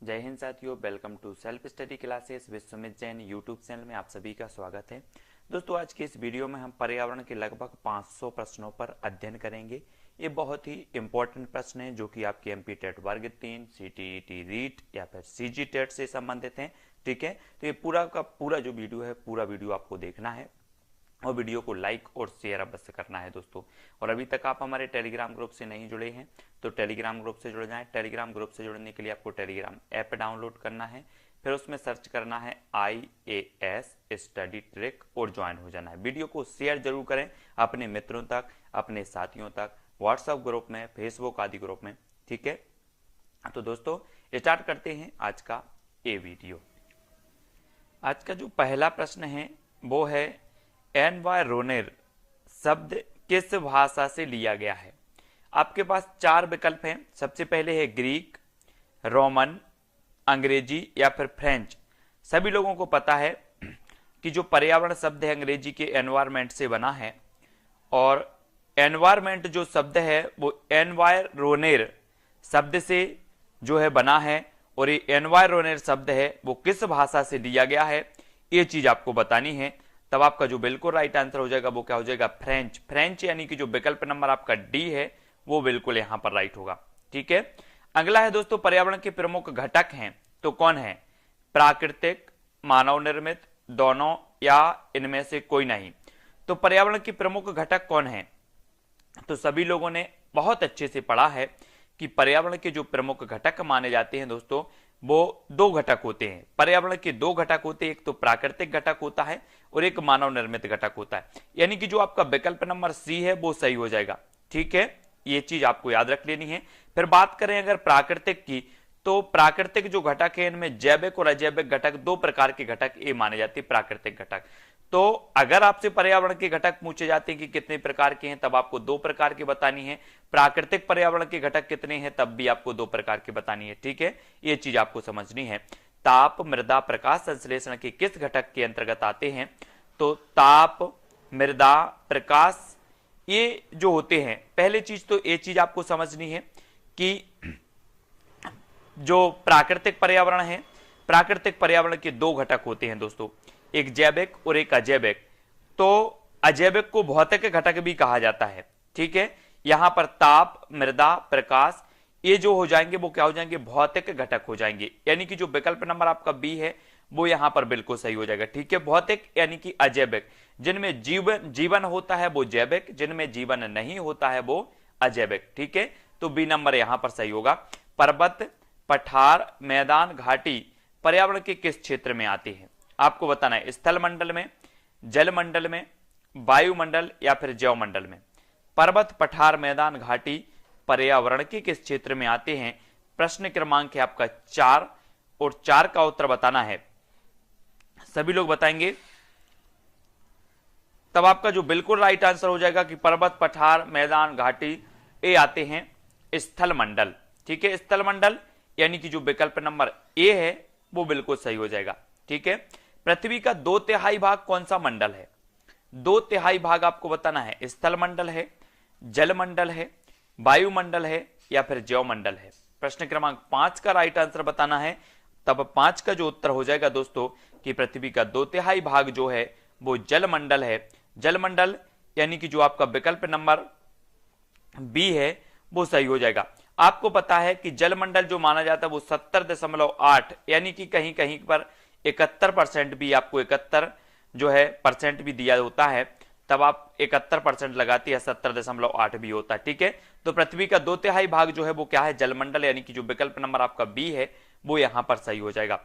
जय हिंद साथियों, welcome to self study classes Vishwamit Jain YouTube channel में आप सभी का स्वागत है। दोस्तों, आज के इस वीडियो में हम पर्यावरण के लगभग 500 प्रश्नों पर अध्ययन करेंगे। ये बहुत ही इंपॉर्टेंट प्रश्न हैं जो कि आपके एमपी टेट वर्ग 3, सीटीईटी रीट या फिर सीजी टेट से संबंधित हैं। ठीक है, तो ये पूरा का पूरा जो वीडियो है, पूरा वीडियो आपको देखना है और वीडियो को लाइक और शेयर अवश्य करना है दोस्तों। और अभी तक आप हमारे टेलीग्राम ग्रुप से नहीं जुड़े हैं तो टेलीग्राम ग्रुप से जुड़ जाएं। टेलीग्राम ग्रुप से जुड़ने के लिए आपको टेलीग्राम ऐप डाउनलोड करना है, फिर उसमें सर्च करना है IAS स्टडी ट्रिक और ज्वाइन हो जाना है। वीडियो को शेयर जरूर करें अपने मित्रों तक, अपने साथियों तक, व्हाट्सएप ग्रुप में, फेसबुक आदि ग्रुप में। ठीक है, तो दोस्तों स्टार्ट करते हैं आज का ये वीडियो। आज का जो पहला प्रश्न है वो है एनवायरोनेर शब्द किस भाषा से लिया गया है। आपके पास चार विकल्प हैं। सबसे पहले है ग्रीक, रोमन, अंग्रेजी या फिर फ्रेंच। सभी लोगों को पता है कि जो पर्यावरण शब्द है अंग्रेजी के एनवायरमेंट से बना है और एनवायरमेंट जो शब्द है वो एनवायरोनेर शब्द से जो है बना है और ये एनवायरोनेर शब्द है वो किस भाषा से लिया गया है, ये चीज आपको बतानी है। तब आपका जो बिल्कुल राइट आंसर हो जाएगा वो क्या हो जाएगा, फ्रेंच। फ्रेंच यानी कि जो विकल्प नंबर आपका डी है वो बिल्कुल यहां पर राइट होगा। ठीक है, अगला है दोस्तों पर्यावरण के प्रमुख घटक हैं तो कौन है, प्राकृतिक, मानव निर्मित, दोनों या इनमें से कोई नहीं। तो पर्यावरण के प्रमुख घटक कौन है, तो सभी लोगों ने बहुत अच्छे से पढ़ा है कि पर्यावरण के जो प्रमुख घटक माने जाते हैं दोस्तों वो दो घटक होते हैं। पर्यावरण के दो घटक होते हैं, एक तो प्राकृतिक घटक होता है और एक मानव निर्मित घटक होता है। यानी कि जो आपका विकल्प नंबर सी है वो सही हो जाएगा। ठीक है, ये चीज आपको याद रख लेनी है। फिर बात करें अगर प्राकृतिक की, तो प्राकृतिक जो घटक है इनमें जैविक और अजैविक घटक, दो प्रकार के घटक ये माने जाते हैं प्राकृतिक घटक। तो अगर आपसे पर्यावरण के घटक पूछे जाते हैं कि कितने प्रकार के हैं, तब आपको दो प्रकार की बतानी है। प्राकृतिक पर्यावरण के घटक कितने हैं, तब भी आपको दो प्रकार की बतानी है। ठीक है, ये चीज आपको समझनी है। ताप, मृदा, प्रकाश संश्लेषण के किस घटक के अंतर्गत आते हैं, तो ताप, मृदा, प्रकाश ये जो होते हैं, पहले चीज तो ये चीज आपको समझनी है कि जो प्राकृतिक पर्यावरण है, प्राकृतिक पर्यावरण के दो घटक होते हैं दोस्तों, एक जैविक और एक अजैविक। तो अजैविक को भौतिक घटक भी कहा जाता है। ठीक है, यहां पर ताप, मृदा, प्रकाश ये जो हो जाएंगे वो क्या हो जाएंगे, भौतिक घटक हो जाएंगे। यानी कि जो विकल्प नंबर आपका बी है वो यहां पर बिल्कुल सही हो जाएगा। ठीक है, भौतिक यानी कि अजैविक, जिनमें जीवन होता है वो जैविक, जिनमें जीवन नहीं होता है वो अजैविक। ठीक है, तो बी नंबर यहां पर सही होगा। पर्वत, पठार, मैदान, घाटी पर्यावरण के किस क्षेत्र में आते हैं, आपको बताना है। स्थल मंडल में, जल मंडल में, वायुमंडल या फिर जैव मंडल में। पर्वत, पठार, मैदान, घाटी पर्यावरण के किस क्षेत्र में आते हैं। प्रश्न क्रमांक है आपका 4 और 4 का उत्तर बताना है। सभी लोग बताएंगे तब आपका जो बिल्कुल राइट आंसर हो जाएगा कि पर्वत, पठार, मैदान, घाटी ये आते हैं स्थल मंडल। ठीक है, स्थल मंडल यानी कि जो विकल्प नंबर ए है वो बिल्कुल सही हो जाएगा। ठीक है, पृथ्वी का 2/3 भाग कौन सा मंडल है, 2/3 भाग आपको बताना है। स्थल मंडल है, जल मंडल है, वायुमंडल है या फिर जैव मंडल है। प्रश्न क्रमांक 5 का राइट आंसर बताना है। तब 5 का जो उत्तर हो जाएगा दोस्तों कि पृथ्वी का 2/3 भाग जो है वो जल मंडल है। जल मंडल यानी कि जो आपका विकल्प नंबर बी है वो सही हो जाएगा। आपको पता है कि जल मंडल जो माना जाता है वो 70.8 यानी कि कहीं कहीं पर 71% भी, आपको 71 जो है परसेंट भी दिया होता है, तब आप 71% लगाती है, 70.8 भी होता है। ठीक है, तो पृथ्वी का 2/3 भाग जो है वो क्या है, जलमंडल, यानी कि जो विकल्प नंबर आपका बी है वो यहां पर सही हो जाएगा।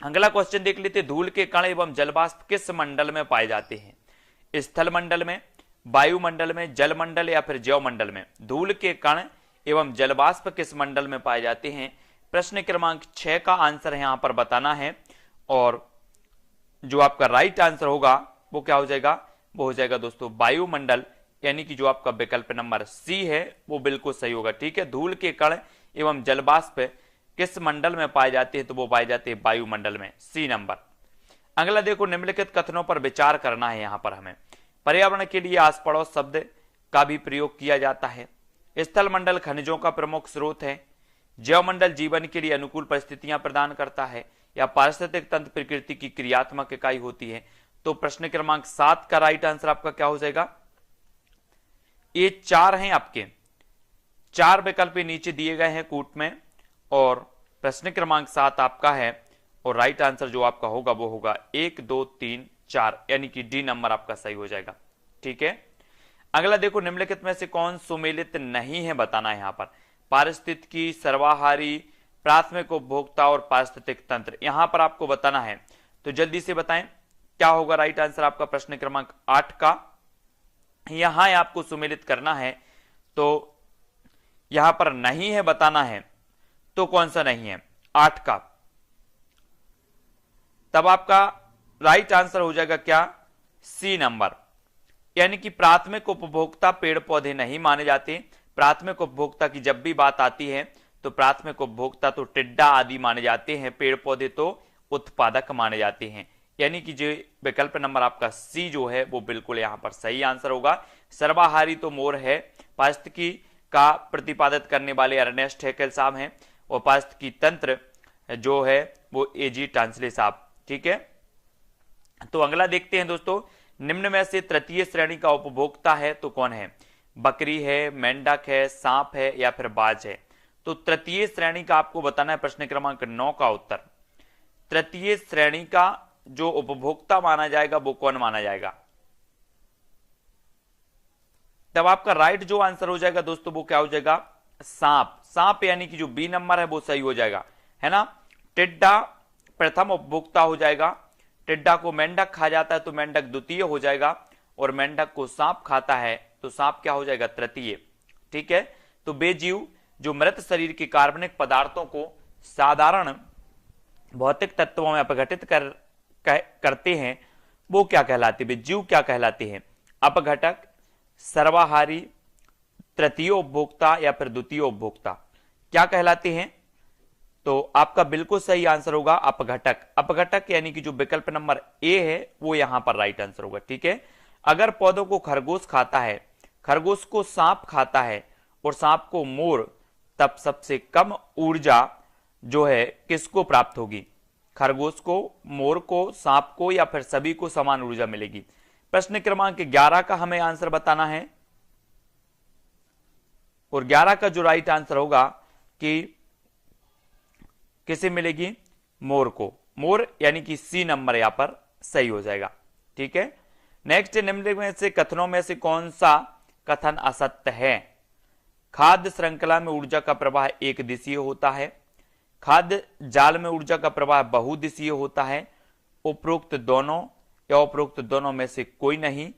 अगला क्वेश्चन देख लेते, धूल के कण एवं जलवाष्प किस मंडल में पाए जाते हैं। स्थल मंडल में, वायुमंडल में, जल मंडल या फिर जैव मंडल में। धूल के कण एवं जलवाष्प किस मंडल में पाए जाते हैं। प्रश्न क्रमांक 6 का आंसर यहां पर बताना है और जो आपका राइट आंसर होगा वो क्या हो जाएगा, वो हो जाएगा दोस्तों वायुमंडल, यानी कि जो आपका विकल्प नंबर सी है वो बिल्कुल सही होगा। ठीक है, धूल के कण एवं जलवाष्प किस मंडल में पाए जाते हैं, तो वो पाए जाते हैं वायुमंडल में, सी नंबर। अगला देखो, निम्नलिखित कथनों पर विचार करना है। यहां पर हमें पर्यावरण के लिए आस पड़ोस शब्द का भी प्रयोग किया जाता है। स्थल मंडल खनिजों का प्रमुख स्रोत है, जैवमंडल जीवन के लिए अनुकूल परिस्थितियां प्रदान करता है, या पारिस्थितिक तंत्र प्रकृति की क्रियात्मक इकाई होती है। तो प्रश्न क्रमांक 7 का राइट आंसर आपका क्या हो जाएगा? ये 4 हैं आपके, 4 विकल्प नीचे दिए गए हैं कूट में, और प्रश्न क्रमांक 7 आपका है, और राइट आंसर जो आपका होगा वो होगा 1 2 3 4, यानी कि डी नंबर आपका सही हो जाएगा। ठीक है, अगला देखो, निम्नलिखित में से कौन सुमेलित नहीं है बताना है। यहां पर पारिस्थितिकी, सर्वाहारी, प्राथमिक उपभोक्ता और पारिस्थितिक तंत्र, यहां पर आपको बताना है। तो जल्दी से बताएं क्या होगा राइट आंसर आपका प्रश्न क्रमांक 8 का। यहां आपको सुमेलित करना है, तो यहां पर नहीं है बताना है, तो कौन सा नहीं है? 8 का। तब आपका राइट आंसर हो जाएगा क्या? सी नंबर, यानी कि प्राथमिक उपभोक्ता पेड़ पौधे नहीं माने जाते। प्राथमिक उपभोक्ता की जब भी बात आती है तो प्राथमिक उपभोक्ता तो टिड्डा आदि माने जाते हैं, पेड़ पौधे तो उत्पादक माने जाते हैं। यानी कि जो विकल्प नंबर आपका सी जो है वो बिल्कुल यहां पर सही आंसर होगा। सर्वाहारी तो मोर है, पारिस्थितिकी का प्रतिपादित करने वाले अर्नेस्ट हैकेल साहब हैं, और पारिस्थितिकी तंत्र जो है वो एजी टांसले साहब। ठीक है, तो अगला देखते हैं दोस्तों, निम्न में से तृतीय श्रेणी का उपभोक्ता है तो कौन है? बकरी है, मेंढक है, सांप है, या फिर बाज है? तो तृतीय श्रेणी का आपको बताना है प्रश्न क्रमांक 9 का उत्तर। तृतीय श्रेणी का जो उपभोक्ता माना जाएगा वो कौन माना जाएगा? तब आपका राइट जो आंसर हो जाएगा दोस्तों वो क्या हो जाएगा? सांप। सांप यानी कि जो बी नंबर है वो सही हो जाएगा, है ना। टिड्डा प्रथम उपभोक्ता हो जाएगा, टिड्डा को मेंढक खा जाता है तो मेंढक द्वितीय हो जाएगा, और मेंढक को सांप खाता है तो सांप क्या हो जाएगा? तृतीय। ठीक है, तो बेजीव जो मृत शरीर के कार्बनिक पदार्थों को साधारण भौतिक तत्वों में अपघटित करते हैं वो क्या कहलाते हैं? जीव क्या कहलाते हैं? अपघटक, सर्वाहारी, तृतीय उपभोक्ता, या फिर द्वितीय उपभोक्ता, क्या कहलाते हैं? तो आपका बिल्कुल सही आंसर होगा अपघटक। अपघटक यानी कि जो विकल्प नंबर ए है वो यहां पर राइट आंसर होगा। ठीक है, अगर पौधों को खरगोश खाता है, खरगोश को सांप खाता है और सांप को मोर, तब सबसे कम ऊर्जा जो है किसको प्राप्त होगी? खरगोश को, मोर को, सांप को, या फिर सभी को समान ऊर्जा मिलेगी? प्रश्न क्रमांक 11 का हमें आंसर बताना है, और 11 का जो राइट आंसर होगा कि किसे मिलेगी? मोर को। मोर यानी कि सी नंबर यहां पर सही हो जाएगा। ठीक है, नेक्स्ट, निम्न में से कथनों में से कौन सा कथन असत्य है? खाद्य श्रृंखला में ऊर्जा का प्रवाह एक दिशीय होता है, खाद्य जाल में ऊर्जा का प्रवाह बहुदिशीय होता है, उपरोक्त दोनों या उपरोक्त दोनों में से कोई नहीं।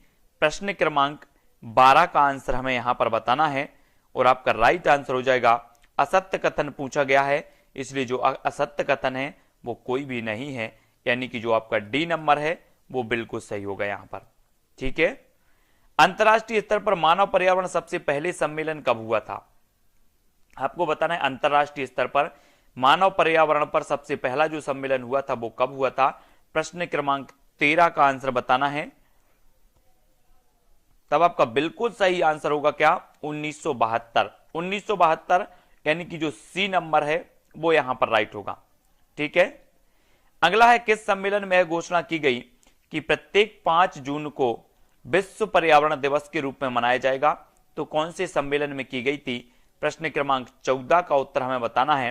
प्रश्न क्रमांक 12 का आंसर हमें यहां पर बताना है, और आपका राइट आंसर हो जाएगा असत्य कथन पूछा गया है, इसलिए जो असत्य कथन है वो कोई भी नहीं है, यानी कि जो आपका डी नंबर है वो बिल्कुल सही होगा यहां पर। ठीक है, अंतरराष्ट्रीय स्तर पर मानव पर्यावरण सबसे पहले सम्मेलन कब हुआ था? आपको बताना है अंतरराष्ट्रीय स्तर पर मानव पर्यावरण पर सबसे पहला जो सम्मेलन हुआ था वो कब हुआ था? प्रश्न क्रमांक 13 का आंसर बताना है, तब आपका बिल्कुल सही आंसर होगा क्या? 1972। 1972 यानी कि जो सी नंबर है वो यहां पर राइट होगा। ठीक है, अगला है, किस सम्मेलन में यह घोषणा की गई कि प्रत्येक 5 जून को विश्व पर्यावरण दिवस के रूप में मनाया जाएगा? तो कौन से सम्मेलन में की गई थी? प्रश्न क्रमांक 14 का उत्तर हमें बताना है,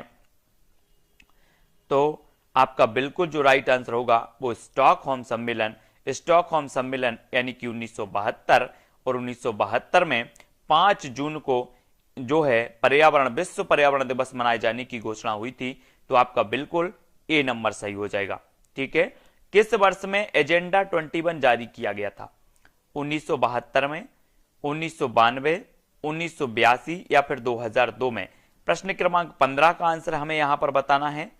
तो आपका बिल्कुल जो राइट आंसर होगा वो स्टॉकहोम सम्मेलन। स्टॉकहोम सम्मेलन यानी कि 1972, और 1972 में 5 जून को जो है पर्यावरण, विश्व पर्यावरण दिवस मनाए जाने की घोषणा हुई थी, तो आपका बिल्कुल ए नंबर सही हो जाएगा। ठीक है, किस वर्ष में एजेंडा 21 जारी किया गया था? 1972 में, 1992, 1982, या फिर 2002 में? प्रश्न क्रमांक 15 का आंसर हमें यहां पर बताना है,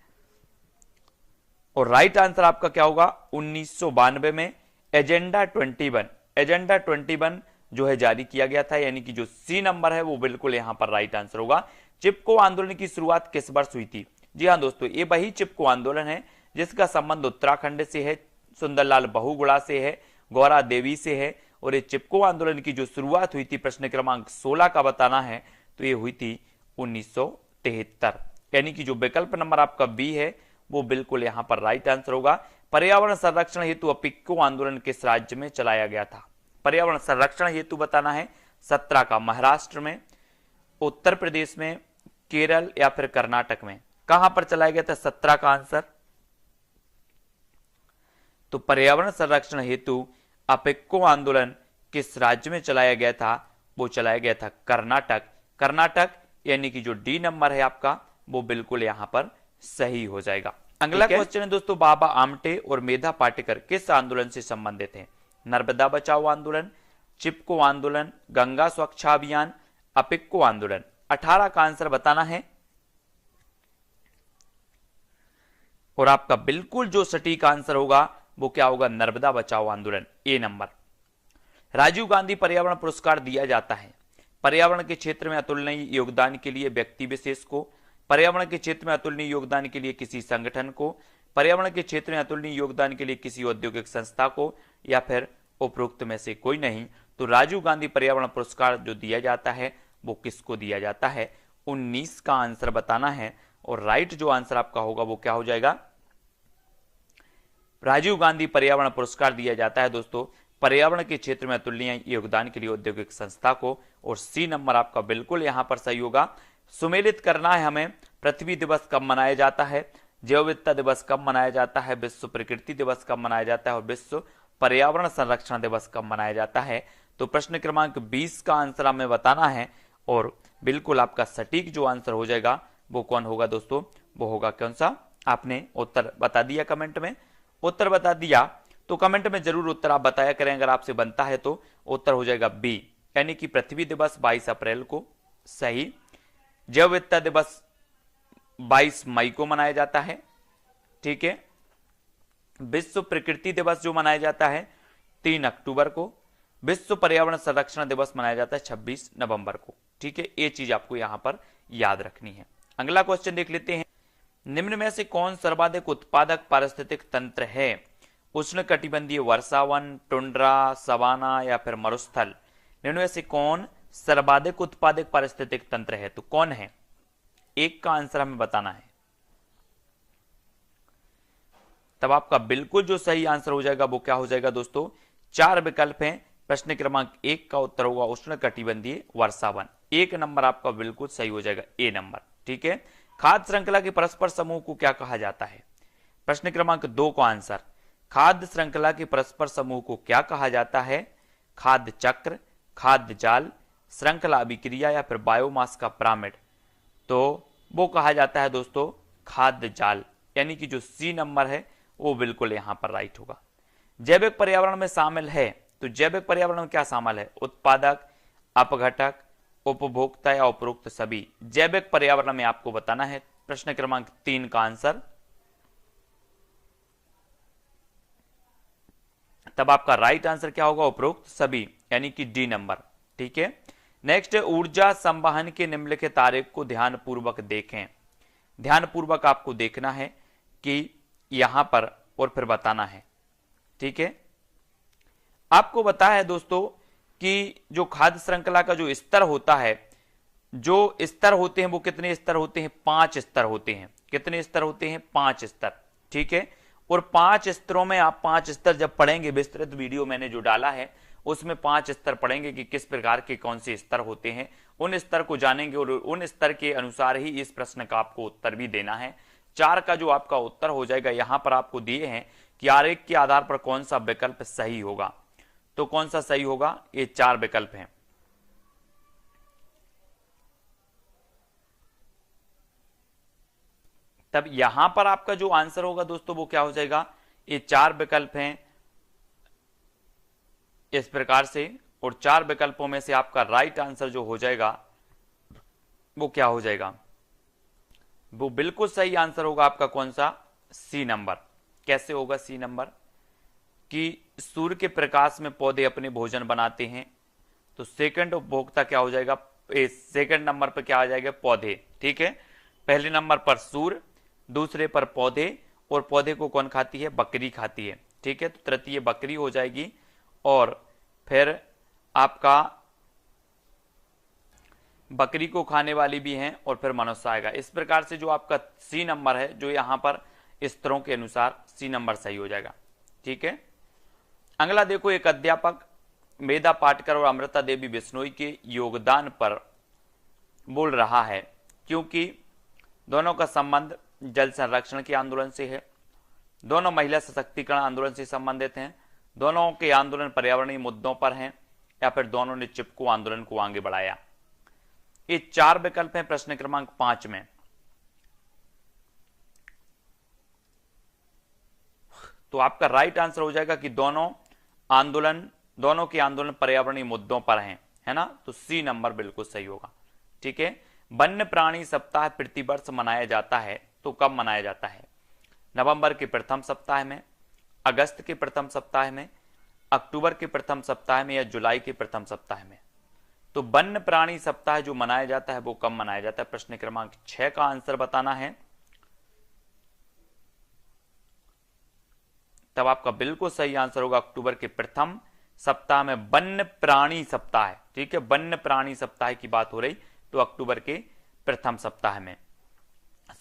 और राइट आंसर आपका क्या होगा? 1992 में एजेंडा 21, एजेंडा 21 जो है जारी किया गया था, यानी कि जो सी नंबर है वो बिल्कुल यहां पर राइट आंसर होगा। चिपको आंदोलन की शुरुआत किस वर्ष हुई थी? जी हां दोस्तों, ये वही चिपको आंदोलन है जिसका संबंध उत्तराखंड से है, सुंदरलाल बहुगुणा से है, गौरा देवी से है, और ये चिपको आंदोलन की जो शुरुआत हुई थी प्रश्न क्रमांक 16 का बताना है, तो ये हुई थी 1973। यानी कि जो विकल्प नंबर आपका बी है वो बिल्कुल यहां पर राइट आंसर होगा। पर्यावरण संरक्षण हेतु अपिक्को आंदोलन किस राज्य में चलाया गया था? पर्यावरण संरक्षण हेतु बताना है 17 का महाराष्ट्र में, उत्तर प्रदेश में, केरल या फिर कर्नाटक में। कहां पर चलाया गया था 17 का आंसर? तो पर्यावरण संरक्षण हेतु अपिक्को आंदोलन किस राज्य में चलाया गया था? वो चलाया गया था कर्नाटक। कर्नाटक यानी कि जो डी नंबर है आपका वो बिल्कुल यहां पर सही हो जाएगा। अगला क्वेश्चन है दोस्तों, बाबा आमटे और मेधा पाटेकर किस आंदोलन से संबंधित हैं? नर्मदा बचाओ आंदोलन, चिपको आंदोलन, गंगा स्वच्छता अभियान, अपिक्को आंदोलन। 18 का आंसर बताना है और आपका बिल्कुल जो सटीक आंसर होगा वो क्या होगा? नर्मदा बचाओ आंदोलन, ए नंबर। राजीव गांधी पर्यावरण पुरस्कार दिया जाता है पर्यावरण के क्षेत्र में अतुलनीय योगदान के लिए व्यक्ति विशेष को, पर्यावरण के क्षेत्र में अतुलनीय योगदान के लिए किसी संगठन को, पर्यावरण के क्षेत्र में अतुलनीय योगदान के लिए किसी औद्योगिक संस्था को, या फिर उपरोक्त में से कोई नहीं। तो राजीव गांधी पर्यावरण पुरस्कार जो दिया जाता है वो किसको दिया जाता है? 19 का आंसर बताना है और राइट जो आंसर आपका होगा वो क्या हो जाएगा? राजीव गांधी पर्यावरण पुरस्कार दिया जाता है दोस्तों पर्यावरण के क्षेत्र में अतुलनीय योगदान के लिए औद्योगिक संस्था को, और सी नंबर आपका बिल्कुल यहां पर सही होगा। सुमेलित करना है हमें, पृथ्वी दिवस कब मनाया जाता है, जैव विविधता दिवस कब मनाया जाता है, विश्व प्रकृति दिवस कब मनाया जाता है और विश्व पर्यावरण संरक्षण दिवस कब मनाया जाता है। तो प्रश्न क्रमांक 20 का आंसर हमें बताना है और बिल्कुल आपका सटीक जो आंसर हो जाएगा वो कौन होगा दोस्तों? वो होगा कौन सा? आपने उत्तर बता दिया कमेंट में, उत्तर बता दिया तो कमेंट में जरूर उत्तर आप बताया करें। अगर आपसे बनता है तो उत्तर हो जाएगा बी, यानी कि पृथ्वी दिवस 22 अप्रैल को सही। जैव विविधता दिवस 22 मई को मनाया जाता है, ठीक है। विश्व प्रकृति दिवस जो मनाया जाता है 3 अक्टूबर को, विश्व पर्यावरण संरक्षण दिवस मनाया जाता है 26 नवंबर को, ठीक है। ये चीज आपको यहां पर याद रखनी है। अगला क्वेश्चन देख लेते हैं, निम्न में से कौन सर्वाधिक उत्पादक पारिस्थितिक तंत्र है? उष्णकटिबंधीय वर्षावन, टुंड्रा, सवाना या फिर मरुस्थल। निम्न में से कौन सर्वाधिक उत्पादक पारिस्थितिक तंत्र है? तो कौन है? एक का आंसर हमें बताना है, तब आपका बिल्कुल जो सही आंसर हो जाएगा वो क्या हो जाएगा दोस्तों? 4 विकल्प हैं। प्रश्न क्रमांक 1 का उत्तर होगा उष्णकटिबंधीय वर्षावन, 1 नंबर आपका बिल्कुल सही हो जाएगा, ए नंबर, ठीक है। खाद्य श्रृंखला के परस्पर समूह को क्या कहा जाता है? प्रश्न क्रमांक 2 का आंसर, खाद्य श्रृंखला के परस्पर समूह को क्या कहा जाता है? खाद्य चक्र, खाद्य जाल, श्रृंखला अभिक्रिया या फिर बायोमास का पिरामिड। तो वो कहा जाता है दोस्तों खाद्य जाल, यानी कि जो सी नंबर है वो बिल्कुल यहां पर राइट होगा। जैविक पर्यावरण में शामिल है, तो जैविक पर्यावरण में क्या शामिल है? उत्पादक, अपघटक, उपभोक्ता या उपरोक्त सभी। जैविक पर्यावरण में आपको बताना है। प्रश्न क्रमांक 3 का आंसर, तब आपका राइट आंसर क्या होगा? उपरोक्त सभी, यानी कि डी नंबर, ठीक है। नेक्स्ट, ऊर्जा संवहन के निम्नलिखित आरेख को ध्यानपूर्वक देखें। ध्यानपूर्वक आपको देखना है कि यहां पर और फिर बताना है, ठीक है। आपको बताया है दोस्तों कि जो खाद्य श्रृंखला का जो स्तर होता है, जो स्तर होते हैं वो कितने स्तर होते हैं? 5 स्तर होते हैं। कितने स्तर होते हैं? 5 स्तर, ठीक है। और 5 स्तरों में आप 5 स्तर जब पढ़ेंगे, विस्तृत वीडियो मैंने जो डाला है उसमें 5 स्तर पढ़ेंगे कि किस प्रकार के कौन से स्तर होते हैं, उन स्तर को जानेंगे और उन स्तर के अनुसार ही इस प्रश्न का आपको उत्तर भी देना है। 4 का जो आपका उत्तर हो जाएगा, यहां पर आपको दिए हैं कि आरेख के आधार पर कौन सा विकल्प सही होगा। तो कौन सा सही होगा? ये 4 विकल्प हैं। तब यहां पर आपका जो आंसर होगा दोस्तों वो क्या हो जाएगा? ये 4 विकल्प हैं इस प्रकार से, और 4 विकल्पों में से आपका राइट आंसर जो हो जाएगा वो क्या हो जाएगा? वो बिल्कुल सही आंसर होगा आपका कौन सा? C number. कैसे होगा सी नंबर? कि सूर्य के प्रकाश में पौधे अपने भोजन बनाते हैं। तो सेकंड उपभोक्ता क्या हो जाएगा? सेकंड नंबर पर क्या आ जाएगा? पौधे, ठीक है। पहले नंबर पर सूर्य, दूसरे पर पौधे, और पौधे को कौन खाती है? बकरी खाती है, ठीक है। तो तृतीय बकरी हो जाएगी, और फिर आपका बकरी को खाने वाली भी हैं और फिर मनुष्य आएगा। इस प्रकार से जो आपका सी नंबर है, जो यहाँ पर स्तरों के अनुसार सी नंबर सही हो जाएगा। ठीक है, अगला देखो, एक अध्यापक मेधा पाटकर और अमृता देवी बिश्नोई के योगदान पर बोल रहा है, क्योंकि दोनों का संबंध जल संरक्षण के आंदोलन से है, दोनों महिला सशक्तिकरण आंदोलन से संबंधित हैं, दोनों के आंदोलन पर्यावरणीय मुद्दों पर हैं, या फिर दोनों ने चिपको आंदोलन को आगे बढ़ाया। ये 4 विकल्प हैं प्रश्न क्रमांक 5 में। तो आपका राइट आंसर हो जाएगा कि दोनों के आंदोलन पर्यावरणीय मुद्दों पर हैं, है ना। तो सी नंबर बिल्कुल सही होगा। ठीक है, वन्य प्राणी सप्ताह प्रतिवर्ष मनाया जाता है, तो कब मनाया जाता है? नवंबर के प्रथम सप्ताह में, अगस्त के प्रथम सप्ताह में, अक्टूबर के प्रथम सप्ताह में, या जुलाई के प्रथम सप्ताह में। तो वन्य प्राणी सप्ताह जो मनाया जाता है वो कब मनाया जाता है? प्रश्न क्रमांक 6 का आंसर बताना है। तब आपका बिल्कुल सही आंसर होगा अक्टूबर के प्रथम सप्ताह में वन्य प्राणी सप्ताह। ठीक है, वन्य प्राणी सप्ताह की बात हो रही, तो अक्टूबर के प्रथम सप्ताह में।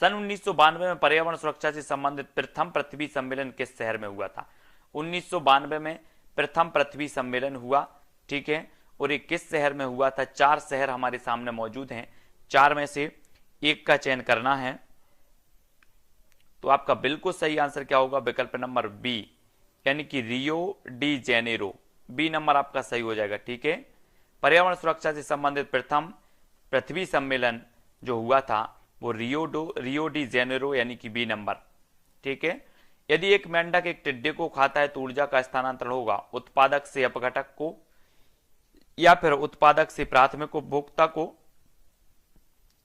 सन 1992 में पर्यावरण सुरक्षा से संबंधित प्रथम पृथ्वी सम्मेलन किस शहर में हुआ था? 1992 में प्रथम पृथ्वी सम्मेलन हुआ। ठीक है, और ये किस शहर में हुआ था? 4 शहर हमारे सामने मौजूद हैं, 4 में से एक का चयन करना है। तो आपका बिल्कुल सही आंसर क्या होगा? विकल्प नंबर बी, यानी कि Rio de Janeiro. B number आपका सही हो जाएगा। ठीक है, पर्यावरण सुरक्षा से संबंधित प्रथम पृथ्वी सम्मेलन जो हुआ था वो रियो डी जेनेरो, यानी कि बी नंबर। ठीक है, यदि एक मेंढक एक टिड्डे को खाता है तो ऊर्जा का स्थानांतरण होगा उत्पादक से अपघटक को, या फिर उत्पादक से प्राथमिक उपभोक्ता को,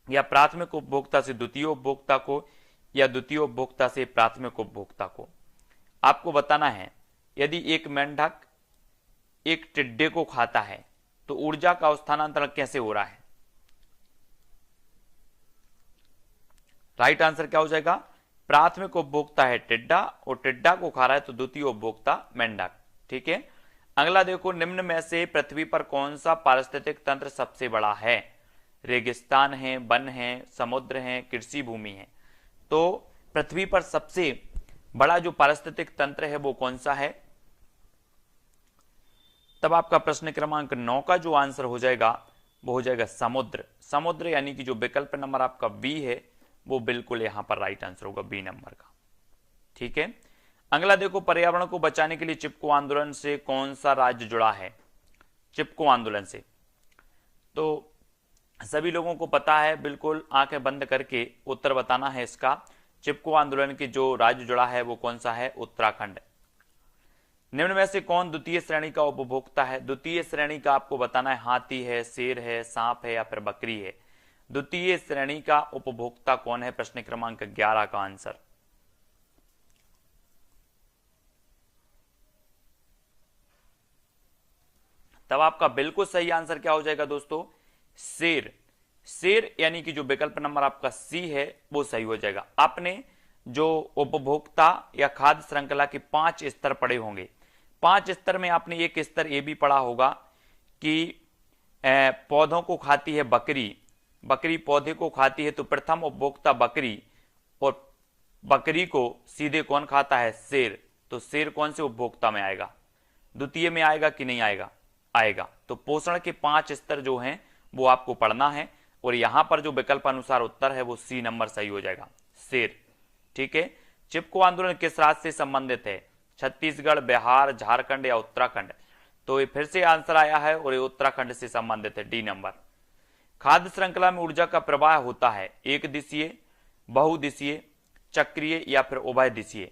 या प्राथमिक उपभोक्ता से द्वितीय उपभोक्ता को, या द्वितीय उपभोक्ता से प्राथमिक उपभोक्ता को। आपको बताना है, यदि एक मेंढक एक टिड्डे को खाता है तो ऊर्जा का स्थानांतरण कैसे हो रहा है? राइट आंसर क्या हो जाएगा? प्राथमिक उपभोक्ता है टिड्डा और टिड्डा को खा रहा है तो द्वितीय उपभोक्ता मेंढक। ठीक है, अगला देखो, निम्न में से पृथ्वी पर कौन सा पारिस्थितिक तंत्र सबसे बड़ा है? रेगिस्तान है, वन है, समुद्र है, कृषि भूमि है। तो पृथ्वी पर सबसे बड़ा जो पारिस्थितिक तंत्र है वो कौन सा है? तब आपका प्रश्न क्रमांक 9 का जो आंसर हो जाएगा वो हो जाएगा समुद्र। समुद्र, यानी कि जो विकल्प नंबर आपका बी है वो बिल्कुल यहां पर राइट आंसर होगा, बी नंबर का। ठीक है, अगला देखो, पर्यावरण को बचाने के लिए चिपको आंदोलन से कौन सा राज्य जुड़ा है? चिपको आंदोलन से तो सभी लोगों को पता है, बिल्कुल आंखें बंद करके उत्तर बताना है इसका। चिपको आंदोलन की जो राज्य जुड़ा है वो कौन सा है? उत्तराखंड। निम्न में से कौन द्वितीय श्रेणी का उपभोक्ता है? द्वितीय श्रेणी का आपको बताना है, हाथी है, शेर है, सांप है, या फिर बकरी है। द्वितीय श्रेणी का उपभोक्ता कौन है? प्रश्न क्रमांक 11 का आंसर। तब आपका बिल्कुल सही आंसर क्या हो जाएगा दोस्तों? शेर। शेर, यानी कि जो विकल्प नंबर आपका सी है वो सही हो जाएगा। आपने जो उपभोक्ता या खाद्य श्रृंखला के 5 स्तर पढ़े होंगे, 5 स्तर में आपने एक स्तर ये भी पढ़ा होगा कि पौधों को खाती है बकरी, बकरी पौधे को खाती है, तो प्रथम उपभोक्ता बकरी, और बकरी को सीधे कौन खाता है? शेर। तो शेर कौन से उपभोक्ता में आएगा? द्वितीय में आएगा कि नहीं आएगा? आएगा। तो पोषण के 5 स्तर जो हैं वो आपको पढ़ना है, और यहां पर जो विकल्प अनुसार उत्तर है वो सी नंबर सही हो जाएगा, शेर। ठीक है, चिपको आंदोलन किस राज्य से संबंधित है? छत्तीसगढ़, बिहार, झारखंड या उत्तराखंड? तो ये फिर से आंसर आया है और ये उत्तराखंड से संबंधित है, डी नंबर। खाद्य श्रृंखला में ऊर्जा का प्रवाह होता है एक दिशीय, बहुदिशीय, चक्रीय, या फिर उभय दिशीय।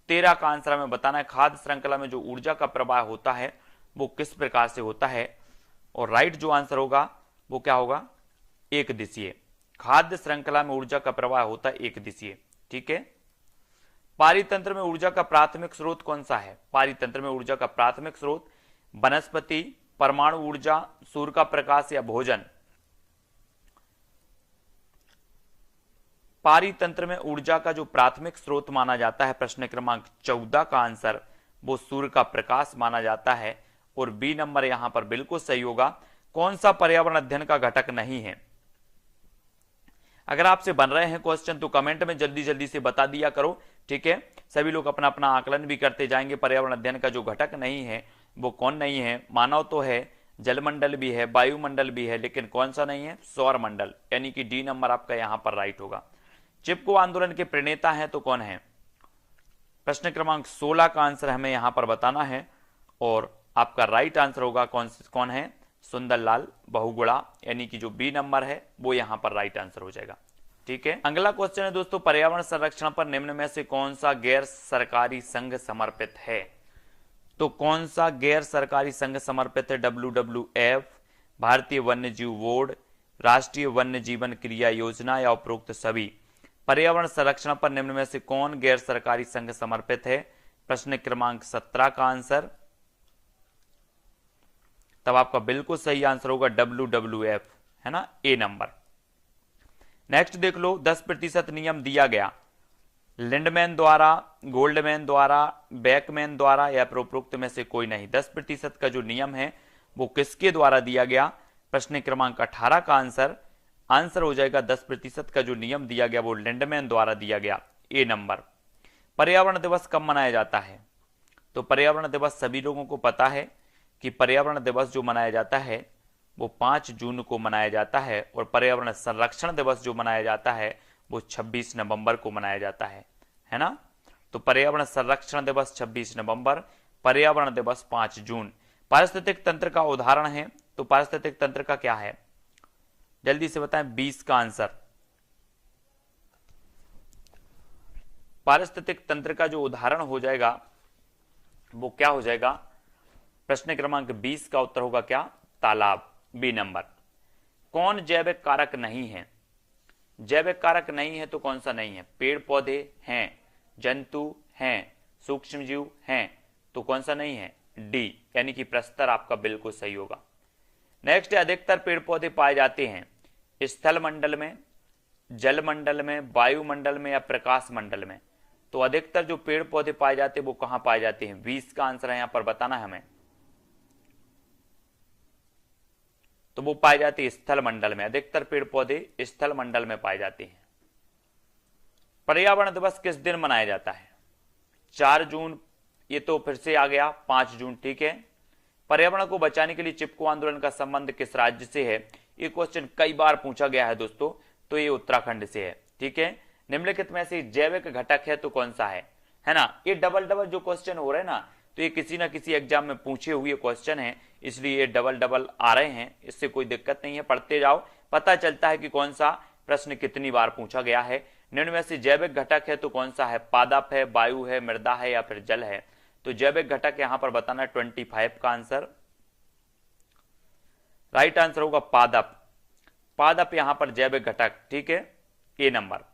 13 का आंसर हमें बताना है, खाद्य श्रृंखला में जो ऊर्जा का प्रवाह होता है वो किस प्रकार से होता है? और राइट जो आंसर होगा वो क्या होगा? एक दिशीय। खाद्य श्रृंखला में ऊर्जा का प्रवाह होता है एक दिशीय। ठीक है, पारितंत्र में ऊर्जा का प्राथमिक स्रोत कौन सा है? पारितंत्र में ऊर्जा का प्राथमिक स्रोत वनस्पति, परमाणु ऊर्जा, सूर्य का प्रकाश, या भोजन? पारितंत्र में ऊर्जा का जो प्राथमिक स्रोत माना जाता है, प्रश्न क्रमांक 14 का आंसर वो सूर्य का प्रकाश माना जाता है, और बी नंबर यहां पर बिल्कुल सही होगा। कौन सा पर्यावरण अध्ययन का घटक नहीं है? अगर आपसे बन रहे हैं क्वेश्चन तो कमेंट में जल्दी जल्दी से बता दिया करो, ठीक है। सभी लोग अपना अपना आकलन भी करते जाएंगे। पर्यावरण अध्ययन का जो घटक नहीं है वो कौन नहीं है? मानव तो है, जलमंडल भी है, वायुमंडल भी है, लेकिन कौन सा नहीं है? सौरमंडल, यानी कि डी नंबर आपका यहां पर राइट होगा। चिपको आंदोलन के प्रणेता हैं तो कौन है? प्रश्न क्रमांक 16 का आंसर हमें यहां पर बताना है और आपका राइट आंसर होगा कौन है? सुंदरलाल बहुगुणा, यानी कि जो बी नंबर है वो यहां पर राइट आंसर हो जाएगा, ठीक है। अगला क्वेश्चन है दोस्तों, पर्यावरण संरक्षण पर निम्न में से कौन सा गैर सरकारी संघ समर्पित है? तो कौन सा गैर सरकारी संघ समर्पित है? WWF, भारतीय वन्य जीव बोर्ड, राष्ट्रीय वन्य जीवन क्रिया योजना या उपरोक्त सभी? पर्यावरण संरक्षण पर निम्न में से कौन गैर सरकारी संघ समर्पित है? प्रश्न क्रमांक 17 का आंसर, तब आपका बिल्कुल सही आंसर होगा WWF, है ना, ए नंबर। नेक्स्ट देख लो, 10% नियम दिया गया, लिंडमैन द्वारा, गोल्डमैन द्वारा, बैकमैन द्वारा या उपरोक्त में से कोई नहीं। 10% का जो नियम है वो किसके द्वारा दिया गया? प्रश्न क्रमांक 18 का आंसर हो जाएगा 10% का जो नियम दिया गया वो लिंडमैन द्वारा दिया गया, ए नंबर। पर्यावरण दिवस कब मनाया जाता है? तो पर्यावरण दिवस सभी लोगों को पता है कि पर्यावरण दिवस जो मनाया जाता है वो 5 जून को मनाया जाता है और पर्यावरण संरक्षण दिवस जो मनाया जाता है वो 26 नवंबर को मनाया जाता है ना। तो पर्यावरण संरक्षण दिवस 26 नवंबर, पर्यावरण दिवस 5 जून। पारिस्थितिक तंत्र का उदाहरण है, तो पारिस्थितिक तंत्र का क्या है? जल्दी से बताएं, 20 का आंसर। पारिस्थितिक तंत्र का जो उदाहरण हो जाएगा वो क्या हो जाएगा? प्रश्न क्रमांक 20 का उत्तर होगा क्या? तालाब, बी नंबर। कौन जैविक कारक नहीं है? जैविक कारक नहीं है तो कौन सा नहीं है? पेड़ पौधे हैं, जंतु हैं, सूक्ष्म जीव हैं, तो कौन सा नहीं है? डी, यानी कि प्रस्तर आपका बिल्कुल सही होगा। नेक्स्ट, अधिकतर पेड़ पौधे पाए जाते हैं स्थल मंडल में, जल मंडल में, वायुमंडल में या प्रकाश मंडल में? तो अधिकतर जो पेड़ पौधे पाए जाते हैं वो कहां पाए जाते हैं? 20 का आंसर है यहां पर बताना है हमें। तो वो पाए जाते हैं स्थल मंडल में, अधिकतर पेड़ पौधे स्थल मंडल में पाए जाते हैं। पर्यावरण दिवस किस दिन मनाया जाता है? 4 जून, ये तो फिर से आ गया, 5 जून, ठीक है। पर्यावरण को बचाने के लिए चिपको आंदोलन का संबंध किस राज्य से है? ये क्वेश्चन कई बार पूछा गया है दोस्तों, तो ये उत्तराखंड से है, ठीक है। निम्नलिखित में से जैविक घटक है तो कौन सा है ना। ये डबल डबल जो क्वेश्चन हो रहे हैं ना, तो ये किसी ना किसी एग्जाम में पूछे हुए क्वेश्चन है, इसलिए ये डबल डबल आ रहे हैं। इससे कोई दिक्कत नहीं है, पढ़ते जाओ, पता चलता है कि कौन सा प्रश्न कितनी बार पूछा गया है। निम्न में से जैविक घटक है तो कौन सा है? पादप है, वायु है, मृदा है या फिर जल है? तो जैविक घटक यहां पर बताना है 25 का आंसर। राइट आंसर होगा पादप। पादप यहां पर जैविक घटक, ठीक है, ए नंबर।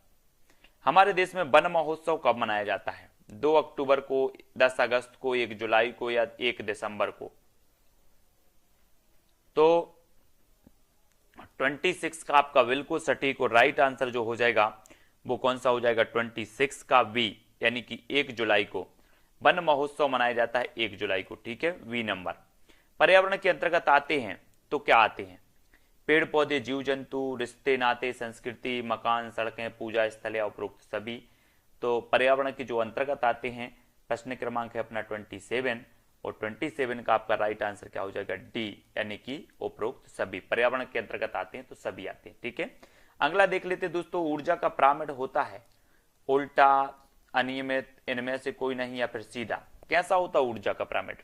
हमारे देश में वन महोत्सव कब मनाया जाता है? 2 अक्टूबर को, 10 अगस्त को, 1 जुलाई को या 1 दिसंबर को? तो 26 का आपका बिल्कुल सटीक और राइट आंसर जो हो जाएगा वो कौन सा हो जाएगा? 26 का वी, यानी कि 1 जुलाई को वन महोत्सव मनाया जाता है, 1 जुलाई को, ठीक है, वी नंबर। पर्यावरण के अंतर्गत आते हैं तो क्या आते हैं? पेड़ पौधे, जीव जंतु, रिश्ते नाते, संस्कृति, मकान, सड़कें, पूजा स्थल या उपरोक्त सभी? तो पर्यावरण के जो अंतर्गत आते हैं, प्रश्न क्रमांक है अपना 27 और 27 का आपका राइट आंसर क्या हो जाएगा? डी, यानी कि उपरोक्त सभी पर्यावरण के अंतर्गत आते हैं, तो सभी आते हैं, ठीक है। अगला देख लेते दोस्तों, ऊर्जा का पिरामिड होता है उल्टा, अनियमित, इनमें से कोई नहीं या फिर सीधा? कैसा होता है ऊर्जा का पिरामिड?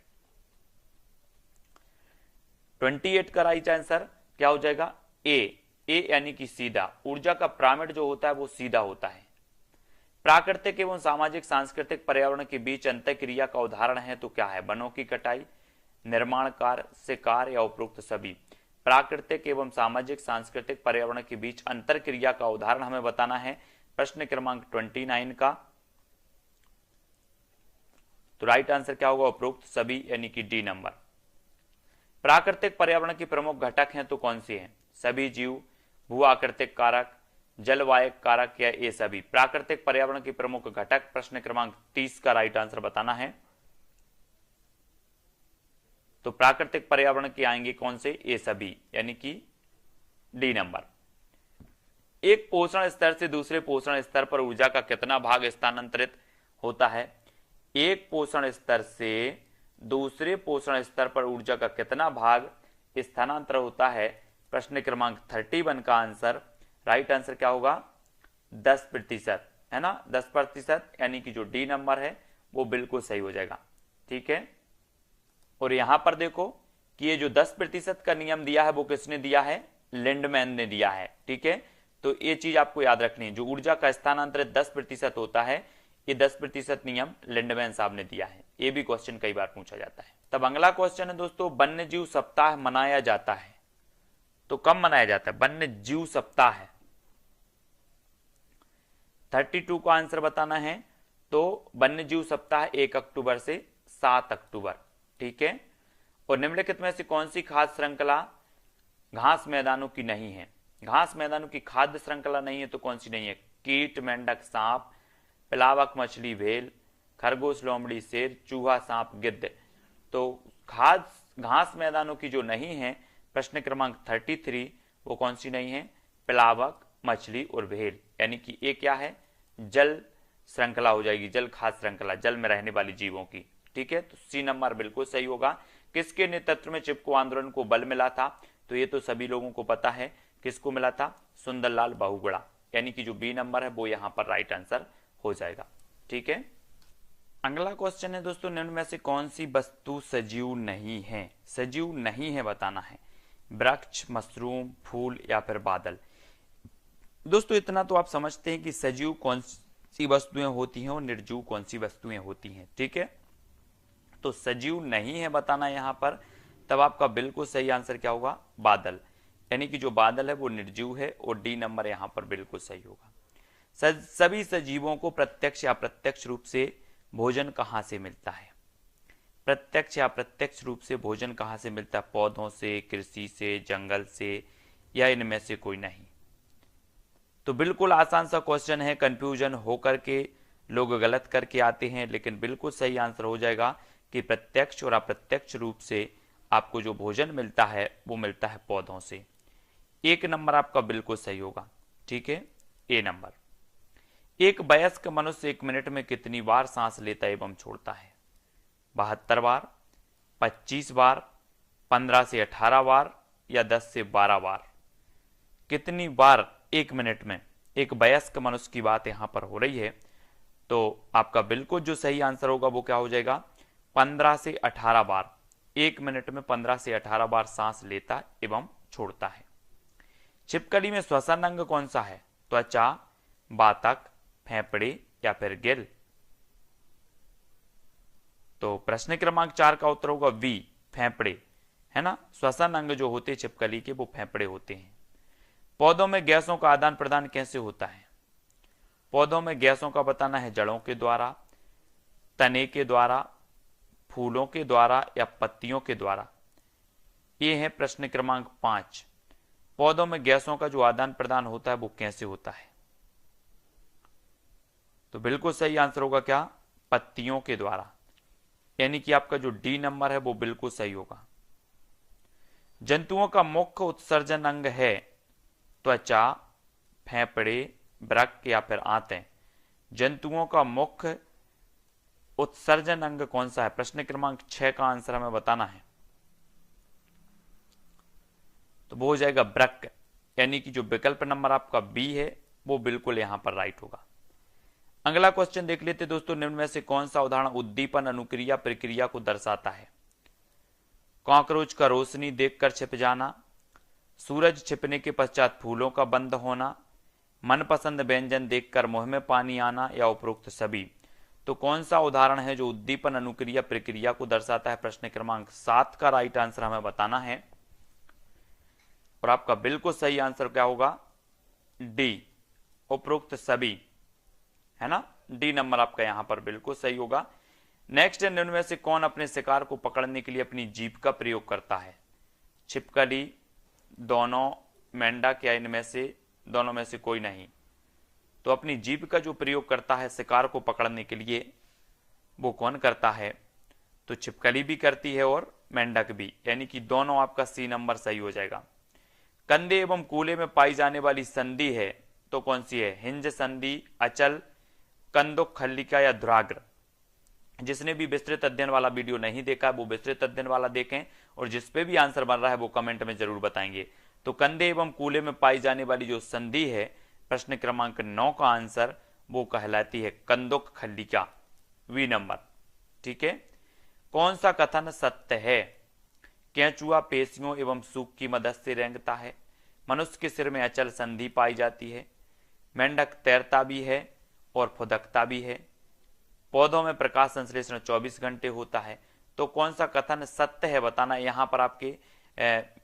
28 का राइट आंसर क्या हो जाएगा? ए यानी कि सीधा। ऊर्जा का पिरामिड जो होता है वो सीधा होता है। प्राकृतिक एवं सामाजिक सांस्कृतिक पर्यावरण के बीच अंतःक्रिया का उदाहरण है तो क्या है? वनों की कटाई, निर्माण कार्य, शिकार या उपरोक्त सभी? प्राकृतिक एवं सामाजिक सांस्कृतिक पर्यावरण के बीच अंतरक्रिया का उदाहरण हमें बताना है, प्रश्न क्रमांक 29 का। तो राइट आंसर क्या होगा? उपरोक्त सभी, यानी कि डी नंबर। प्राकृतिक पर्यावरण के प्रमुख घटक हैं तो कौन से हैं? सभी जीव, भू आकृतिक कारक, जलवायु कारक या ये सभी? प्राकृतिक पर्यावरण के प्रमुख घटक, प्रश्न क्रमांक 30 का राइट आंसर बताना है। तो प्राकृतिक पर्यावरण के आएंगे कौन से? ये सभी, यानी कि डी नंबर। एक पोषण स्तर से दूसरे पोषण स्तर पर ऊर्जा का कितना भाग स्थानांतरित होता है? एक पोषण स्तर से दूसरे पोषण स्तर पर ऊर्जा का कितना भाग स्थानांतर होता है? प्रश्न क्रमांक 31 का आंसर, राइट आंसर क्या होगा? 10%, है ना, 10%, यानी कि जो डी नंबर है वो बिल्कुल सही हो जाएगा। ठीक है, और यहां पर देखो कि ये जो 10% का नियम दिया है वो किसने दिया है? लिंडमैन ने दिया है। ठीक है, तो ये चीज आपको याद रखनी है, जो ऊर्जा का स्थानांतरित 10% होता है, ये 10% नियम लिंडमैन साहब ने दिया है। ये भी क्वेश्चन कई बार पूछा जाता है। तब अगला क्वेश्चन है दोस्तों, वन्य जीव सप्ताह मनाया जाता है तो कब मनाया जाता है? वन्य जीव सप्ताह है 32 का आंसर बताना है। तो वन्य जीव सप्ताह 1 अक्टूबर से 7 अक्टूबर। ठीक है, और निम्नलिखित में से कौन सी खाद्य श्रृंखला घास मैदानों की नहीं है? घास मैदानों की खाद्य श्रृंखला नहीं है तो कौन सी नहीं है? कीट, मेंढक, सांप, प्लावक मछली, भेल, खरगोश, लोमड़ी, शेर, चूहा, सांप, गिद्ध। तो घास मैदानों की जो नहीं है, प्रश्न क्रमांक 33, वो कौन सी नहीं है? प्लावक, मछली और भेल, यानी कि ये क्या है? जल श्रृंखला हो जाएगी, जल खाद्य श्रृंखला, जल में रहने वाली जीवों की। ठीक है, तो सी नंबर बिल्कुल सही होगा। किसके नेतृत्व में चिपको आंदोलन को बल मिला था? तो ये तो सभी लोगों को पता है, किसको मिला था? सुंदरलाल बहुगुणा, यानी कि जो बी नंबर है वो यहां पर राइट आंसर हो जाएगा। ठीक है, अगला क्वेश्चन है दोस्तों, निम्न में से कौन सी वस्तु सजीव नहीं है? सजीव नहीं है बताना है। वृक्ष, मशरूम, फूल या फिर बादल। दोस्तों इतना तो आप समझते हैं कि सजीव कौन सी वस्तुएं होती हैं और निर्जीव कौन सी वस्तुएं होती हैं। ठीक है, तो सजीव नहीं है बताना यहां पर, तब आपका बिल्कुल सही आंसर क्या होगा? बादल, यानी कि जो बादल है वो निर्जीव है, और डी नंबर यहां पर बिल्कुल सही होगा। सभी सजीवों को प्रत्यक्ष या अप्रत्यक्ष रूप से भोजन कहां से मिलता है? प्रत्यक्ष या अप्रत्यक्ष रूप से भोजन कहां से मिलता है? पौधों से, कृषि से, जंगल से, या इनमें से कोई नहीं? तो बिल्कुल आसान सा क्वेश्चन है, कंफ्यूजन होकर के लोग गलत करके आते हैं, लेकिन बिल्कुल सही आंसर हो जाएगा कि प्रत्यक्ष और अप्रत्यक्ष रूप से आपको जो भोजन मिलता है वो मिलता है पौधों से। एक नंबर आपका बिल्कुल सही होगा। ठीक है, ए नंबर। एक वयस्क मनुष्य 1 मिनट में कितनी बार सांस लेता एवं छोड़ता है? 72 बार, 25 बार, 15 से 18 बार, या 10 से 12 बार? कितनी बार 1 मिनट में? एक वयस्क मनुष्य की बात यहां पर हो रही है, तो आपका बिल्कुल जो सही आंसर होगा वो क्या हो जाएगा? 15 से 18 बार। 1 मिनट में 15 से 18 बार सांस लेता एवं छोड़ता है। छिपकली में श्वसन अंग कौन सा है? त्वचा, बातक, फेफड़े या फिर गिल? तो प्रश्न क्रमांक 4 का उत्तर होगा वी, फेफड़े, है ना। श्वसन अंग जो होते हैं छिपकली के वो फेफड़े होते हैं। पौधों में गैसों का आदान प्रदान कैसे होता है? पौधों में गैसों का बताना है जड़ों के द्वारा, तने के द्वारा, फूलों के द्वारा या पत्तियों के द्वारा। ये है प्रश्न क्रमांक 5। पौधों में गैसों का जो आदान प्रदान होता है वो कैसे होता है? तो बिल्कुल सही आंसर होगा क्या? पत्तियों के द्वारा, यानी कि आपका जो डी नंबर है वो बिल्कुल सही होगा। जंतुओं का मुख्य उत्सर्जन अंग है त्वचा, फेफड़े, वृक्क या फिर आंतें। जंतुओं का मुख्य उत्सर्जन अंग कौन सा है? प्रश्न क्रमांक 6 का आंसर हमें बताना है। तो वो हो जाएगा वृक्क, यानी कि जो विकल्प नंबर आपका बी है वो बिल्कुल यहां पर राइट होगा। अगला क्वेश्चन देख लेते दोस्तों, निम्न में से कौन सा उदाहरण उद्दीपन अनुक्रिया प्रक्रिया को दर्शाता है? कॉकरोच का रोशनी देखकर छिप जाना, सूरज छिपने के पश्चात फूलों का बंद होना, मनपसंद व्यंजन देखकर मुंह में पानी आना, या उपरोक्त सभी? तो कौन सा उदाहरण है जो उद्दीपन अनुक्रिया प्रक्रिया को दर्शाता है? प्रश्न क्रमांक 7 का राइट आंसर हमें बताना है, और आपका बिल्कुल सही आंसर क्या होगा? डी, उपरोक्त सभी, है ना। डी नंबर आपका यहां पर बिल्कुल सही होगा। नेक्स्ट है, निम्न में से कौन अपने शिकार को पकड़ने के लिए अपनी जीभ का प्रयोग करता है? छिपकली, दोनों, मेंढक, या इनमें से दोनों में से कोई नहीं? तो अपनी जीभ का जो प्रयोग करता है शिकार को पकड़ने के लिए वो कौन करता है? तो छिपकली भी करती है और मेंढक भी, यानी कि दोनों आपका सी नंबर सही हो जाएगा। कंधे एवं कूल्हे में पाई जाने वाली संधि है तो कौन सी है? हिंज संधि, अचल, कंदुक खल्लिका या धुराग्र। जिसने भी विस्तृत अध्ययन वाला वीडियो नहीं देखा वो विस्तृत अध्ययन वाला देखें, और जिसपे भी आंसर बन रहा है वो कमेंट में जरूर बताएंगे। तो कंधे एवं कूल्हे में पाई जाने वाली जो संधि है, प्रश्न क्रमांक 9 का आंसर वो कहलाती है कंदुक खल्लिका, वी नंबर। ठीक है। कौन सा कथन सत्य है? केंचुआ पेशियों एवं सूख की मदद से रेंगता है। मनुष्य के सिर में अचल संधि पाई जाती है। मेंढक तैरता भी है और फुदकता भी है। पौधों में प्रकाश संश्लेषण 24 घंटे होता है। तो कौन सा कथन सत्य है बताना। यहां पर आपके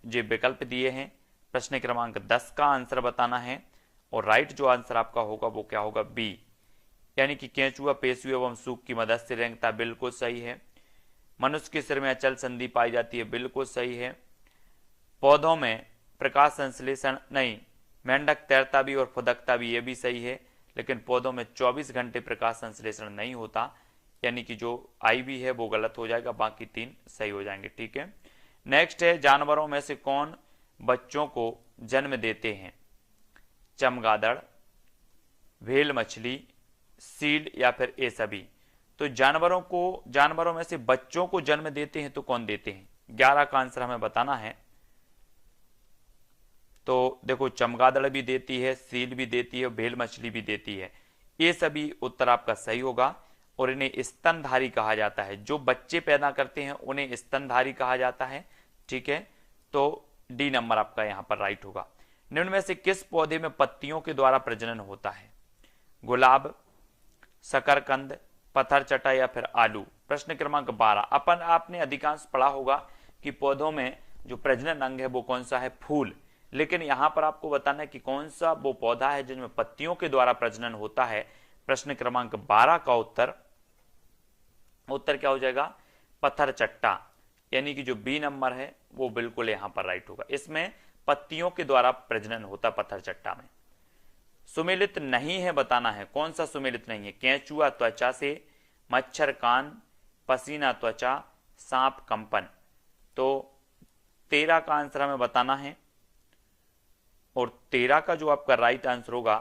जो विकल्प दिए हैं, प्रश्न क्रमांक 10 का आंसर बताना है, और राइट जो आंसर आपका होगा वो क्या होगा? बी, यानी कि केंचुआ पेशियों एवं सूख की मदद से रेंगता, बिल्कुल सही है। मनुष्य के सिर में अचल संधि पाई जाती है, बिल्कुल सही है। पौधों में प्रकाश संश्लेषण नहीं, मेंढक तैरता भी और फुदकता भी, ये भी सही है, लेकिन पौधों में 24 घंटे प्रकाश संश्लेषण नहीं होता, यानी कि जो आई भी है वो गलत हो जाएगा, बाकी 3 सही हो जाएंगे। ठीक है। नेक्स्ट है, जानवरों में से कौन बच्चों को जन्म देते हैं? चमगादड़, व्हेल मछली, सील या फिर ए सभी। तो जानवरों में से बच्चों को जन्म देते हैं तो कौन देते हैं? 11 का आंसर हमें बताना है। तो देखो, चमगादड़ भी देती है, सील भी देती है, व्हेल मछली भी देती है। ये सभी उत्तर आपका सही होगा, और इन्हें स्तनधारी कहा जाता है। जो बच्चे पैदा करते हैं उन्हें स्तनधारी कहा जाता है। ठीक है। तो डी नंबर आपका यहां पर राइट होगा। निम्न में से किस पौधे में पत्तियों के द्वारा प्रजनन होता है? गुलाब, शकरकंद, पत्थरचटा या फिर आलू। प्रश्न क्रमांक 12। आपने अधिकांश पढ़ा होगा कि पौधों में जो प्रजनन अंग है वो कौन सा है? फूल। लेकिन यहां पर आपको बताना है कि कौन सा वो पौधा है जिनमें पत्तियों के द्वारा प्रजनन होता है। प्रश्न क्रमांक 12 का उत्तर क्या हो जाएगा? पत्थरचट्टा, यानी कि जो बी नंबर है वो बिल्कुल यहां पर राइट होगा। इसमें पत्तियों के द्वारा प्रजनन होता पत्थरचट्टा में। सुमेलित नहीं है बताना है। कौन सा सुमेलित नहीं है? केंचुआ त्वचा से, मच्छर कान, पसीना त्वचा, सांप कंपन। तो 13 का आंसर हमें बताना है, और 13 का जो आपका राइट आंसर होगा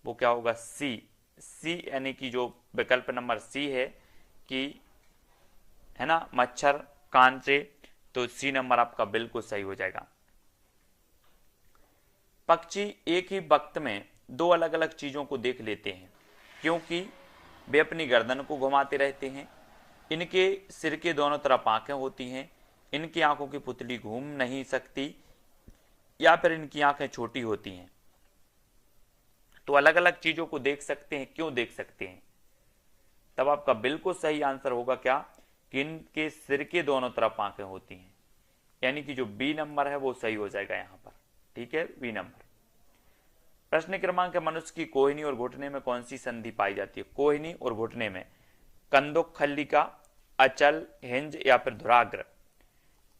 वो क्या होगा? सी, यानी कि जो विकल्प नंबर सी है कि है ना, मच्छर कान से, तो सी नंबर आपका बिल्कुल सही हो जाएगा। पक्षी एक ही वक्त में 2 अलग अलग चीजों को देख लेते हैं क्योंकि वे अपनी गर्दन को घुमाते रहते हैं। इनके सिर के दोनों तरफ आंखें होती हैं। इनकी आंखों की पुतली घूम नहीं सकती, या फिर इनकी आंखें छोटी होती हैं। तो अलग अलग चीजों को देख सकते हैं, क्यों देख सकते हैं? तब आपका बिल्कुल सही आंसर होगा क्या? कि इनके सिर के दोनों तरफ आंखें होती हैं, यानी कि जो बी नंबर है वो सही हो जाएगा यहां पर। ठीक है, बी नंबर। प्रश्न क्रमांक है, मनुष्य की कोहनी और घुटने में कौन सी संधि पाई जाती है? कोहनी और घुटने में कंदुक खल्लिका, अचल, हिंज या फिर धुराग्र।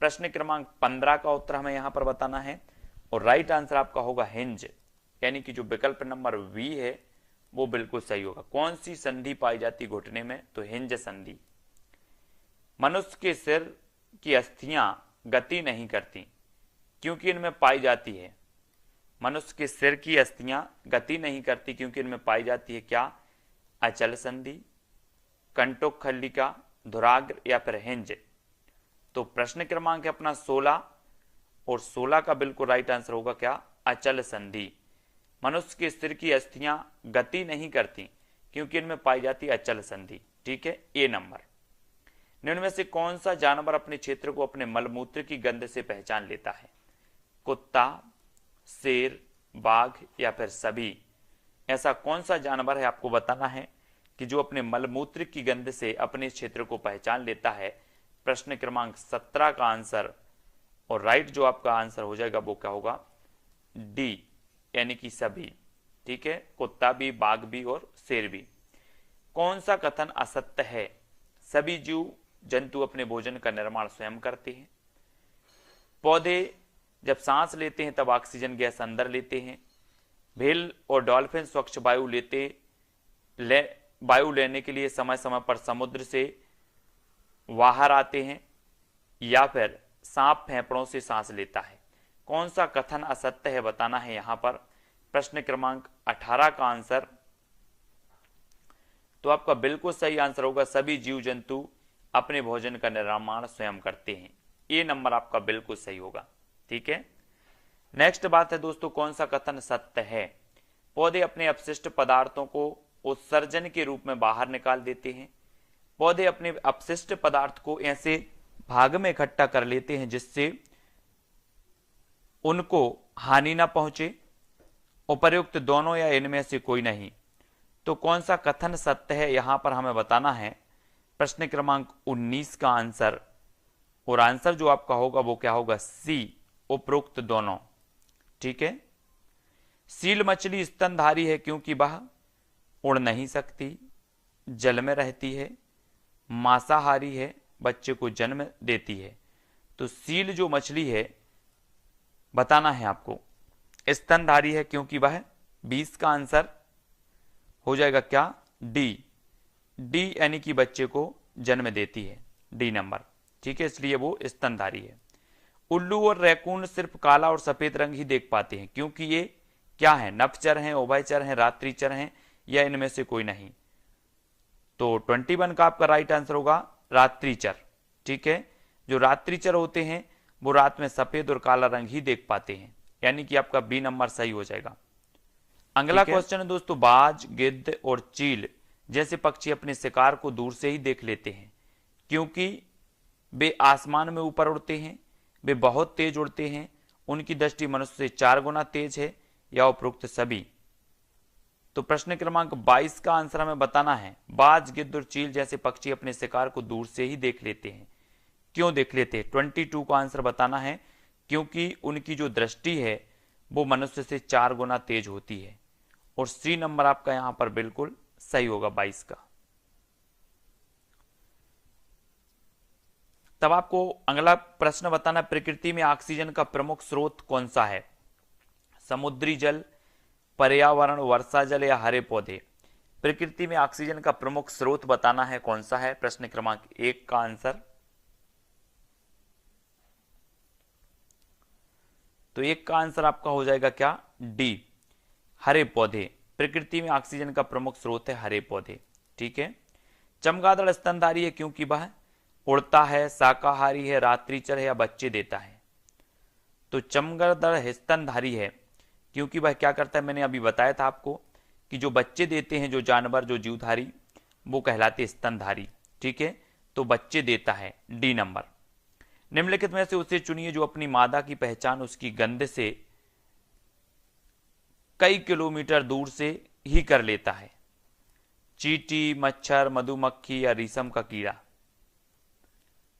प्रश्न क्रमांक 15 का उत्तर हमें यहां पर बताना है, और राइट आंसर आपका होगा हिंज, यानी कि जो विकल्प नंबर वी है वो बिल्कुल सही होगा। कौन सी संधि पाई जाती घुटने में? तो हिंज संधि। मनुष्य के सिर की अस्थियां गति नहीं करती क्योंकि इनमें पाई जाती है। मनुष्य के सिर की अस्थियां गति नहीं करती क्योंकि इनमें पाई जाती है क्या? अचल संधि, कंटुक खल्लिका, धुराग्र या फिर हिंज। तो प्रश्न क्रमांक है अपना 16, और 16 का बिल्कुल राइट आंसर होगा क्या? अचल संधि। मनुष्य के सिर की अस्थियां गति नहीं करती क्योंकि इनमें पाई जाती है अचल संधि। ठीक है, ए नंबर। निम्न में से कौन सा जानवर अपने क्षेत्र को अपने मलमूत्र की गंध से पहचान लेता है? कुत्ता, शेर, बाघ या फिर सभी। ऐसा कौन सा जानवर है आपको बताना है कि जो अपने मलमूत्र की गंध से अपने क्षेत्र को पहचान लेता है? प्रश्न क्रमांक 17 का आंसर, और राइट जो आपका आंसर हो जाएगा वो क्या होगा? डी, यानी कि सभी। ठीक है, कुत्ता भी, बाघ भी और शेर भी। कौन सा कथन असत्य है? सभी जीव जंतु अपने भोजन का निर्माण स्वयं करते हैं। पौधे जब सांस लेते हैं तब ऑक्सीजन गैस अंदर लेते हैं। व्हेल और डॉल्फिन स्वच्छ वायु लेने के लिए समय समय पर समुद्र से बाहर आते हैं, या फिर सांप फेफड़ों से सांस लेता है। कौन सा कथन असत्य है बताना है यहां पर। प्रश्न क्रमांक 18 का आंसर, तो आपका बिल्कुल सही आंसर होगा सभी जीव जंतु अपने भोजन का निर्माण स्वयं करते हैं। ये नंबर आपका बिल्कुल सही होगा। ठीक है, नेक्स्ट बात है दोस्तों, कौन सा कथन सत्य है? पौधे अपने अपशिष्ट पदार्थों को उत्सर्जन के रूप में बाहर निकाल देते हैं। पौधे अपने अपशिष्ट पदार्थ को ऐसे भाग में इकट्ठा कर लेते हैं जिससे उनको हानि ना पहुंचे। उपर्युक्त दोनों या इनमें से कोई नहीं। तो कौन सा कथन सत्य है यहां पर हमें बताना है। प्रश्न क्रमांक 19 का आंसर, और आंसर जो आपका होगा वो क्या होगा? सी, उपरोक्त दोनों। ठीक है, सील मछली स्तनधारी है क्योंकि वह उड़ नहीं सकती, जल में रहती है, मांसाहारी है, बच्चे को जन्म देती है। तो सील जो मछली है बताना है आपको, स्तनधारी है क्योंकि वह 20 का आंसर हो जाएगा क्या? डी। डी यानी कि बच्चे को जन्म देती है, डी नंबर। ठीक है, इसलिए वो स्तनधारी है। उल्लू और रैकून सिर्फ काला और सफेद रंग ही देख पाते हैं क्योंकि ये क्या है? नभचर हैं, उभयचर हैं, रात्रिचर हैं, या इनमें से कोई नहीं। तो 21 का आपका राइट आंसर होगा रात्रिचर। ठीक है, जो रात्रिचर होते हैं वो रात में सफेद और काला रंग ही देख पाते हैं, यानी कि आपका बी नंबर सही हो जाएगा। अगला क्वेश्चन है दोस्तों, बाज, गिद्ध और चील जैसे पक्षी अपने शिकार को दूर से ही देख लेते हैं क्योंकि वे आसमान में ऊपर उड़ते हैं, वे बहुत तेज उड़ते हैं, उनकी दृष्टि मनुष्य से 4 गुना तेज है, या उपरोक्त सभी। तो प्रश्न क्रमांक 22 का आंसर हमें बताना है, बाज, गिद्ध और चील जैसे पक्षी अपने शिकार को दूर से ही देख लेते हैं। क्यों देख लेते हैं? 22 का आंसर बताना है, क्योंकि उनकी जो दृष्टि है वो मनुष्य से 4 गुना तेज होती है। और सी नंबर आपका यहां पर बिल्कुल सही होगा 22 का। तब आपको अगला प्रश्न बताना, प्रकृति में ऑक्सीजन का प्रमुख स्रोत कौन सा है? समुद्री जल, पर्यावरण, वर्षा जल, या हरे पौधे? प्रकृति में ऑक्सीजन का प्रमुख स्रोत बताना है कौन सा है। प्रश्न क्रमांक 1 का आंसर, तो 1 का आंसर आपका हो जाएगा क्या? डी, हरे पौधे। प्रकृति में ऑक्सीजन का प्रमुख स्रोत है हरे पौधे। ठीक है, चमगादड़ स्तनधारी है क्योंकि वह उड़ता है, शाकाहारी है, रात्रिचर है, या बच्चे देता है? तो चमगादड़ स्तनधारी है क्योंकि वह क्या करता है, मैंने अभी बताया था आपको कि जो बच्चे देते हैं जो जानवर, जो जीवधारी, वो कहलाते स्तनधारी। ठीक है, तो बच्चे देता है, डी नंबर। निम्नलिखित में से उसे चुनिए जो अपनी मादा की पहचान उसकी गंध से कई किलोमीटर दूर से ही कर लेता है। चींटी, मच्छर, मधुमक्खी, या रेशम का कीड़ा?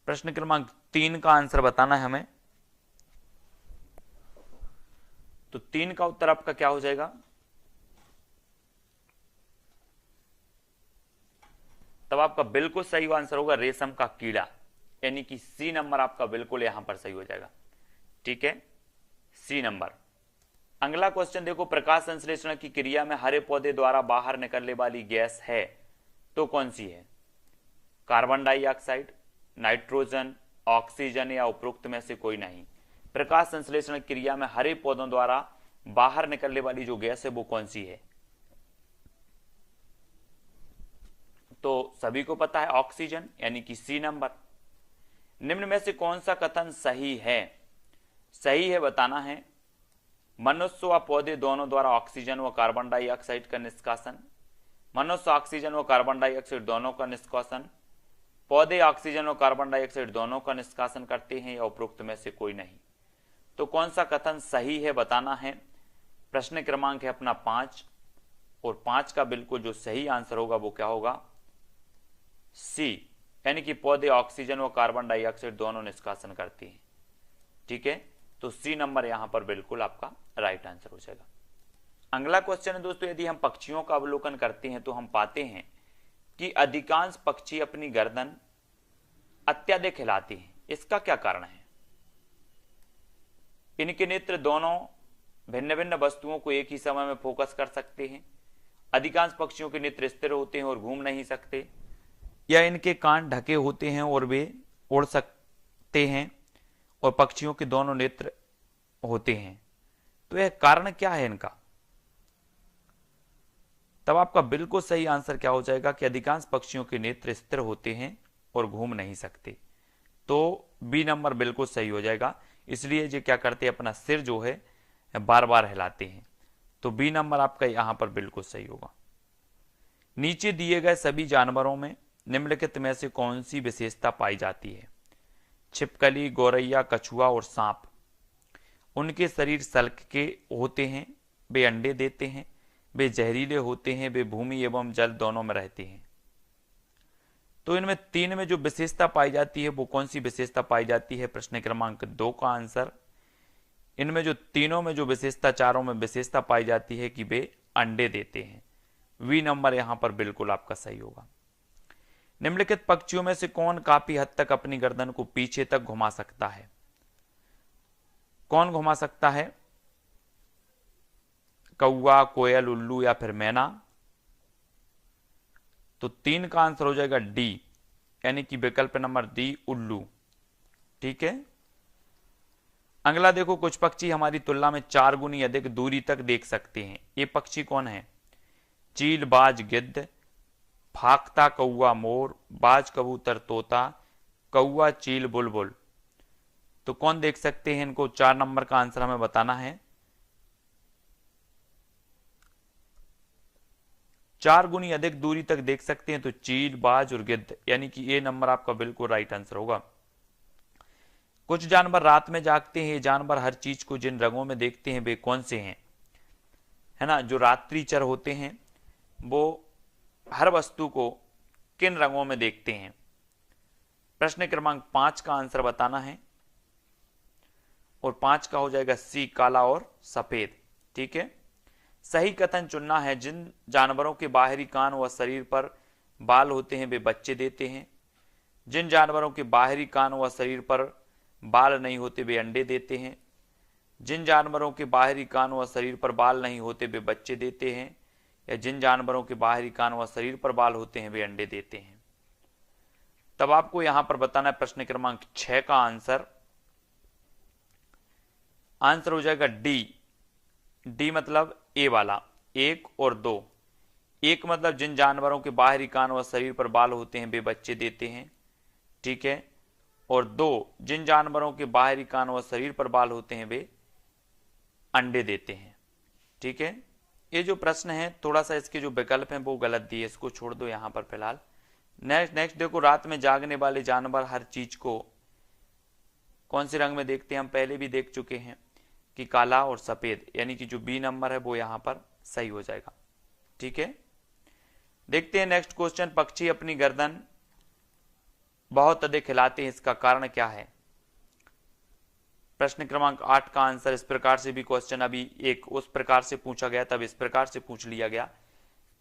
प्रश्न क्रमांक 3 का आंसर बताना है हमें। तो 3 का उत्तर आपका क्या हो जाएगा? तब आपका बिल्कुल सही आंसर होगा रेशम का कीड़ा, यानी कि सी नंबर आपका बिल्कुल यहां पर सही हो जाएगा। ठीक है, सी नंबर। अगला क्वेश्चन देखो, प्रकाश संश्लेषण की क्रिया में हरे पौधे द्वारा बाहर निकलने वाली गैस है तो कौन सी है? कार्बन डाइऑक्साइड, नाइट्रोजन, ऑक्सीजन, या उपरोक्त में से कोई नहीं। प्रकाश संश्लेषण क्रिया में हरे पौधों द्वारा बाहर निकलने वाली जो गैस है वो कौन सी है? तो सभी को पता है ऑक्सीजन, यानी कि सी नंबर। निम्न में से कौन सा कथन सही है? सही है बताना है, मनुष्य व पौधे दोनों द्वारा ऑक्सीजन व कार्बन डाइऑक्साइड का निष्कासन। मनुष्य ऑक्सीजन व कार्बन डाइऑक्साइड दोनों का निष्कासन, पौधे ऑक्सीजन और कार्बन डाइऑक्साइड दोनों का निष्कासन करते हैं, या उपरोक्त में से कोई नहीं। तो कौन सा कथन सही है बताना है। प्रश्न क्रमांक है अपना 5, और 5 का बिल्कुल जो सही आंसर होगा वो क्या होगा? सी, यानी कि पौधे ऑक्सीजन व कार्बन डाइऑक्साइड दोनों निष्कासन करते हैं। ठीक है, तो सी नंबर यहां पर बिल्कुल आपका राइट आंसर हो जाएगा। अगला क्वेश्चन है दोस्तों, यदि हम पक्षियों का अवलोकन करते हैं तो हम पाते हैं कि अधिकांश पक्षी अपनी गर्दन अत्यधिक हिलाते हैं। इसका क्या कारण है? इनके नेत्र दोनों भिन्न भिन्न वस्तुओं को एक ही समय में फोकस कर सकते हैं। अधिकांश पक्षियों के नेत्र स्थिर होते हैं और घूम नहीं सकते, या इनके कान ढके होते हैं और वे उड़ सकते हैं, और पक्षियों के दोनों नेत्र होते हैं। तो यह कारण क्या है इनका? तब आपका बिल्कुल सही आंसर क्या हो जाएगा कि अधिकांश पक्षियों के नेत्र स्थिर होते हैं और घूम नहीं सकते। तो बी नंबर बिल्कुल सही हो जाएगा, इसलिए ये क्या करते हैं, अपना सिर जो है बार बार हिलाते हैं। तो बी नंबर आपका यहां पर बिल्कुल सही होगा। नीचे दिए गए सभी जानवरों में निम्नलिखित में से कौन सी विशेषता पाई जाती है? छिपकली, गौरैया, कछुआ और सांप। उनके शरीर सल्क के होते हैं, वे अंडे देते हैं, वे जहरीले होते हैं, वे भूमि एवं जल दोनों में रहते हैं। तो इनमें तीन में जो विशेषता पाई जाती है वो कौन सी विशेषता पाई जाती है? प्रश्न क्रमांक 2 का आंसर, इनमें जो तीनों में जो विशेषता, चारों में विशेषता पाई जाती है कि वे अंडे देते हैं। वी नंबर यहां पर बिल्कुल आपका सही होगा। निम्नलिखित पक्षियों में से कौन काफी हद तक अपनी गर्दन को पीछे तक घुमा सकता है? कौन घुमा सकता है? कौवा, कोयल, उल्लू या फिर मैना? तो 3 का आंसर हो जाएगा डी, यानी कि विकल्प नंबर डी, उल्लू। ठीक है। अगला देखो, कुछ पक्षी हमारी तुलना में 4 गुनी अधिक दूरी तक देख सकते हैं। ये पक्षी कौन है? चील, बाज, गिद्ध, फाख्ता, कौवा, मोर, बाज, कबूतर, तोता, कौवा, चील, बुलबुल। तो कौन देख सकते हैं इनको? 4 नंबर का आंसर हमें बताना है। 4 गुनी अधिक दूरी तक देख सकते हैं तो चील, बाज और गिद्ध, यानी कि ए नंबर आपका बिल्कुल राइट आंसर होगा। कुछ जानवर रात में जागते हैं। ये जानवर हर चीज को जिन रंगों में देखते हैं वे कौन से हैं? है ना, जो रात्रिचर होते हैं वो हर वस्तु को किन रंगों में देखते हैं? प्रश्न क्रमांक 5 का आंसर बताना है और 5 का हो जाएगा सी, काला और सफेद। ठीक है। सही कथन चुनना है। जिन जानवरों के बाहरी कान व शरीर पर बाल होते हैं वे बच्चे देते हैं। जिन जानवरों के बाहरी कान व शरीर पर बाल नहीं होते वे अंडे देते हैं। जिन जानवरों के बाहरी कान व शरीर पर बाल नहीं होते वे बच्चे देते हैं, या जिन जानवरों के बाहरी कान व शरीर पर बाल होते हैं वे अंडे देते हैं। तब आपको यहां पर बताना है प्रश्न क्रमांक 6 का आंसर। आंसर हो जाएगा डी। डी मतलब ए वाला, 1 और 2। 1 मतलब जिन जानवरों के बाहरी कान व शरीर पर बाल होते हैं वे बच्चे देते हैं। ठीक है। और 2, जिन जानवरों के बाहरी कान व शरीर पर बाल होते हैं वे अंडे देते हैं। ठीक है। ये जो प्रश्न है थोड़ा सा इसके जो विकल्प हैं वो गलत दिए, इसको छोड़ दो यहां पर फिलहाल। नेक्स्ट देखो, रात में जागने वाले जानवर हर चीज को कौन से रंग में देखते हैं? हम पहले भी देख चुके हैं कि काला और सफेद, यानी कि जो बी नंबर है वो यहां पर सही हो जाएगा। ठीक है। देखते हैं नेक्स्ट क्वेश्चन। पक्षी अपनी गर्दन बहुत अधिक हिलाते हैं, इसका कारण क्या है? प्रश्न क्रमांक 8 का आंसर। इस प्रकार से भी क्वेश्चन अभी एक उस प्रकार से पूछा गया, तब इस प्रकार से पूछ लिया गया।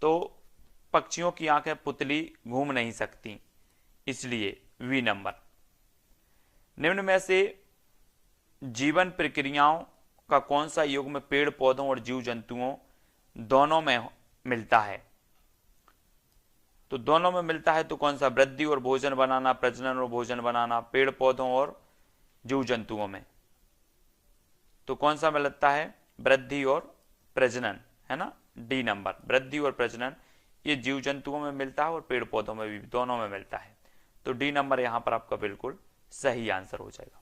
तो पक्षियों की आंखें पुतली घूम नहीं सकती, इसलिए वी नंबर। निम्न में से जीवन प्रक्रियाओं का कौन सा युग्म पेड़ पौधों और जीव जंतुओं दोनों में मिलता है? तो दोनों में मिलता है तो कौन सा? वृद्धि और भोजन बनाना, प्रजनन और भोजन बनाना, पेड़ पौधों और जीव जंतुओं में। तो कौन सा मिलता है? वृद्धि और प्रजनन, है ना, डी नंबर। वृद्धि और प्रजनन ये जीव जंतुओं में मिलता है और पेड़ पौधों में भी, दोनों में मिलता है। तो डी नंबर यहां पर आपका बिल्कुल सही आंसर हो जाएगा।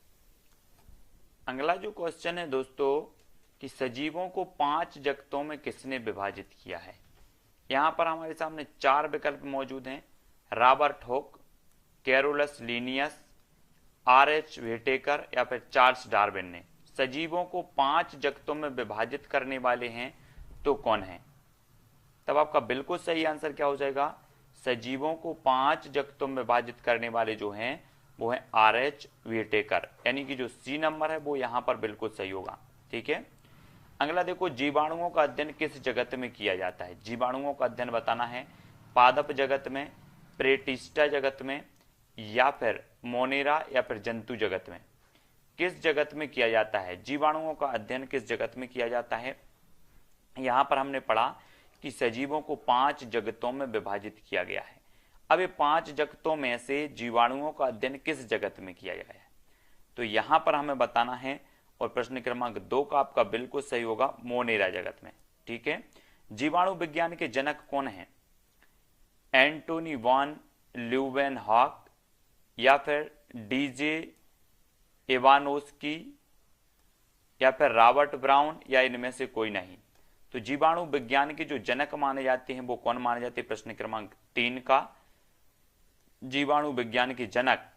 अगला जो क्वेश्चन है दोस्तों कि सजीवों को 5 जगतों में किसने विभाजित किया है? यहां पर हमारे सामने 4 विकल्प मौजूद हैं। Robert Hooke, Carolus Linnaeus, R H. Whittaker या फिर चार्ल्स डार्विन ने सजीवों को 5 जगतों में विभाजित करने वाले हैं तो कौन है? तब आपका बिल्कुल सही आंसर क्या हो जाएगा? सजीवों को 5 जगतों में विभाजित करने वाले जो हैं वो है आर.एच. व्हिटेकर, यानी कि जो सी नंबर है वो यहां पर बिल्कुल सही होगा। ठीक है। अगला देखो, जीवाणुओं का अध्ययन किस जगत में किया जाता है? जीवाणुओं का अध्ययन बताना है। पादप जगत में, प्रेटिस्टा जगत में, या फिर मोनेरा या फिर जंतु जगत में। किस जगत में किया जाता है? जीवाणुओं का अध्ययन किस जगत में किया जाता है? यहां पर हमने पढ़ा कि सजीवों को 5 जगतों में विभाजित किया गया है। अब ये 5 जगतों में से जीवाणुओं का अध्ययन किस जगत में किया गया है? तो यहां पर हमें बताना है और प्रश्न क्रमांक 2 का आपका बिल्कुल सही होगा, मोनेरा जगत में। ठीक है। जीवाणु विज्ञान के जनक कौन हैं? एंटोनी वॉन ल्यूवेनहॉक या फिर डीजे इवानोस्की या फिर रॉबर्ट ब्राउन या इनमें से कोई नहीं। तो जीवाणु विज्ञान के जो जनक माने जाते हैं वो कौन माने जाते हैं? प्रश्न क्रमांक 3 का जीवाणु विज्ञान के जनक,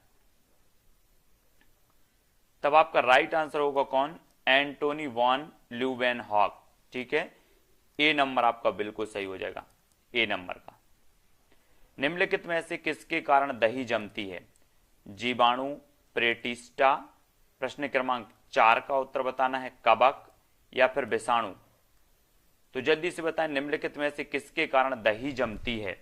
तब आपका राइट आंसर होगा कौन? Antony von Leeuwenhoek. ठीक है, ए नंबर आपका बिल्कुल सही हो जाएगा, ए नंबर का। निम्नलिखित में से किसके कारण दही जमती है? जीवाणु, प्रेटिस्टा, प्रश्न क्रमांक 4 का उत्तर बताना है, कवक या फिर विषाणु। तो जल्दी से बताएं, निम्नलिखित में से किसके कारण दही जमती है?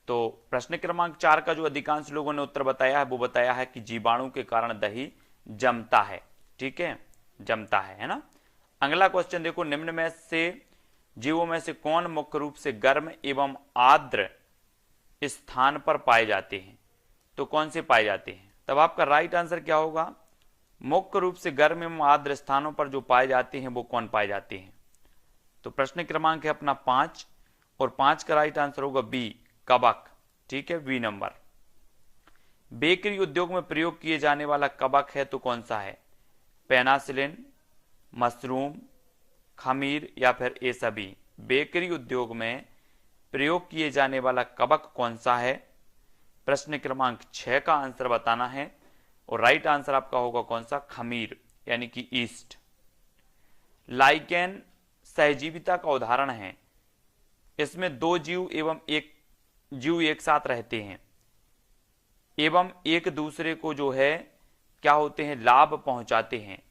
तो प्रश्न क्रमांक 4 का जो अधिकांश लोगों ने उत्तर बताया है वो बताया है कि जीवाणु के कारण दही जमता है। ठीक है, जमता है ना। अगला क्वेश्चन देखो, निम्न में से जीवों में से कौन मुख्य रूप से गर्म एवं आर्द्र स्थान पर पाए जाते हैं? तो कौन से पाए जाते हैं? तब आपका राइट आंसर क्या होगा? मुख्य रूप से गर्म एवं आर्द्र स्थानों पर जो पाए जाते हैं वो कौन पाए जाते हैं? तो प्रश्न क्रमांक है अपना 5 और 5 का राइट आंसर होगा बी, कवक। ठीक है, बी नंबर। बेकरी उद्योग में प्रयोग किए जाने वाला कवक है तो कौन सा है? पेनासिलिन, मशरूम, खमीर या फिर ये सभी। बेकरी उद्योग में प्रयोग किए जाने वाला कवक कौन सा है? प्रश्न क्रमांक 6 का आंसर बताना है और राइट आंसर आपका होगा कौन सा? खमीर यानी कि ईस्ट। लाइकेन सहजीविता का उदाहरण है। इसमें दो जीव एवं एक जीव एक साथ रहते हैं एवं एक दूसरे को जो है क्या होते हैं? लाभ पहुंचाते हैं।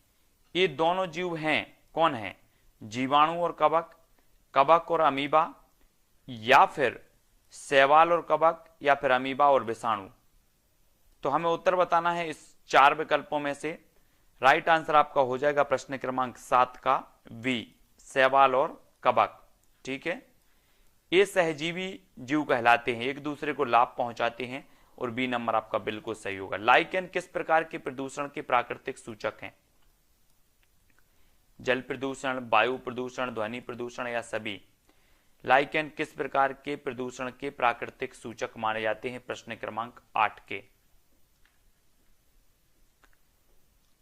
ये दोनों जीव हैं, कौन है? जीवाणु और कवक, कवक और अमीबा, या फिर शैवाल और कवक, या फिर अमीबा और विषाणु। तो हमें उत्तर बताना है इस 4 विकल्पों में से। राइट आंसर आपका हो जाएगा प्रश्न क्रमांक 7 का वी, शैवाल और कवक। ठीक है, ये सहजीवी जीव कहलाते हैं, एक दूसरे को लाभ पहुंचाते हैं, और बी नंबर आपका बिल्कुल सही होगा। लाइकेन किस प्रकार के प्रदूषण के प्राकृतिक सूचक हैं? जल प्रदूषण, वायु प्रदूषण, ध्वनि प्रदूषण या सभी? लाइकेन किस प्रकार के प्रदूषण के प्राकृतिक सूचक माने जाते हैं? प्रश्न क्रमांक 8 के।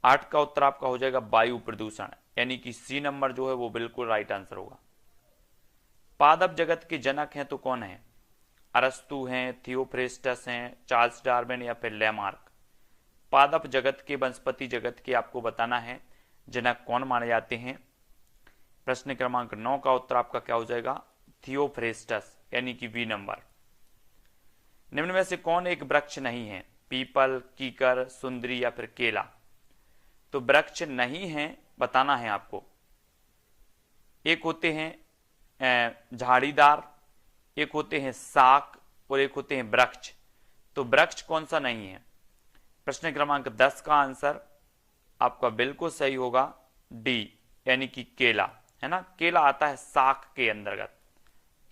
8 का उत्तर आपका हो जाएगा वायु प्रदूषण, यानी कि सी नंबर जो है वो बिल्कुल राइट आंसर होगा। पादप जगत के जनक हैं तो कौन है? अरस्तु हैं, थियोफ्रेस्टस हैं, चार्ल्स डार्विन या फिर लैमार्क। पादप जगत के, वनस्पति जगत के आपको बताना है जनक कौन माने जाते हैं। प्रश्न क्रमांक 9 का उत्तर आपका क्या हो जाएगा? थियोफ्रेस्टस, यानी कि बी नंबर। निम्न में से कौन एक वृक्ष नहीं है? पीपल, कीकर, सुंदरी या फिर केला। तो वृक्ष नहीं है बताना है आपको। एक होते हैं झाड़ीदार, एक होते हैं साक और एक होते हैं वृक्ष। तो वृक्ष कौन सा नहीं है? प्रश्न क्रमांक 10 का आंसर आपका बिल्कुल सही होगा डी, यानी कि केला, है ना। केला आता है साक के अंतर्गत,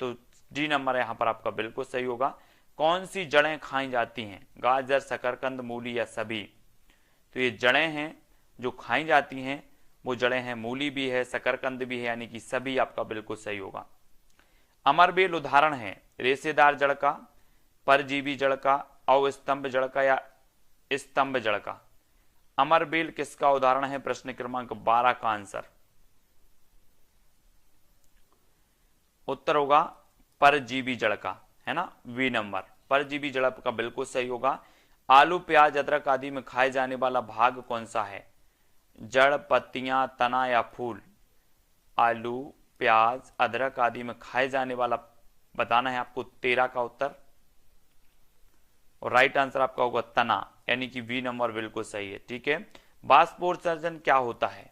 तो डी नंबर यहां पर आपका बिल्कुल सही होगा। कौन सी जड़ें खाई जाती हैं? गाजर, शकरकंद, मूली या सभी? तो ये जड़ें हैं जो खाई जाती हैं, वो जड़ें हैं, मूली भी है, शकरकंद भी है, यानी कि सभी आपका बिल्कुल सही होगा। अमरबेल उदाहरण है रेशेदार जड़ का, परजीवी जड़ का, अवस्तंभ जड़ का या स्तंभ जड़ का। अमरबेल किसका उदाहरण है? प्रश्न क्रमांक 12 का आंसर उत्तर होगा परजीवी जड़ का, है ना, वी नंबर। परजीवी जड़ का बिल्कुल सही होगा। आलू, प्याज, अदरक आदि में खाए जाने वाला भाग कौन सा है? जड़, पत्तियां, तना या फूल? आलू, प्याज, अदरक आदि में खाए जाने वाला बताना है आपको 13 का उत्तर, और राइट आंसर आपका होगा तना, यानी कि बी नंबर बिल्कुल सही है। ठीक है, बाष्पोत्सर्जन क्या होता है?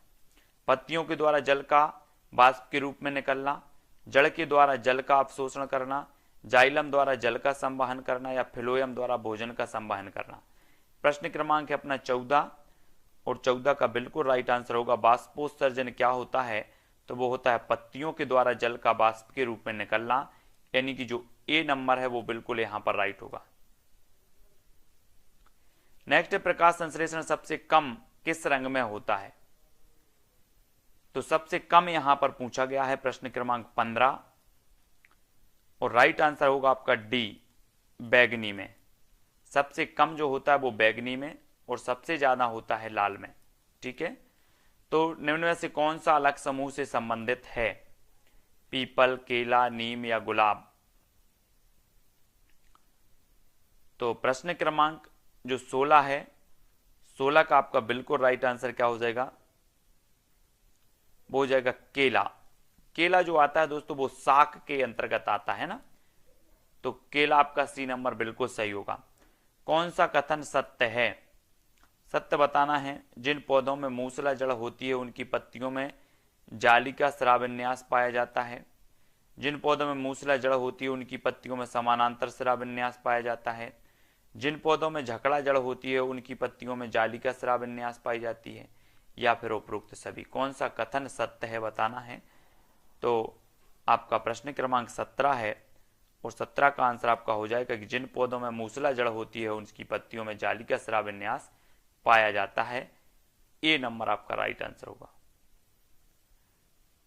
पत्तियों के द्वारा जल का बाष्प के रूप में निकलना, जड़ के द्वारा जल का अवशोषण करना, जाइलम द्वारा जल का संवहन करना या फिलोयम द्वारा भोजन का संवहन करना। प्रश्न क्रमांक है अपना 14 और 14 का बिल्कुल राइट आंसर होगा बाष्पोत्सर्जन क्या होता है? तो वो होता है पत्तियों के द्वारा जल का बाष्प के रूप में निकलना, यानी कि जो ए नंबर है वो बिल्कुल यहां पर राइट होगा। नेक्स्ट, प्रकाश संश्लेषण सबसे कम किस रंग में होता है? तो सबसे कम यहां पर पूछा गया है प्रश्न क्रमांक 15 और राइट आंसर होगा आपका डी, बैगनी में। सबसे कम जो होता है वो बैगनी में और सबसे ज्यादा होता है लाल में। ठीक है, तो निम्न में से कौन सा अलग समूह से संबंधित है? पीपल, केला, नीम या गुलाब? तो प्रश्न क्रमांक जो 16 है, 16 का आपका बिल्कुल राइट आंसर क्या हो जाएगा? वो हो जाएगा केला। केला जो आता है दोस्तों वो शाक के अंतर्गत आता है ना, तो केला आपका सी नंबर बिल्कुल सही होगा। कौन सा कथन सत्य है? सत्य बताना है। जिन पौधों में मूसला जड़ होती है उनकी पत्तियों में जाली का स्राव विन्यास पाया जाता है। जिन पौधों में मूसला जड़ होती है उनकी पत्तियों में समानांतर स्राव विन्यास पाया जाता है। जिन पौधों में झकड़ा जड़ होती है उनकी पत्तियों में जाली का स्राव विन्यास पाई जाती है, या फिर उपरोक्त सभी। कौन सा कथन सत्य है बताना है। तो आपका प्रश्न क्रमांक 17 है और 17 का आंसर आपका हो जाएगा कि जिन पौधों में मूसला जड़ होती है उनकी पत्तियों में जाली का स्राव विन्यास पाया जाता है। ए नंबर आपका राइट आंसर होगा।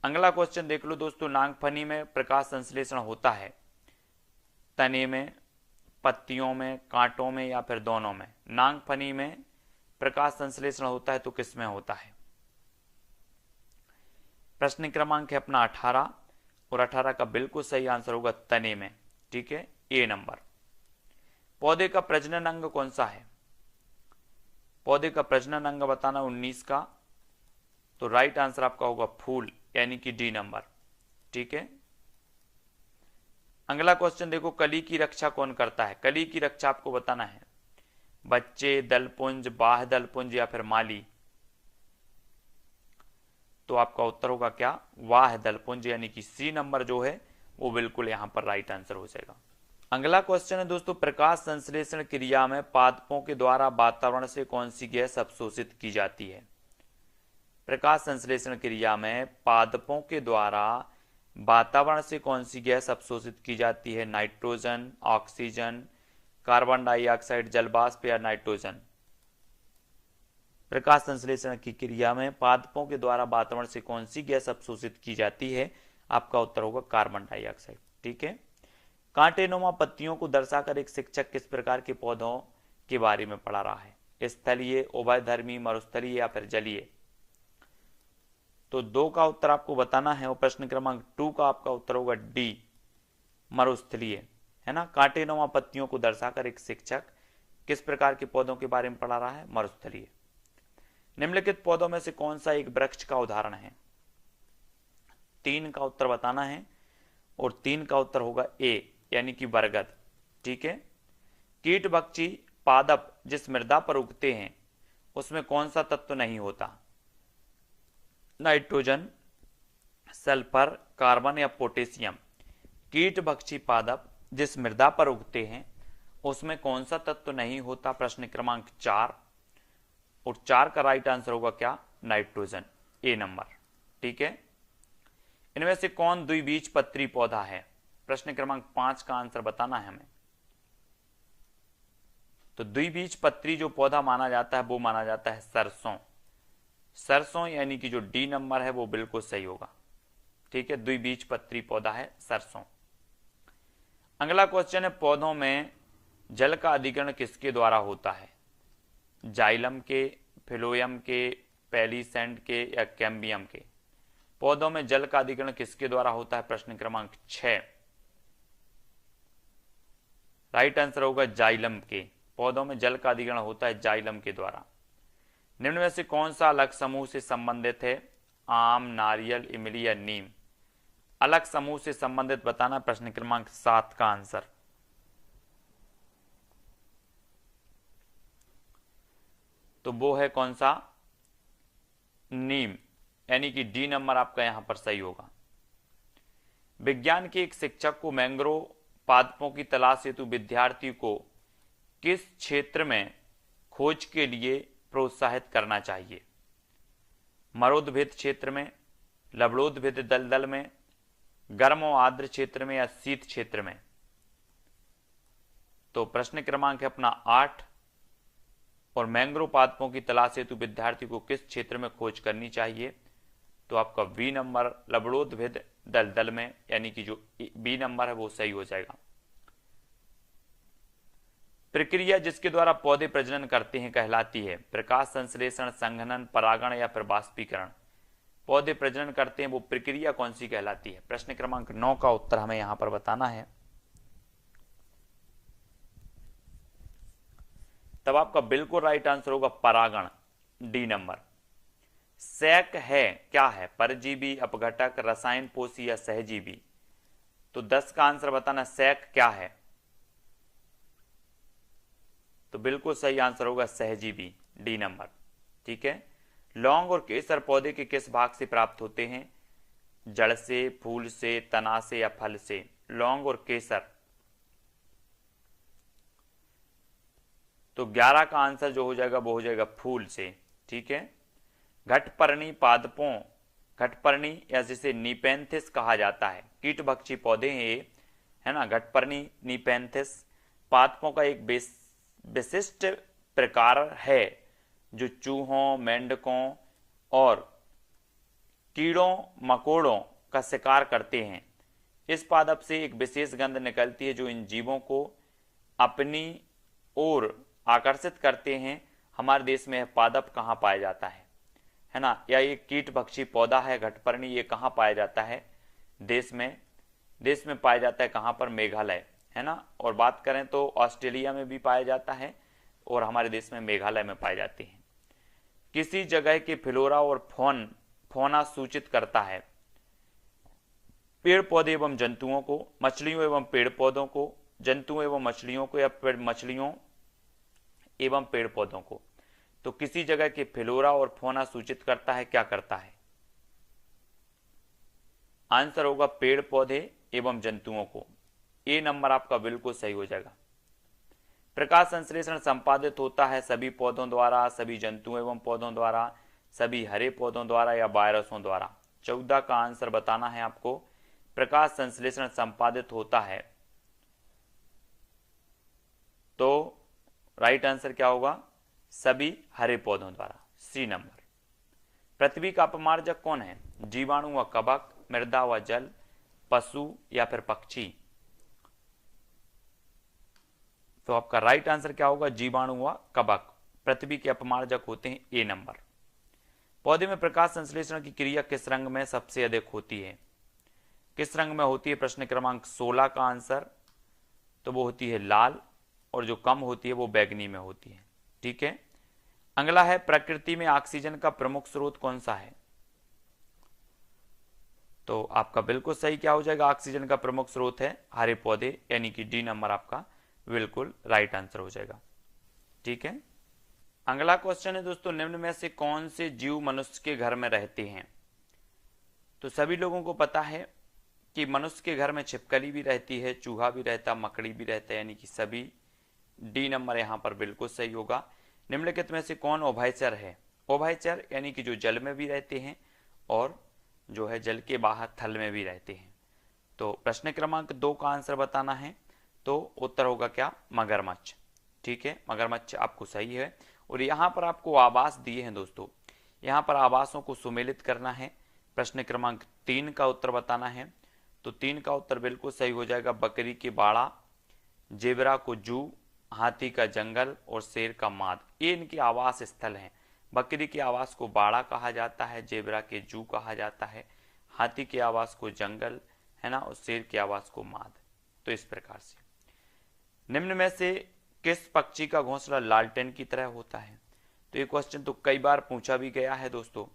अगला क्वेश्चन देख लो दोस्तों। नागफनी में प्रकाश संश्लेषण होता है तने में, पत्तियों में, कांटों में या फिर दोनों में? नागफनी में प्रकाश संश्लेषण होता है तो किस में होता है? प्रश्न क्रमांक है अपना 18 और 18 का बिल्कुल सही आंसर होगा तने में। ठीक है, ए नंबर। पौधे का प्रजनन अंग कौन सा है? पौधे का प्रजनन अंग बताना 19 का, तो राइट आंसर आपका होगा फूल, यानी कि डी नंबर। ठीक है, अगला क्वेश्चन देखो। कली की रक्षा कौन करता है? कली की रक्षा आपको बताना है। बच्चे, दलपुंज, बाह्य दलपुंज या फिर माली? तो आपका उत्तर होगा क्या? वाह दलपुंज, यानी कि सी नंबर जो है वो बिल्कुल यहां पर राइट आंसर हो जाएगा। अगला क्वेश्चन है दोस्तों। प्रकाश संश्लेषण क्रिया में पादपों के द्वारा वातावरण से कौन सी गैस अवशोषित की जाती है? प्रकाश संश्लेषण क्रिया में पादपों के द्वारा वातावरण से कौन सी गैस अवशोषित की जाती है? नाइट्रोजन, ऑक्सीजन, कार्बन डाइऑक्साइड, जलवाष्प या नाइट्रोजन? प्रकाश संश्लेषण की क्रिया में पादपों के द्वारा वातावरण से कौन सी गैस अवशोषित की जाती है? आपका उत्तर होगा कार्बन डाइऑक्साइड। ठीक है, कांटेनुमा पत्तियों को दर्शाकर एक शिक्षक किस प्रकार के पौधों के बारे में पढ़ा रहा है? स्थलीय, उभयधर्मी, मरुस्थलीय या फिर जलीय? तो 2 का उत्तर आपको बताना है और प्रश्न क्रमांक 2 का आपका उत्तर होगा डी, मरुस्थलीय, है ना। कांटेनुमा पत्तियों को दर्शाकर एक शिक्षक किस प्रकार के पौधों के बारे में पढ़ा रहा है? मरुस्थलीय। निम्नलिखित पौधों में से कौन सा एक वृक्ष का उदाहरण है? 3 का उत्तर बताना है और 3 का उत्तर होगा ए, यानी कि बरगद। ठीक है, कीटभक्षी पादप जिस मृदा पर उगते हैं उसमें कौन सा तत्व नहीं होता? नाइट्रोजन, सल्फर, कार्बन या पोटेशियम? कीटभक्षी पादप जिस मृदा पर उगते हैं उसमें कौन सा तत्व नहीं होता? प्रश्न क्रमांक 4 और 4 का राइट आंसर होगा क्या? नाइट्रोजन, ए नंबर। ठीक है, इनमें से कौन द्विबीजपत्री पौधा है? प्रश्न क्रमांक 5 का आंसर बताना है हमें। तो द्विबीजपत्री जो पौधा माना जाता है वो माना जाता है सरसों। सरसों यानी कि जो डी नंबर है वो बिल्कुल सही होगा। ठीक है, द्विबीजपत्री पौधा है सरसों। अगला क्वेश्चन है। पौधों में जल का अधिकरण किसके द्वारा होता है? जाइलम के, फिलोयम के, पेलिसेंट के या कैम्बियम के? पौधों में जल का अधिकरण किसके द्वारा होता है? प्रश्न क्रमांक 6, राइट आंसर होगा जाइलम के। पौधों में जल का अधिकरण होता है जाइलम के द्वारा। निम्न में से कौन सा अलग समूह से संबंधित है? आम, नारियल, इमली या नीम? अलग समूह से संबंधित बताना। प्रश्न क्रमांक 7 का आंसर। तो वो है कौन सा? नीम, यानी कि डी नंबर आपका यहां पर सही होगा। विज्ञान के एक शिक्षक को मैंग्रोव पादपों की तलाश हेतु विद्यार्थी को किस क्षेत्र में खोज के लिए प्रोत्साहित करना चाहिए? मरोदभिद क्षेत्र में, लवणोदभिद दलदल में, गर्म और आर्द्र क्षेत्र में या शीत क्षेत्र में? तो प्रश्न क्रमांक है अपना 8 और मैंग्रोव पादपों की तलाश हेतु विद्यार्थी को किस क्षेत्र में खोज करनी चाहिए? तो आपका बी नंबर लबड़ोद्भिद दलदल में, यानी कि जो बी नंबर है वो सही हो जाएगा। प्रक्रिया जिसके द्वारा पौधे प्रजनन करते हैं कहलाती है प्रकाश संश्लेषण, संघनन, परागण या फिर बाष्पीकरण। पौधे प्रजनन करते हैं वो प्रक्रिया कौन सी कहलाती है? प्रश्न क्रमांक 9 का उत्तर हमें यहां पर बताना है। तब आपका बिल्कुल राइट आंसर होगा परागण, डी नंबर। सैक है क्या है? परजीवी, अपघटक, रसायन पोषी या सहजीवी? तो 10 का आंसर बताना, सैक क्या है? तो बिल्कुल सही आंसर होगा सहजीवी, डी नंबर। ठीक है। लौंग और केसर पौधे के किस भाग से प्राप्त होते हैं? जड़ से, फूल से, तना से या फल से? लौंग और केसर। तो 11 का आंसर जो हो जाएगा वो हो जाएगा फूल से। ठीक है। घटपर्णी पादपों, घटपर्णी या जिसे नीपेंथिस कहा जाता है, कीटभक्षी पौधे हैं ये, है ना। घटपर्णी नीपेंथिस पादपों का एक विशिष्ट प्रकार है जो चूहों, मेंढकों और कीड़ों मकोड़ों का शिकार करते हैं। इस पादप से एक विशेष गंध निकलती है जो इन जीवों को अपनी ओर आकर्षित करते हैं। हमारे देश में पादप कहाँ पाया जाता है ना? या ये कीट भक्षी पौधा है घटपर्णी, ये कहाँ पाया जाता है? देश में पाया जाता है कहाँ पर? मेघालय, है ना। और बात करें तो ऑस्ट्रेलिया में भी पाया जाता है और हमारे देश में मेघालय में पाए जाते हैं। किसी जगह के फ्लोरा और फौना सूचित करता है पेड़ पौधे एवं जंतुओं को, मछलियों एवं पेड़ पौधों को, जंतुओं एवं मछलियों को, या फिर मछलियों एवं पेड़ पौधों को। तो किसी जगह के फ्लोरा और फौना सूचित करता है, क्या करता है? आंसर होगा पेड़ पौधे एवं जंतुओं को। ए नंबर आपका बिल्कुल सही हो जाएगा। प्रकाश संश्लेषण संपादित होता है सभी पौधों द्वारा, सभी जंतुओं एवं पौधों द्वारा, सभी हरे पौधों द्वारा या वायरसों द्वारा? 14 का आंसर बताना है आपको। प्रकाश संश्लेषण संपादित होता है, तो राइट आंसर क्या होगा? सभी हरे पौधों द्वारा, सी नंबर। पृथ्वी का अपमार्जक कौन है? जीवाणु व कवक, मृदा व जल, पशु या फिर पक्षी? तो आपका राइट आंसर क्या होगा? जीवाणु व कवक पृथ्वी के अपमार्जक होते हैं, ए नंबर। पौधे में प्रकाश संश्लेषण की क्रिया किस रंग में सबसे अधिक होती है? किस रंग में होती है? प्रश्न क्रमांक 16 का आंसर तो वो होती है लाल, और जो कम होती है वो बैगनी में होती है। ठीक है। अगला है प्रकृति में ऑक्सीजन का प्रमुख स्रोत कौन सा है? तो आपका बिल्कुल सही क्या हो जाएगा? ऑक्सीजन का प्रमुख स्रोत है हरे पौधे, यानी कि डी नंबर आपका बिल्कुल राइट आंसर हो जाएगा। ठीक है। अगला क्वेश्चन है दोस्तों, निम्न में से कौन से जीव मनुष्य के घर में रहते हैं? तो सभी लोगों को पता है कि मनुष्य के घर में छिपकली भी रहती है, चूहा भी रहता, मकड़ी भी रहता है, यानी कि सभी, डी नंबर यहां पर बिल्कुल सही होगा। निम्नलिखित में से कौन उभयचर है? उभयचर यानी कि जो जल में भी रहते हैं और जो है जल के बाहर थल में भी रहते हैं। तो प्रश्न क्रमांक 2 का आंसर बताना है, तो उत्तर होगा क्या? मगरमच्छ। ठीक है, मगरमच्छ आपको सही है। और यहां पर आपको आवास दिए हैं दोस्तों, यहां पर आवासों को सुमेलित करना है। प्रश्न क्रमांक 3 का उत्तर बताना है, तो 3 का उत्तर बिल्कुल सही हो जाएगा। बकरी की बाड़ा, जेबरा को जू, हाथी का जंगल और शेर का माद, ये इनके आवास स्थल हैं। बकरी के आवास को बाड़ा कहा जाता है, जेबरा के जू कहा जाता है, हाथी के आवास को जंगल, है ना, और शेर के आवास को माद। तो इस प्रकार से निम्न में से किस पक्षी का घोंसला लालटेन की तरह होता है? तो ये क्वेश्चन तो कई बार पूछा भी गया है दोस्तों,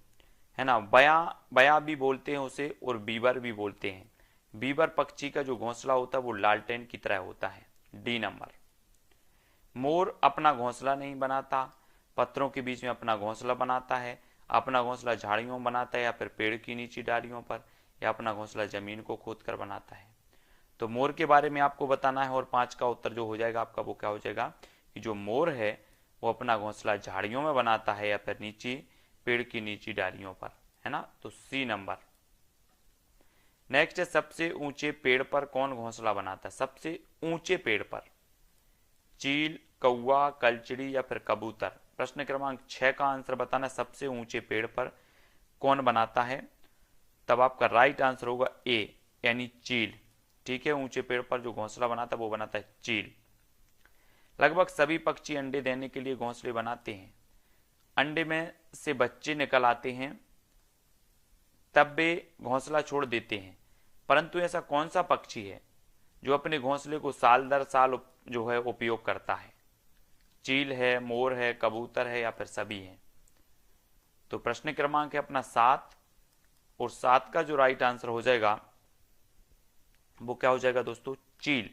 है ना। बया भी बोलते हैं उसे और बीबर भी बोलते हैं। बीबर पक्षी का जो घोंसला होता है वो लालटेन की तरह होता है, डी नंबर। मोर अपना घोंसला नहीं बनाता, पत्थरों के बीच में अपना घोंसला बनाता है। अपना घोंसला झाड़ियों में बनाता है या फिर पेड़ की नीची डालियों पर, या अपना घोंसला जमीन को खोद कर बनाता है। तो मोर के बारे में आपको बताना है, और 5 का उत्तर जो हो जाएगा आपका वो क्या हो जाएगा कि जो मोर है वो अपना घोंसला झाड़ियों में बनाता है या फिर नीचे पेड़ की नीची डालियों पर, है ना। तो सी नंबर। नेक्स्ट है, सबसे ऊंचे पेड़ पर कौन घोंसला बनाता है? सबसे ऊंचे पेड़ पर चील, कौवा, कलचिड़ी या फिर कबूतर? प्रश्न क्रमांक 6 का आंसर बताना, सबसे ऊंचे पेड़ पर कौन बनाता है? तब आपका राइट आंसर होगा ए यानी चील। ठीक है, ऊंचे पेड़ पर जो घोंसला बनाता है वो बनाता है चील। लगभग सभी पक्षी अंडे देने के लिए घोंसले बनाते हैं। अंडे में से बच्चे निकल आते हैं तब वे घोंसला छोड़ देते हैं, परंतु ऐसा कौन सा पक्षी है जो अपने घोंसले को साल दर साल जो है उपयोग करता है? चील है, मोर है, कबूतर है या फिर सभी हैं? तो प्रश्न क्रमांक है अपना 7 और 7 का जो राइट आंसर हो जाएगा वो क्या हो जाएगा दोस्तों? चील।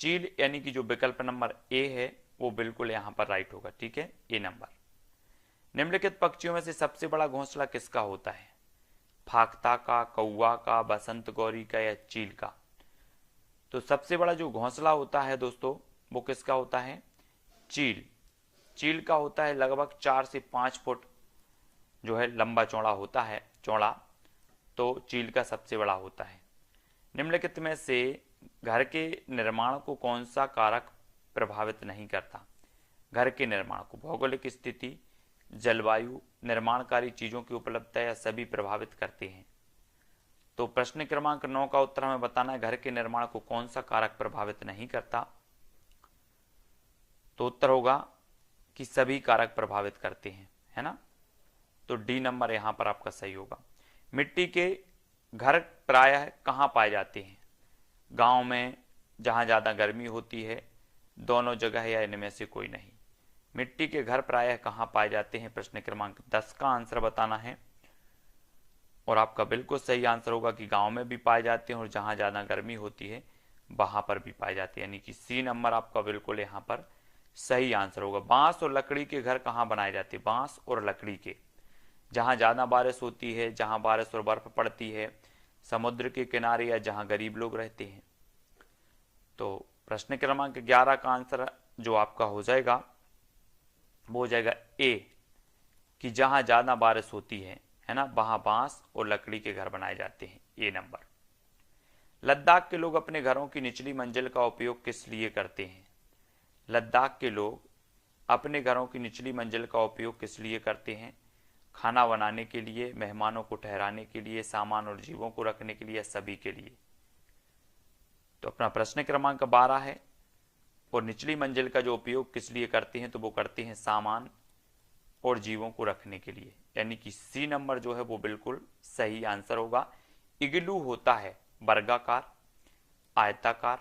चील यानी कि जो विकल्प नंबर ए है वो बिल्कुल यहां पर राइट होगा। ठीक है, ए नंबर। निम्नलिखित पक्षियों में से सबसे बड़ा घोंसला किसका होता है? फाख्ता का, कौवा का, बसंत गौरी का या चील का? तो सबसे बड़ा जो घोंसला होता है दोस्तों वो किसका होता है? चील। चील का होता है, लगभग 4 से 5 फुट जो है लंबा चौड़ा होता है, चौड़ा। तो चील का सबसे बड़ा होता है। निम्नलिखित में से घर के निर्माण को कौन सा कारक प्रभावित नहीं करता? घर के निर्माण को भौगोलिक स्थिति, जलवायु, निर्माणकारी चीजों की उपलब्धता या सभी प्रभावित करते हैं? तो प्रश्न क्रमांक 9 का उत्तर हमें बताना है, घर के निर्माण को कौन सा कारक प्रभावित नहीं करता? तो उत्तर होगा कि सभी कारक प्रभावित करते हैं, है ना। तो डी नंबर यहां पर आपका सही होगा। मिट्टी के घर प्रायः कहां पाए जाते हैं? गांव में, जहां ज्यादा गर्मी होती है, दोनों जगह या इनमें से कोई नहीं? मिट्टी के घर प्रायः कहां पाए जाते हैं? प्रश्न क्रमांक 10 का आंसर बताना है और आपका बिल्कुल सही आंसर होगा कि गांव में भी पाए जाते हैं और जहां ज्यादा गर्मी होती है वहां पर भी पाए जाते हैं, यानी कि सी नंबर आपका बिल्कुल यहां पर सही आंसर होगा। बांस और लकड़ी के घर कहां बनाए जाते हैं? बांस और लकड़ी के, जहां ज्यादा बारिश होती है, जहां बारिश और बर्फ पड़ती है, समुद्र के किनारे या जहां गरीब लोग रहते हैं। तो प्रश्न क्रमांक 11 का आंसर जो आपका हो जाएगा वो हो जाएगा ए, कि जहां ज्यादा बारिश होती है ना, वहां बांस और लकड़ी के घर बनाए जाते हैं, ए नंबर। लद्दाख के लोग अपने घरों की निचली मंजिल का उपयोग किस लिए करते हैं? लद्दाख के लोग अपने घरों की निचली मंजिल का उपयोग किस लिए करते हैं? खाना बनाने के लिए, मेहमानों को ठहराने के लिए, सामान और जीवों को रखने के लिए, सभी के लिए? तो अपना प्रश्न क्रमांक 12 है और निचली मंजिल का जो उपयोग किस लिए करते हैं? तो वो करते हैं सामान और जीवों को रखने के लिए, यानी कि सी नंबर जो है वो बिल्कुल सही आंसर होगा। इग्लू होता है वर्गाकार, आयताकार,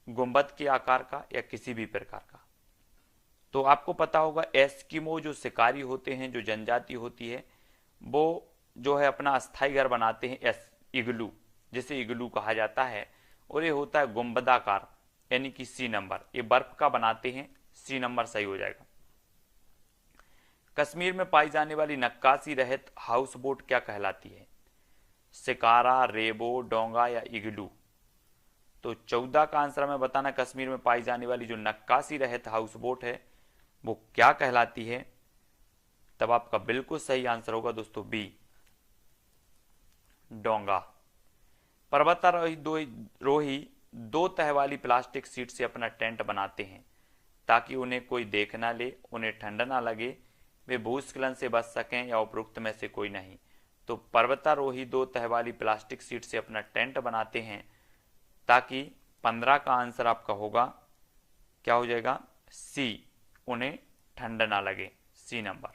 गुंबद के आकार का या किसी भी प्रकार का? तो आपको पता होगा एस्किमो जो शिकारी होते हैं, जो जनजाति होती है, वो जो है अपना अस्थायी घर बनाते हैं इग्लू, जिसे इग्लू कहा जाता है, और ये होता है गुंबदाकार, यानी कि सी नंबर, ये बर्फ का बनाते हैं, सी नंबर सही हो जाएगा। कश्मीर में पाई जाने वाली नक्काशी रहित हाउस बोट क्या कहलाती है? शिकारा, रेबो, डोंगा या इग्लू? तो 14 का आंसर हमें बताना, कश्मीर में पाई जाने वाली जो नक्काशी रहित हाउस बोट है वो क्या कहलाती है? तब आपका बिल्कुल सही आंसर होगा दोस्तों बी, डोंगा। पर्वतारोही 2 तह वाली प्लास्टिक शीट से अपना टेंट बनाते हैं ताकि उन्हें कोई देख ना ले, उन्हें ठंड ना लगे, वे भूस्खलन से बच सकें, या उपरोक्त में से कोई नहीं? तो पर्वतारोही 2 तह वाली प्लास्टिक शीट से अपना टेंट बनाते हैं ताकि 15 का आंसर आपका होगा क्या हो जाएगा? सी, उन्हें ठंड ना लगे, सी नंबर।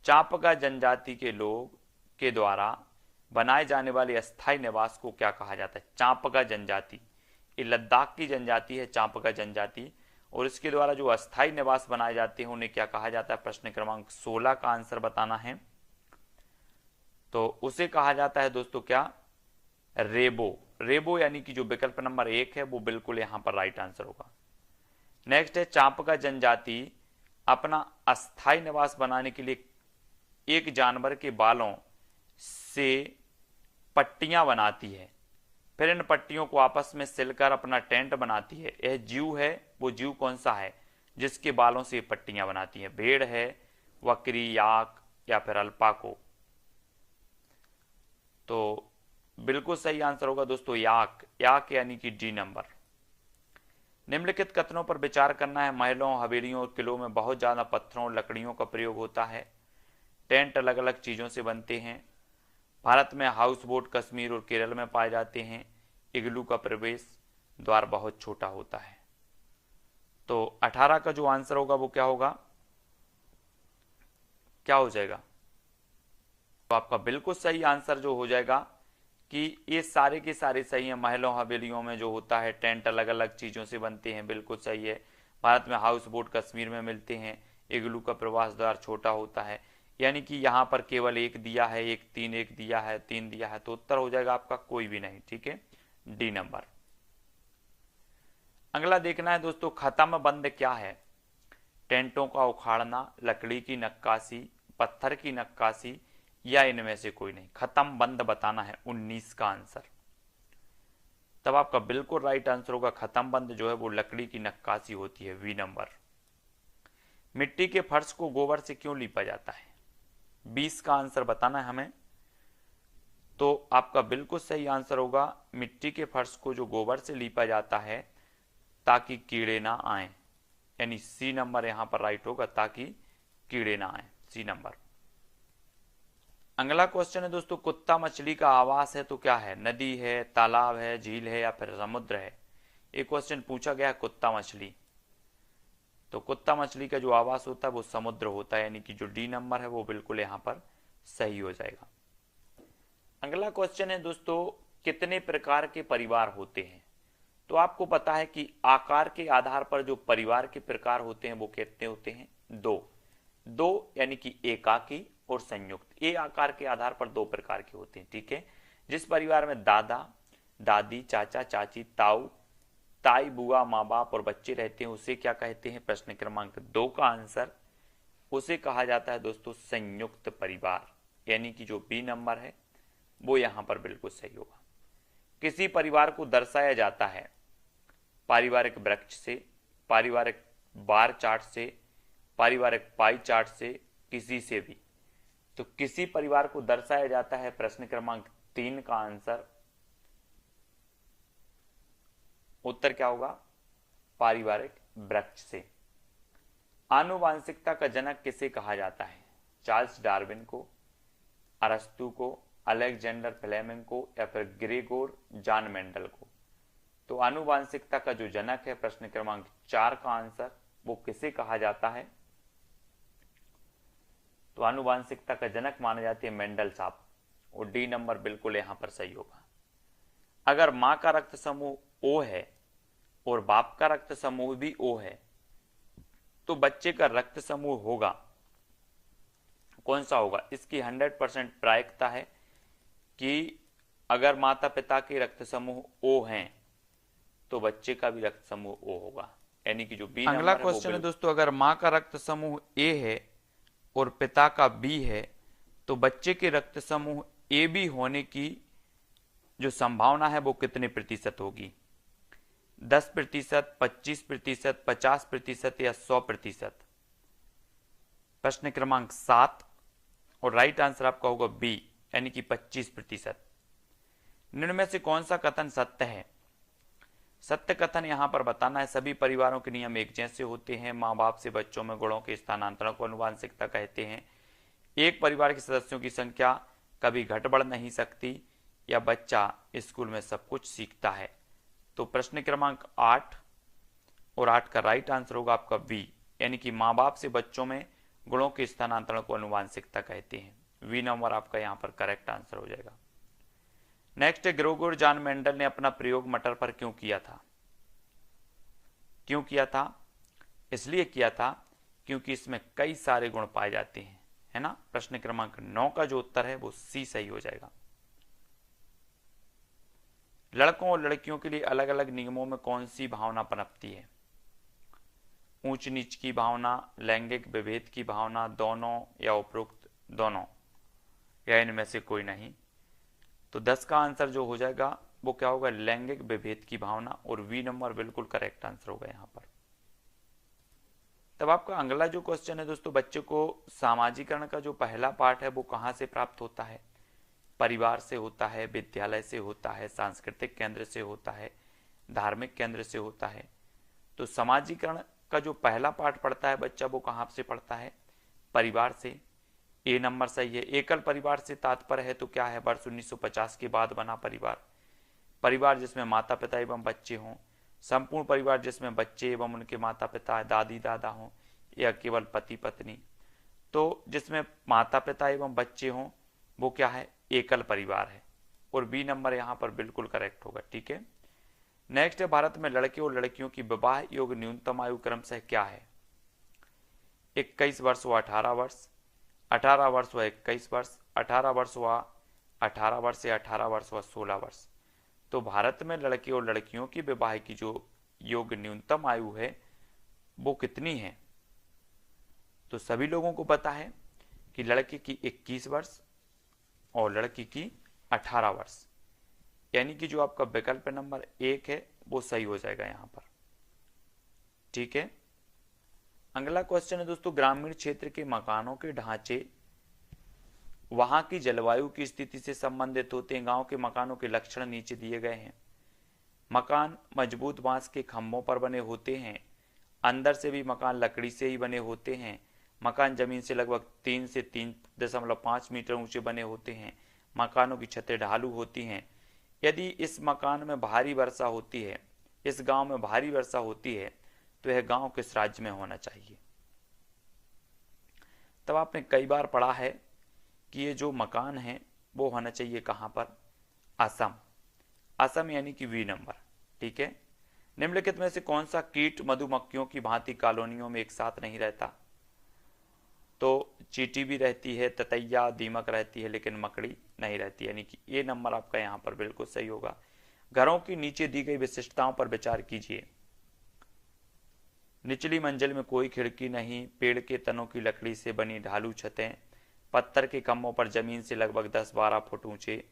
चांपका जनजाति के लोग के द्वारा बनाए जाने वाले अस्थायी निवास को क्या कहा जाता है? चांपका जनजाति, ये लद्दाख की जनजाति है चांपका जनजाति, और इसके द्वारा जो अस्थायी निवास बनाए जाते हैं उन्हें क्या कहा जाता है? प्रश्न क्रमांक 16 का आंसर बताना है। तो उसे कहा जाता है दोस्तों क्या? रेबो। रेबो यानी कि जो विकल्प नंबर 1 है वो बिल्कुल यहां पर राइट आंसर होगा। नेक्स्ट है, चांपका जनजाति अपना अस्थायी निवास बनाने के लिए एक जानवर के बालों से पट्टियां बनाती है, फिर इन पट्टियों को आपस में सिलकर अपना टेंट बनाती है। यह जीव है, वो जीव कौन सा है जिसके बालों से पट्टियां बनाती है? भेड़ है, बकरी, याक या फिर अल्पाको? तो बिल्कुल सही आंसर होगा दोस्तों याक, याक यानी कि डी नंबर। निम्नलिखित कथनों पर विचार करना है। महलों, हवेलियों और किलों में बहुत ज्यादा पत्थरों और लकड़ियों का प्रयोग होता है। टेंट अलग अलग चीजों से बनते हैं। भारत में हाउस बोट कश्मीर और केरल में पाए जाते हैं। इग्लू का प्रवेश द्वार बहुत छोटा होता है। तो 18 का जो आंसर होगा वो क्या होगा, क्या हो जाएगा? तो आपका बिल्कुल सही आंसर जो हो जाएगा कि ये सारे के सारे सही हैं। महलों हवेलियों में जो होता है टेंट अलग अलग चीज़ों से बनते हैं, बिल्कुल सही है। भारत में हाउस बोट कश्मीर में मिलते हैं। इग्लू का प्रवास द्वार छोटा होता है। यानी कि यहाँ पर केवल एक दिया है, एक दिया है, 3 दिया है, तो उत्तर हो जाएगा आपका कोई भी नहीं। ठीक है, डी नंबर। अगला देखना है दोस्तों, खत्म बंद क्या है? टेंटों का उखाड़ना, लकड़ी की नक्काशी, पत्थर की नक्काशी या इनमें से कोई नहीं। खत्म बंद बताना है 19 का आंसर। तब आपका बिल्कुल राइट आंसर होगा खत्म बंद जो है वो लकड़ी की नक्काशी होती है, वी नंबर। मिट्टी के फर्श को गोबर से क्यों लीपा जाता है? 20 का आंसर बताना है हमें। तो आपका बिल्कुल सही आंसर होगा मिट्टी के फर्श को जो गोबर से लीपा जाता है ताकि कीड़े ना आए, यानी सी नंबर यहां पर राइट होगा, ताकि कीड़े ना आए, सी नंबर। अगला क्वेश्चन है दोस्तों, कुत्ता मछली का आवास है तो क्या है? नदी है, तालाब है, झील है या फिर समुद्र है? एक क्वेश्चन पूछा गया कुत्ता मछली, तो कुत्ता मछली का जो आवास होता है वो समुद्र होता है, यानी कि जो डी नंबर है वो बिल्कुल यहां पर सही हो जाएगा। अगला क्वेश्चन है दोस्तों, कितने प्रकार के परिवार होते हैं? तो आपको पता है कि आकार के आधार पर जो परिवार के प्रकार होते हैं वो कितने होते हैं? दो, यानी कि एकाकी और संयुक्त। ए आकार के आधार पर 2 प्रकार के होते हैं। ठीक है, जिस परिवार में दादा दादी, चाचा चाची, ताऊ ताई, बुआ, माँ बाप और बच्चे रहते हैं उसे क्या कहते हैं? प्रश्न क्रमांक 2 का आंसर, उसे कहा जाता है दोस्तों संयुक्त परिवार, यानी कि जो बी नंबर है वो यहां पर बिल्कुल सही होगा। किसी परिवार को दर्शाया जाता है पारिवारिक वृक्ष से, पारिवारिक बार चार्ट से, पारिवारिक पाई चार्ट से, किसी से भी। तो किसी परिवार को दर्शाया जाता है, प्रश्न क्रमांक 3 का आंसर, उत्तर क्या होगा? पारिवारिक वृक्ष से। आनुवांशिकता का जनक किसे कहा जाता है? चार्ल्स डार्विन को, अरस्तु को, अलेक्जेंडर फ्लेमिंग को या फिर ग्रेगोर जॉन मेंडल को? तो आनुवांशिकता का जो जनक है, प्रश्न क्रमांक 4 का आंसर, वो किसे कहा जाता है? तो आनुवांशिकता का जनक माने जाते हैं मेंडल साहब, और डी नंबर बिल्कुल यहां पर सही होगा। अगर मां का रक्त समूह ओ है और बाप का रक्त समूह भी ओ है तो बच्चे का रक्त समूह होगा कौन सा होगा? इसकी 100% प्रायिकता है कि अगर माता पिता के रक्त समूह ओ हैं तो बच्चे का भी रक्त समूह ओ होगा, यानी कि जो बी नंबर है। अगला क्वेश्चन है दोस्तों, अगर मां का रक्त समूह ए है और पिता का बी है तो बच्चे के रक्त समूह ए बी होने की जो संभावना है वो कितने प्रतिशत होगी? 10%, 25%, 50% या 100%? प्रश्न क्रमांक 7 और राइट आंसर आपका होगा बी, यानी कि 25%। निम्न में से कौन सा कथन सत्य है? सत्य कथन यहां पर बताना है सभी परिवारों के नियम एक जैसे होते हैं, माँ बाप से बच्चों में गुणों के स्थानांतरण को आनुवांशिकता कहते हैं, एक परिवार के सदस्यों की संख्या कभी घट बढ़ नहीं सकती, या बच्चा स्कूल में सब कुछ सीखता है। तो प्रश्न क्रमांक 8 और 8 का राइट आंसर होगा आपका बी, यानी कि माँ बाप से बच्चों में गुणों के स्थानांतरण को आनुवांशिकता कहते हैं। वी नंबर आपका यहां पर करेक्ट आंसर हो जाएगा। नेक्स्ट, ग्रेगोर जॉन मेंडल ने अपना प्रयोग मटर पर क्यों किया था? क्यों किया था? इसलिए किया था क्योंकि इसमें कई सारे गुण पाए जाते हैं, है ना। प्रश्न क्रमांक 9 का जो उत्तर है वो सी सही हो जाएगा। लड़कों और लड़कियों के लिए अलग अलग नियमों में कौन सी भावना पनपती है? ऊंच नीच की भावना, लैंगिक विभेद की भावना, दोनों या उपरोक्त दोनों, या इनमें से कोई नहीं? तो 10 का आंसर जो हो जाएगा वो क्या होगा? लैंगिक विभेद की भावना, और वी नंबर बिल्कुल करेक्ट आंसर होगा यहां पर। तब आपका अगला जो क्वेश्चन है दोस्तों, बच्चे को सामाजिकरण का जो पहला पार्ट है वो कहां से प्राप्त होता है? परिवार से होता है, विद्यालय से होता है, सांस्कृतिक केंद्र से होता है, धार्मिक केंद्र से होता है? तो सामाजिकरण का जो पहला पाठ पढ़ता है बच्चा वो कहां से पढ़ता है? परिवार से। ए नंबर सही है। एकल परिवार से तात्पर्य है तो क्या है, वर्ष 1950 के बाद बना परिवार। परिवार जिसमें माता पिता एवं बच्चे हों। संपूर्ण परिवार जिसमें बच्चे एवं उनके माता पिता दादी दादा हों, या केवल पति पत्नी। तो जिसमें माता पिता एवं बच्चे हों वो क्या है, एकल परिवार है। और बी नंबर यहाँ पर बिल्कुल करेक्ट होगा। ठीक है, नेक्स्ट है, भारत में लड़के और लड़कियों की विवाह योग्य न्यूनतम आयु क्रमशः क्या है। 21 वर्ष व 18 वर्ष, 18 वर्ष व 21 वर्ष, 18 वर्ष व 18 वर्ष, या 18 वर्ष व 16 वर्ष। तो भारत में लड़के और लड़कियों की विवाह की जो योग्य न्यूनतम आयु है वो कितनी है। तो सभी लोगों को पता है कि लड़के की 21 वर्ष और लड़की की 18 वर्ष, यानी कि जो आपका विकल्प नंबर 1 है वो सही हो जाएगा यहां पर। ठीक है, अगला क्वेश्चन है दोस्तों, ग्रामीण क्षेत्र के मकानों के ढांचे वहां की जलवायु की स्थिति से संबंधित होते हैं। गांव के मकानों के लक्षण नीचे दिए गए हैं। मकान मजबूत बांस के खंभों पर बने होते हैं। अंदर से भी मकान लकड़ी से ही बने होते हैं। मकान जमीन से लगभग 3 से 3.5 मीटर ऊंचे बने होते हैं। मकानों की छतें ढालू होती हैं। यदि इस मकान में भारी वर्षा होती है, इस गांव में भारी वर्षा होती है, तो यह गांव किस राज्य में होना चाहिए। तब आपने कई बार पढ़ा है कि ये जो मकान है वो होना चाहिए कहां पर, असम। असम यानी कि बी नंबर। ठीक है, निम्नलिखित में से कौन सा कीट मधुमक्खियों की भांति कॉलोनियों में एक साथ नहीं रहता। तो चींटी भी रहती है, ततैया, दीमक रहती है, लेकिन मकड़ी नहीं रहती, यानी कि ए नंबर आपका यहां पर बिल्कुल सही होगा। घरों की नीचे दी गई विशिष्टताओं पर विचार कीजिए। निचली मंजिल में कोई खिड़की नहीं, पेड़ के तनों की लकड़ी से बनी ढालू छतें, पत्थर के खंभों पर जमीन से लगभग 10-12 फुट ऊंचे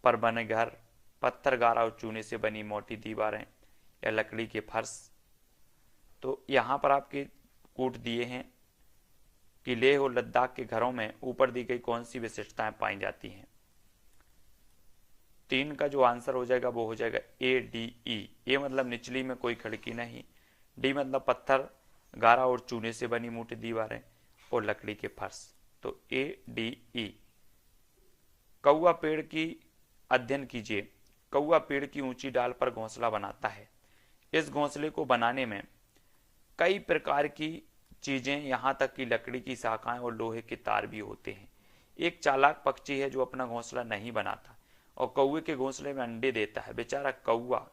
पर बने घर, पत्थर गारा और चूने से बनी मोटी दीवारें, या लकड़ी के फर्श। तो यहां पर आपके कूट दिए हैं कि लेह और लद्दाख के घरों में ऊपर दी गई कौन सी विशिष्टताएं पाई जाती हैं। 3 का जो आंसर हो जाएगा वो हो जाएगा ए डी ई। ए मतलब निचली में कोई खिड़की नहीं, डी मतलब पत्थर गारा और चूने से बनी मोटी दीवारें, और लकड़ी के फर्श। तो ए डी ई। कौवा पेड़ की अध्ययन कीजिए। कौवा पेड़ की ऊंची डाल पर घोंसला बनाता है। इस घोंसले को बनाने में कई प्रकार की चीजें, यहां तक कि लकड़ी की शाखाएं और लोहे के तार भी होते हैं। एक चालाक पक्षी है जो अपना घोंसला नहीं बनाता और कौवे के घोंसले में अंडे देता है। बेचारा कौवा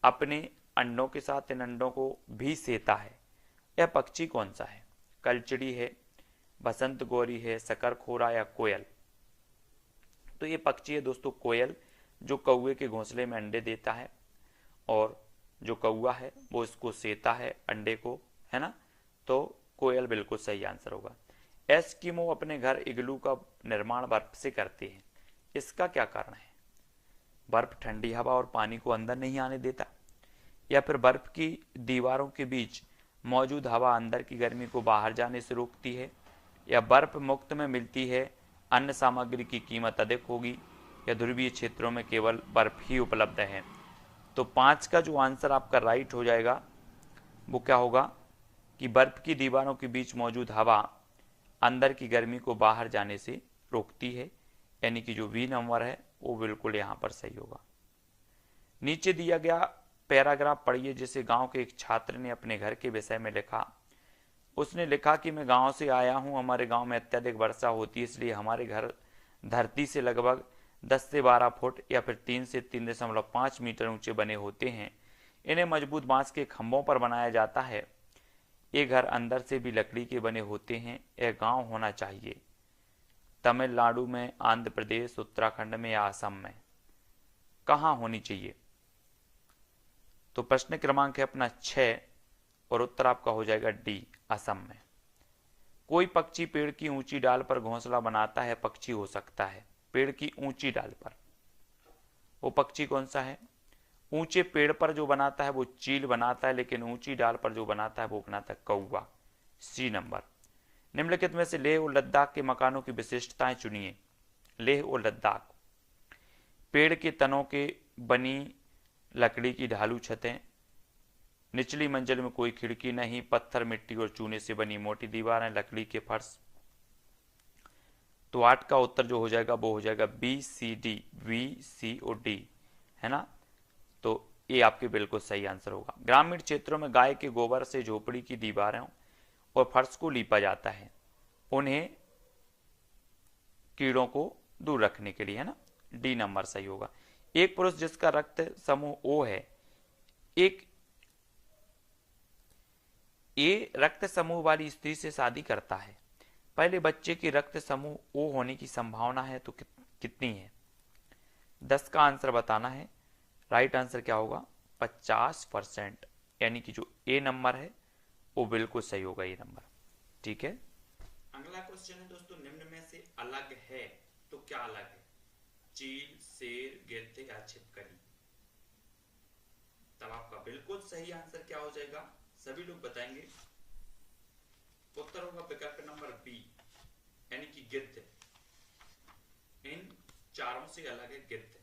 अपने अंडों के साथ इन अंडों को भी सेता है। यह पक्षी कौन सा है, कलचड़ी है, बसंत गौरी है, शकरखोरा, या कोयल। तो ये पक्षी है दोस्तों कोयल, जो कौवे के घोंसले में अंडे देता है, और जो कौवा है वो इसको सेता है अंडे को, है ना। तो कोयल बिल्कुल सही आंसर होगा। एस्किमो अपने घर इग्लू का निर्माण बर्फ से करते हैं। इसका क्या कारण है। बर्फ ठंडी हवा और पानी को अंदर नहीं आने देता, या फिर बर्फ की दीवारों के बीच मौजूद हवा अंदर की गर्मी को बाहर जाने से रोकती है, या बर्फ मुक्त में मिलती है, अन्य सामग्री की कीमत अधिक होगी, या ध्रुवीय क्षेत्रों में केवल बर्फ ही उपलब्ध है। तो 5 का जो आंसर आपका राइट हो जाएगा वो क्या होगा कि बर्फ की दीवारों के बीच मौजूद हवा अंदर की गर्मी को बाहर जाने से रोकती है, यानी कि जो बी नंबर है वो बिल्कुल यहां पर सही होगा। नीचे दिया गया पैराग्राफ पढ़िए, जिसे गांव के एक छात्र ने अपने घर के विषय में लिखा। उसने लिखा कि मैं गांव से आया हूं, हमारे गांव में अत्यधिक वर्षा होती है, इसलिए हमारे घर धरती से लगभग 10 से 12 फुट या फिर 3 से 3.5 मीटर ऊंचे बने होते हैं। इन्हें मजबूत बांस के खंभों पर बनाया जाता है। ये घर अंदर से भी लकड़ी के बने होते हैं। यह गांव होना चाहिए तमिलनाडु में, आंध्र प्रदेश, उत्तराखंड में, या असम में। कहाँ होनी चाहिए। तो प्रश्न क्रमांक है अपना 6 और उत्तर आपका हो जाएगा डी, असम में। कोई पक्षी पेड़ की ऊंची डाल पर घोंसला बनाता है। पक्षी हो सकता है पेड़ की ऊंची डाल पर। वो पक्षी कौन सा है। ऊंचे पेड़ पर जो बनाता है वो चील बनाता है, लेकिन ऊंची डाल पर जो बनाता है वो बनाता है कौवा, सी नंबर। निम्नलिखित में से लेह और लद्दाख के मकानों की विशिष्टताएं चुनिए। लेह और लद्दाख, पेड़ के तनों के बनी लकड़ी की ढालू छतें, निचली मंजिल में कोई खिड़की नहीं, पत्थर, मिट्टी और चूने से बनी मोटी दीवारें, लकड़ी के फर्श। तो 8 का उत्तर जो हो जाएगा वो हो जाएगा B C D, V C O D, है ना। तो ये आपके बिल्कुल सही आंसर होगा। ग्रामीण क्षेत्रों में गाय के गोबर से झोपड़ी की दीवारों और फर्श को लीपा जाता है, उन्हें कीड़ों को दूर रखने के लिए, है ना। डी नंबर सही होगा। एक पुरुष जिसका रक्त समूह ओ है, एक ए रक्त समूह वाली स्त्री से शादी करता है, पहले बच्चे की रक्त समूह ओ होने की संभावना है तो कितनी है? 10 का आंसर बताना है। राइट आंसर क्या होगा? 50%, यानी कि जो ए नंबर है वो बिल्कुल सही होगा, ये नंबर। ठीक है। अगला क्वेश्चन है दोस्तों, निम्न में से अलग है तो क्या अलग है? चील, शेर, गिद्ध या छिपकली? तब आपका बिल्कुल सही आंसर क्या हो जाएगा? सभी लोग बताएंगे। उत्तर होगा विकल्प नंबर बी, यानी कि गिद्ध। इन चारों से अलग है गिद्ध,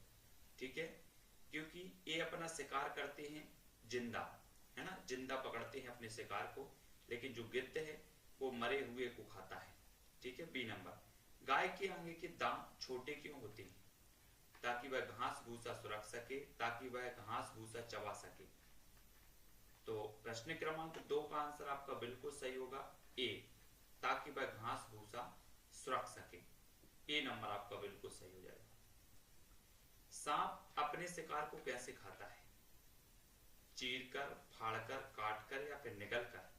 ठीक है, क्योंकि ये अपना शिकार करते हैं जिंदा, है ना, जिंदा पकड़ते हैं अपने शिकार को, लेकिन जो गिद्ध है वो मरे हुए को खाता है। ठीक है, बी नंबर। गाय के आगे के दांत छोटे क्यों होते हैं? ताकि वह घास भूसा सुरख सके, ताकि वह घास भूसा चबा सके। तो प्रश्न क्रमांक 2 का आंसर आपका बिल्कुल सही होगा, ए, ताकि वह घास भूसा सुरख सके। ए नंबर आपका बिल्कुल सही हो जाएगा। सांप अपने शिकार को कैसे खाता है? चीरकर, फाड़कर, काटकर या फिर निगलकर?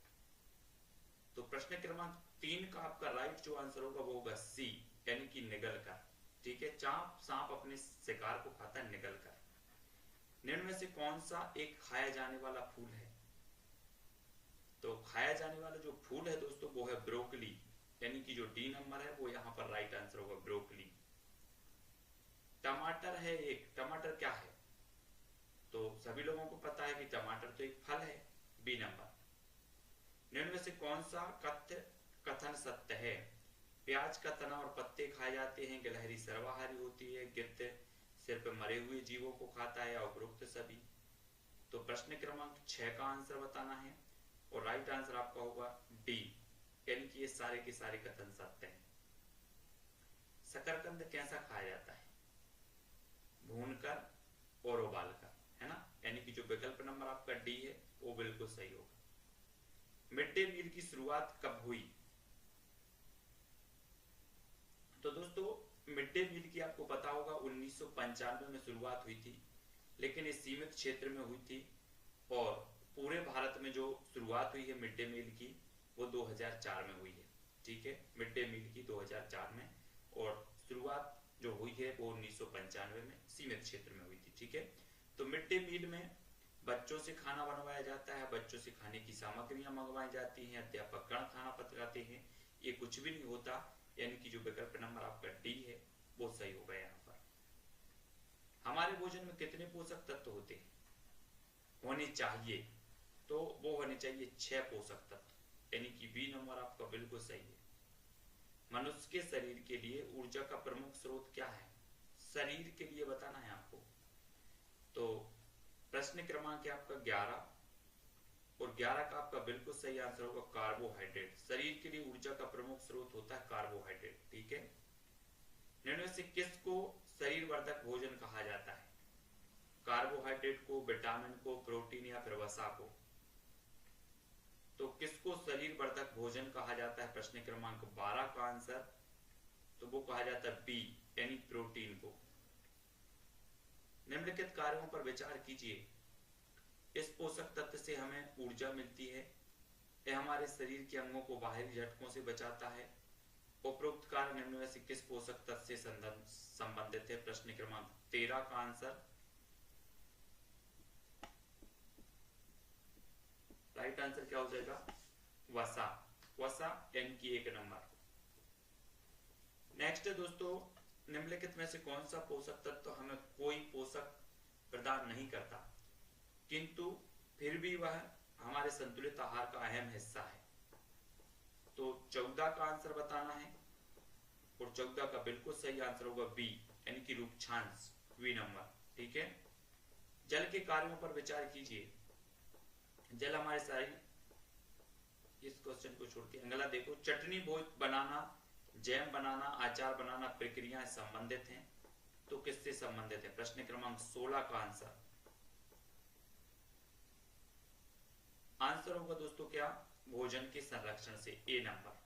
तो प्रश्न क्रमांक 3 का आपका राइट जो आंसर होगा वो होगा सी, यानी कि निगलकर। ठीक है, सांप अपने शिकार को खाता है निगलकर। निम्न में से कौन सा एक खाया जाने वाला फूल है? तो खाया जाने वाला जो फूल है दोस्तों वो है ब्रोकली, यानी कि जो डी नंबर है वो यहां पर राइट आंसर होगा, ब्रोकली। टमाटर है एक, टमाटर क्या है? तो सभी लोगों को पता है कि टमाटर तो एक फल है, बी नंबर। निम्न में से कौन सा कथन सत्य है? प्याज का तना और पत्ते खाए जाते हैं, गिलहरी सर्वाहारी होती है, गिद्ध सिर्फ मरे हुए जीवों को खाता है, उपरोक्त सभी। तो प्रश्न क्रमांक 6 का आंसर बताना है और राइट आंसर आपका होगा डी, यानी कि ये सारे के सारे कथन सत्य हैं। शकरकंद कैसा खाया जाता है? भूनकर और उबालकर, है ना, यानी कि जो विकल्प नंबर आपका डी है वो बिल्कुल सही होगा। मिड डे मील की शुरुआत कब हुई? तो दोस्तों मिड डे मील की आपको पता होगा 1995 में शुरुआत हुई थी, लेकिन इस सीमित क्षेत्र में हुई थी, और पूरे भारत में जो शुरुआत हुई है मिड डे मील की वो 2004 में हुई है। ठीक है, मिड डे मील की 2004 में, और शुरुआत जो हुई है वो 1995 में सीमित क्षेत्र में हुई थी। ठीक है, तो मिड डे मील में बच्चों से खाना बनवाया जाता है, बच्चों से खाने की सामग्रियां मंगवाई जाती हैं, अध्यापक गण खाना पकाते हैं, ये कुछ भी नहीं होता, यानी कि जो विकल्प नंबर आपका डी है वो सही होगा। यहाँ पर हमारे भोजन में कितने पोषक तत्व होते हैं होने चाहिए? तो वो होने चाहिए 6 पोषक तत्व, यानी कि बी नंबर आपका बिल्कुल सही है। मनुष्य के शरीर के लिए ऊर्जा का प्रमुख स्रोत क्या है? शरीर के लिए बताना है आपको। तो प्रश्न क्रमांक है आपका 11, और 11 का आपका बिल्कुल सही आंसर होगा कार्बोहाइड्रेट। शरीर के लिए ऊर्जा का प्रमुख स्रोत होता है कार्बोहाइड्रेट। ठीक है, निम्न से किसको शरीर वर्धक भोजन कहा जाता है? कार्बोहाइड्रेट को, विटामिन को, प्रोटीन या फिर वसा को? तो किसको शरीर वर्धक भोजन कहा जाता है? प्रश्न क्रमांक 12 का आंसर तो वो कहा जाता है बी, यानी प्रोटीन को। निम्नलिखित कार्यों पर विचार कीजिए। इस पोषक तत्व से हमें ऊर्जा मिलती है, यह हमारे शरीर के अंगों को बाहरी झटकों से बचाता है। उपरोक्त कार्य निम्न में से किस पोषक तत्व से संबंधित है? प्रश्न क्रमांक 13 का आंसर राइट आंसर क्या हो जाएगा? वसा। वसा यानी कि 1 नंबर। नेक्स्ट है दोस्तों, निम्नलिखित में से कौन सा पोषक तत्व हमें कोई पोषक प्रदान नहीं करता, किंतु फिर भी वह हमारे संतुलित आहार का अहम हिस्सा है? तो 14 का आंसर बताना है, और 14 का बिल्कुल सही आंसर होगा बी, यानी कि रूक्षांश, वी नंबर। ठीक है, जल के कार्यों पर विचार कीजिए। जल हमारे शरीर, इस क्वेश्चन को छोड़ के अगला देखो। चटनी भोज बनाना जैम बनाना, अचार बनाना प्रक्रियाएं संबंधित हैं, तो किससे संबंधित है? प्रश्न क्रमांक 16 का आंसर होगा दोस्तों क्या? भोजन के संरक्षण से, ए नंबर।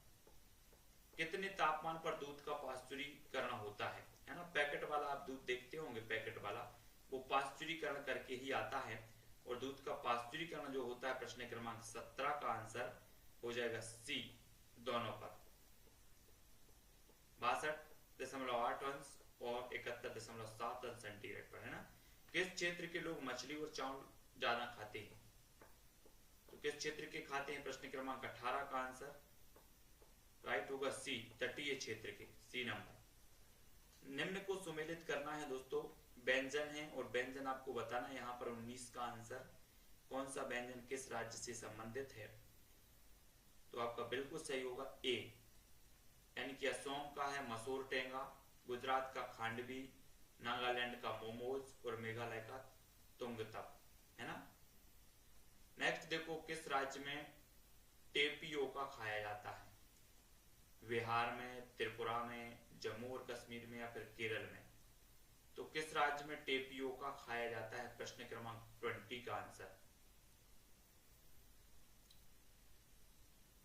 कितने तापमान पर दूध का पाश्चुरीकरण होता है ना? पैकेट वाला आप दूध देखते होंगे, पैकेट वाला वो पाश्चुरीकरण करके ही आता है, और दूध का पाश्चुरीकरण जो होता है प्रश्न क्रमांक 17 का आंसर हो जाएगा सी, दोनों पर 62.8 अंश और 71.7 अंश सेंटीग्रेड पर, है ना? किस क्षेत्र के लोग मछली और चावल ज्यादा खाते हैं? तो किस क्षेत्र के खाते हैं? प्रश्न क्रमांक 18 का आंसर राइट होगा सी, तटीय क्षेत्र के, सी नंबर। निम्न को सुमेलित करना है दोस्तों, व्यंजन है और व्यंजन आपको बताना है। यहाँ पर 19 का आंसर कौन सा व्यंजन किस राज्य से संबंधित है? तो आपका बिल्कुल सही होगा ए, यानी कि असोम का है मसूर टेंगा, गुजरात का खांडवी, नागालैंड का मोमोज और मेघालय का तुंगतप, है ना? नेक्स्ट देखो, किस राज्य में टेपियोका खाया जाता है? बिहार में, त्रिपुरा में, जम्मू और कश्मीर में या फिर केरल में? तो किस राज्य में टेपियोका खाया जाता है? प्रश्न क्रमांक 20 का आंसर।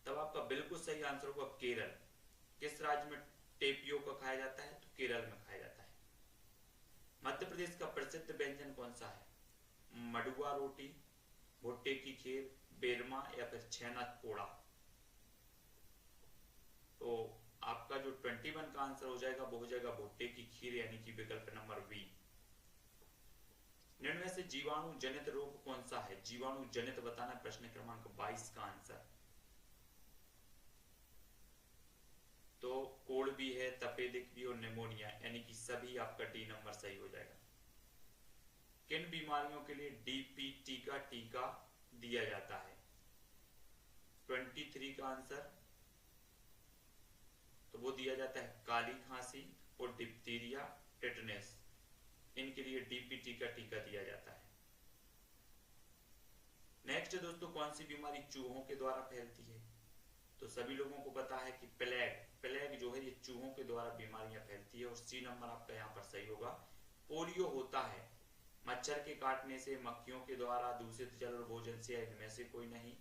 तब आपका बिल्कुल सही आंसर होगा केरल। किस राज्य में टेपियोका खाया जाता है? तो केरल में खाया जाता है। मध्य प्रदेश का प्रसिद्ध व्यंजन कौन सा है? मडुआ रोटी, भुट्टे की खीर, बेरमा या फिर छेना पोड़ा? तो आपका जो 21 का आंसर हो जाएगा वो हो जाएगा भुट्टे की खीर, यानी कि विकल्प नंबर बी। निम्न में से जीवाणु जनित रोग कौन सा है? जीवाणु जनित बताना, प्रश्न क्रमांक 22 का आंसर। तो कोड़ भी है, तपेदिक भी और निमोनिया, यानी कि सभी आपका डी नंबर सही हो जाएगा। किन बीमारियों के लिए डीपीटी का टीका दिया जाता है? 23 का आंसर तो वो दिया जाता है काली खांसी और डिप्थीरिया, टेटनस, इनके लिए डीपीटी का टीका दिया जाता है। नेक्स्ट दोस्तों, कौन सी बीमारी चूहों के द्वारा फैलती है? तो सभी लोगों को पता है कि प्लेग जो है ये चूहों के द्वारा बीमारियां फैलती है, और सी नंबर आपका यहाँ पर सही होगा। पोलियो होता है मच्छर के काटने से, मक्खियों के द्वारा, दूषित जल और भोजन से, इनमें से कोई नहीं।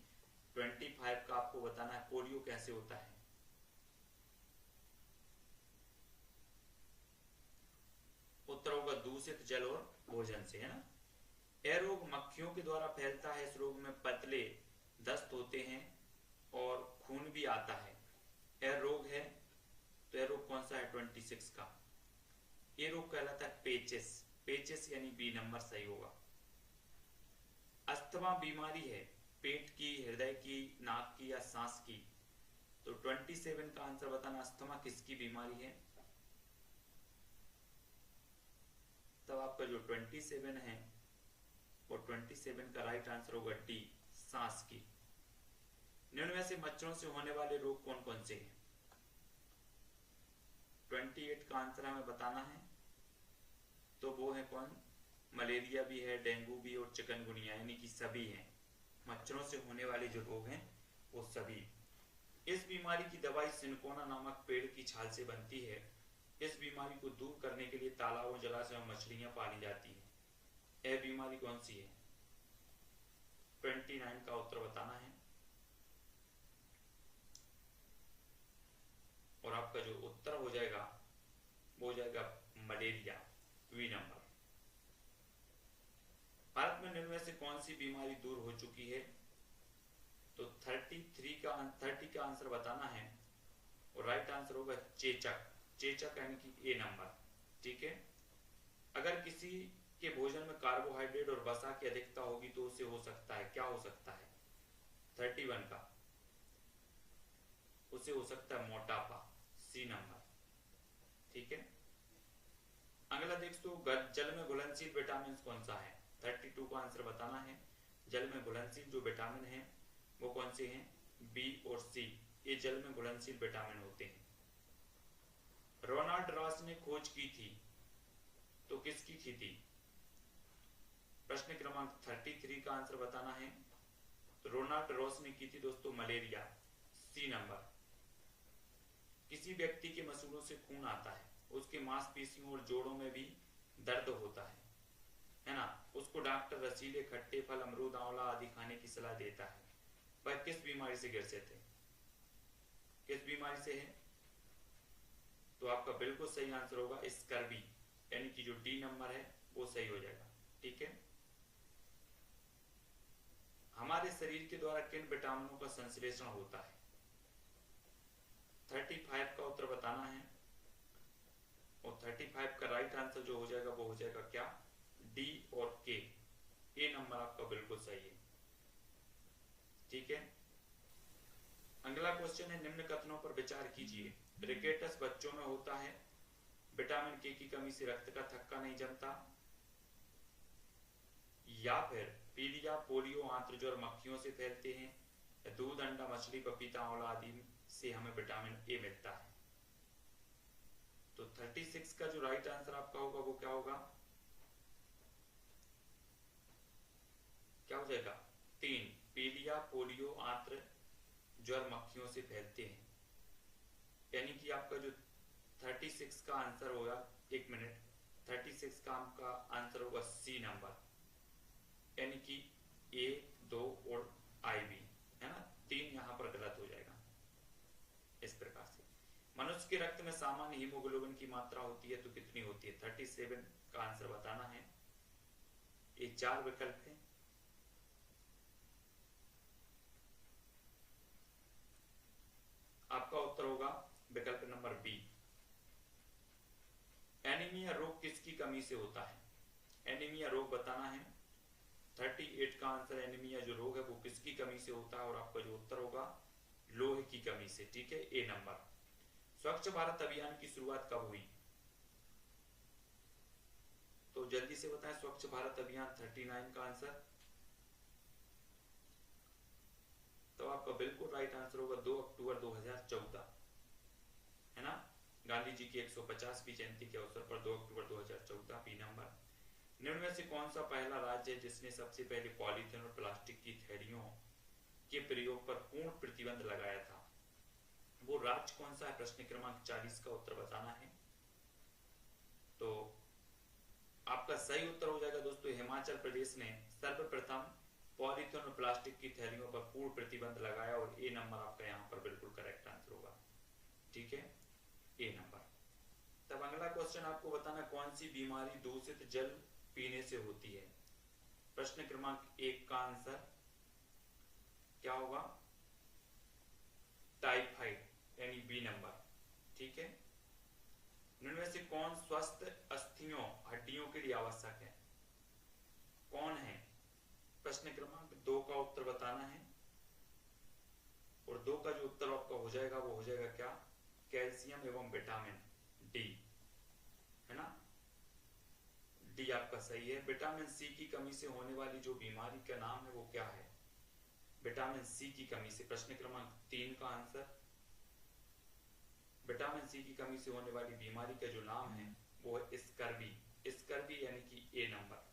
25 का आपको बताना है पोलियो कैसे होता है। उत्तर होगा दूषित जल और भोजन से, है ना? यह रोग मक्खियों के द्वारा फैलता है। इस रोग में पतले दस्त होते हैं और खून भी आता है। यह रोग है, तो यह रोग कौन सा है? 26 का। यह रोग कहलाता है पेचिस, पेचिस यानी बी नंबर सही होगा। अस्थमा बीमारी है पेट की, हृदय की, नाक की या सांस की? तो 27 का आंसर बताना, अस्थमा किसकी बीमारी है? तब आपका जो 27 है और 27 का राइट आंसर होगा डी, सांस की। निम्न में से मच्छरों से होने वाले रोग कौन कौन से हैं? 28 का आंसर हमें बताना है। तो वो है कौन? मलेरिया भी है, डेंगू भी और चिकनगुनिया, यानी कि सभी हैं। मच्छरों से होने वाले जो रोग हैं वो सभी। इस बीमारी की दवाई सिनकोना नामक पेड़ की छाल से बनती है। इस बीमारी को दूर करने के लिए तालाबों, जलाशयों में मछलियां पाली जाती है। यह बीमारी कौन सी है? 29 का उत्तर बताना है, और आपका जो उत्तर हो जाएगा वो हो जाएगा मलेरिया, वी नंबर। भारत में निम्न में से कौन सी बीमारी दूर हो चुकी है? तो 30 का आंसर बताना है, और राइट आंसर होगा चेचक, चेचक यानी कि ए नंबर। ठीक है, अगर किसी के भोजन में कार्बोहाइड्रेट और वसा की अधिकता होगी तो उसे हो सकता है, क्या हो सकता है? 31 का, उसे हो सकता है मोटापा, सी नंबर। ठीक है, अगला देखो, जल में घुलनशील विटामिन कौन सा है? 32 का आंसर बताना है। जल में घुलनशील जो विटामिन है वो कौन से हैं? बी और सी, ये जल में घुलनशील विटामिन होते हैं। रोनाल्ड रॉस ने खोज की थी, तो किसकी की थी? प्रश्न क्रमांक 33 का आंसर बताना है। तो रोनाल्ड रॉस ने की थी दोस्तों मलेरिया, सी नंबर। किसी व्यक्ति के मसूड़ों से खून आता है, उसके मांसपेशियों और जोड़ों में भी दर्द होता है ना, उसको डॉक्टर रसीले खट्टे फल, अमरूद, आंवला आदि खाने की सलाह देता है। वह किस बीमारी से ग्रसित है? किस बीमारी से है? तो आपका बिल्कुल सही आंसर होगा स्कर्वी, यानी कि जो डी नंबर है वो सही हो जाएगा। ठीक है। हमारे शरीर के द्वारा किन विटामिनों का संश्लेषण होता है? 35 का उत्तर बताना है, और 35 का राइट आंसर जो हो जाएगा वो हो जाएगा क्या? डी और के। ए नंबर आपका बिल्कुल सही है। ठीक है। अगला क्वेश्चन है, निम्न कथनों पर विचार कीजिए। रिकेटस बच्चों में होता है, विटामिन के की कमी से रक्त का थक्का नहीं जमता, या फिर पीलिया, पोलियो, आंत्रज्वर मक्खियों से फैलते हैं, या दूध, अंडा, मछली, पपीता, आंवला आदि से हमें विटामिन ए मिलता है। तो 36 का जो राइट आंसर आपका होगा वो क्या होगा? क्या हो जाएगा? 3, पीलिया, पोलियो, आंत्र ज्वर मक्खियों से फैलते हैं, यानी कि आपका जो 36 का आंसर होगा, 1 मिनट, 36 का आपका आंसर होगा सी नंबर, यानी कि ए, 2 और आई बी, है ना। 3 यहां पर गलत हो जाएगा। इस प्रकार से मनुष्य के रक्त में सामान्य हीमोग्लोबिन की मात्रा होती है तो कितनी होती है? 37 का आंसर बताना है। ये 4 विकल्प है। आपका उत्तर होगा विकल्प नंबर बी। एनीमिया रोग किसकी कमी से होता है? एनीमिया रोग बताना है। 38 का आंसर, एनीमिया जो रोग है वो किसकी कमी से होता है, और आपका जो उत्तर होगा लोहे की कमी से। ठीक है, ए नंबर। स्वच्छ भारत अभियान की शुरुआत कब हुई? तो जल्दी से बताएं, स्वच्छ भारत अभियान 39 का आंसर। तो आपका बिल्कुल राइट आंसर होगा 2 अक्टूबर 2014, है ना। गांधी जी की 150वीं जयंती के अवसर पर 2 अक्टूबर 2014, बी नंबर। निम्न में से कौन सा पहला राज्य है जिसने सबसे पहले पॉलीथीन और प्लास्टिक की थैलियों के प्रयोग पर पूर्ण प्रतिबंध लगाया था? वो राज्य कौन सा है? प्रश्न क्रमांक 40 का उत्तर बताना है। तो आपका सही उत्तर हो जाएगा दोस्तों, हिमाचल प्रदेश ने सर्वप्रथम पॉलीथीन और प्लास्टिक की थैलियों पर पूर्ण प्रतिबंध लगाया, और ए नंबर आपका यहाँ पर बिल्कुल करेक्ट आंसर होगा। ठीक है, ए नंबर। तब अगला क्वेश्चन आपको बताना, कौन सी बीमारी दूषित जल पीने से होती है? प्रश्न क्रमांक 1 का आंसर क्या होगा? टाइफाइड, यानी बी नंबर। ठीक है। इनमें से कौन स्वस्थ अस्थियों, हड्डियों के लिए आवश्यक है? कौन है? प्रश्न क्रमांक 2 का उत्तर बताना है, और 2 का जो उत्तर आपका हो जाएगा वो हो जाएगा क्या? कैल्शियम एवं विटामिन डी, है ना। डी आपका सही है। विटामिन सी की कमी से होने वाली जो बीमारी का नाम है वो क्या है? विटामिन सी की कमी से। प्रश्न क्रमांक 3 का आंसर, विटामिन सी की कमी से होने वाली बीमारी का जो नाम है वो है स्कर्वी। स्कर्वी यानी कि ए नंबर।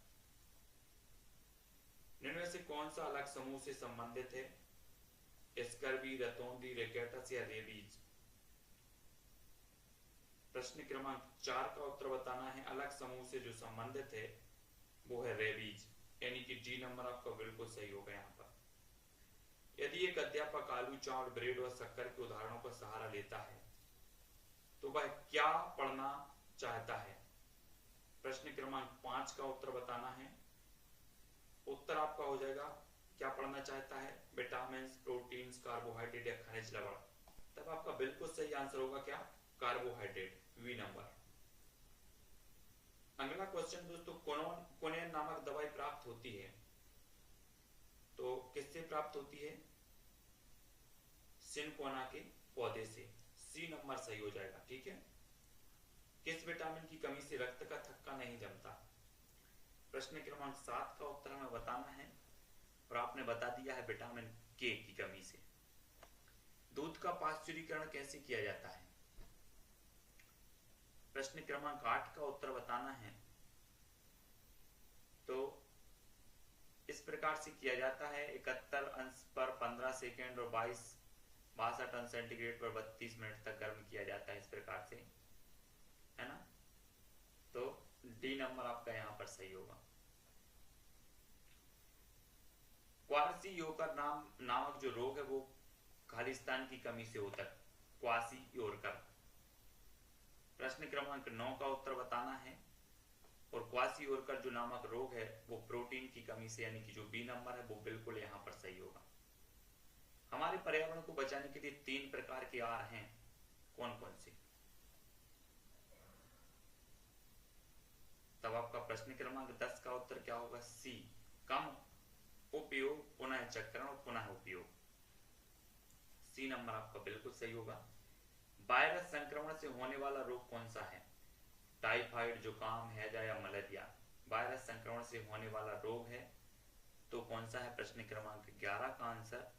इनमें से कौन सा अलग समूह से संबंधित है? स्कर्वी, रतौंधी, रिकेटस या रेबीज? प्रश्न क्रमांक 4 का उत्तर बताना है। अलग समूह से जो संबंधित है वो है रेबीज, यानी कि डी नंबर आपका बिल्कुल सही होगा यहाँ पर। यदि एक अध्यापक आलू, चावल, ब्रेड और शक्कर के उदाहरणों का सहारा लेता है तो वह क्या पढ़ना चाहता है? प्रश्न क्रमांक 5 का उत्तर बताना है। उत्तर आपका हो जाएगा, क्या पढ़ना चाहता है? विटामिन, प्रोटीन्स, कार्बोहाइड्रेट या खनिज लवण? तब आपका बिल्कुल सही आंसर होगा क्या? Carbohydrate, B number. अगला क्वेश्चन दोस्तों, कोनेन नामक दवाई प्राप्त होती है तो किससे प्राप्त होती है? सिनकोना के पौधे से। सी नंबर सही हो जाएगा। ठीक है। किस विटामिन की कमी से रक्त का थक्का नहीं जमता? प्रश्न क्रमांक 7 का उत्तर हमें बताना है, और आपने बता दिया है विटामिन के की कमी से। दूध का पाश्चुरीकरण कैसे किया जाता है? प्रश्न क्रमांक 8 का उत्तर बताना है। तो इस प्रकार से किया जाता है, 71 अंश पर 15 सेकेंड और 22 62 अंश सेंटीग्रेड पर 32 मिनट तक गर्म किया जाता है, इस प्रकार से, है ना। तो डी नंबर आपका यहाँ पर सही होगा। क्वार्सियोकर नामक जो रोग है वो खालिस्तान की कमी से होता है, क्वासियोकर। प्रश्न क्रमांक 9 का उत्तर बताना है। और क्वासियोकर जो नामक रोग है वो प्रोटीन की कमी से, यानी कि जो बी नंबर है वो बिल्कुल यहाँ पर सही होगा। हमारे पर्यावरण को बचाने के लिए 3 प्रकार के आहार हैं, कौन कौन से? तब आपका प्रश्न क्रमांक 10 का उत्तर क्या होगा? सी, कम उपयोग, पुनः चक्रण और पुनः उपयोग। सी नंबर आपका बिल्कुल सही होगा। वायरस संक्रमण से होने वाला रोग कौन सा है? टाइफाइड, जुकाम, हैजा या मलेरिया? वायरस संक्रमण से होने वाला रोग है तो कौन सा है? प्रश्न क्रमांक 11 का आंसर,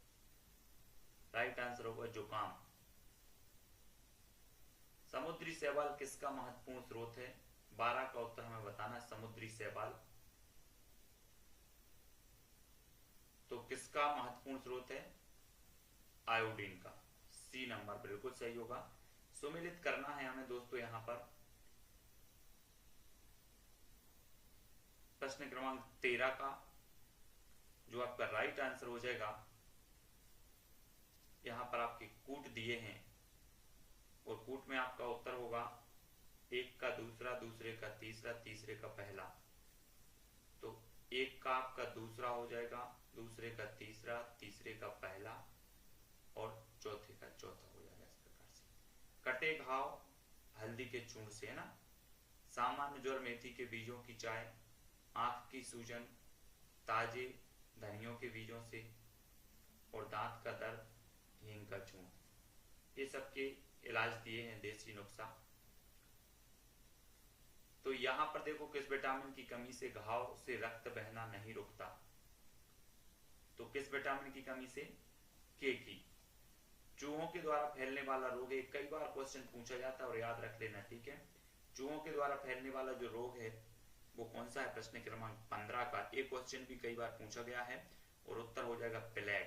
राइट आंसर होगा जुकाम। समुद्री शैवाल किसका महत्वपूर्ण स्रोत है? 12 का उत्तर हमें बताना है। समुद्री शैवाल तो किसका महत्वपूर्ण स्रोत है? आयोडीन का। सी नंबर बिल्कुल सही होगा। सुमेलित करना है हमें दोस्तों यहां पर प्रश्न क्रमांक 13 का, जो आपका राइट आंसर हो जाएगा। यहां पर आपके कूट दिए हैं और कूट में आपका उत्तर होगा एक का दूसरा, दूसरे का तीसरा, तीसरे का पहला। तो एक का आपका दूसरा हो जाएगा, दूसरे का तीसरा, तीसरे का पहला और चौथे का चौथा हो जाएगा, इस प्रकार से। कटे घाव हल्दी के चूर्ण से, है ना। सामान्य ज्वर मेथी के बीजों की चाय, आंख की सूजन ताजे धनियों के बीजों से, और दांत का दर्द हींग का चूर्ण। ये सबके इलाज दिए हैं, देसी नुस्खा। तो यहां पर देखो किस विटामिन की कमी से घाव से रक्त बहना नहीं रुकता? तो किस विटामिन की कमी से? के की। चूहों के द्वारा फैलने वाला रोग है, कई बार क्वेश्चन पूछा जाता है और याद रख लेना, ठीक है। चूहों के द्वारा फैलने वाला जो रोग है वो कौन सा है? प्रश्न क्रमांक 15 का। एक क्वेश्चन भी कई बार पूछा गया है और उत्तर हो जाएगा प्लेग।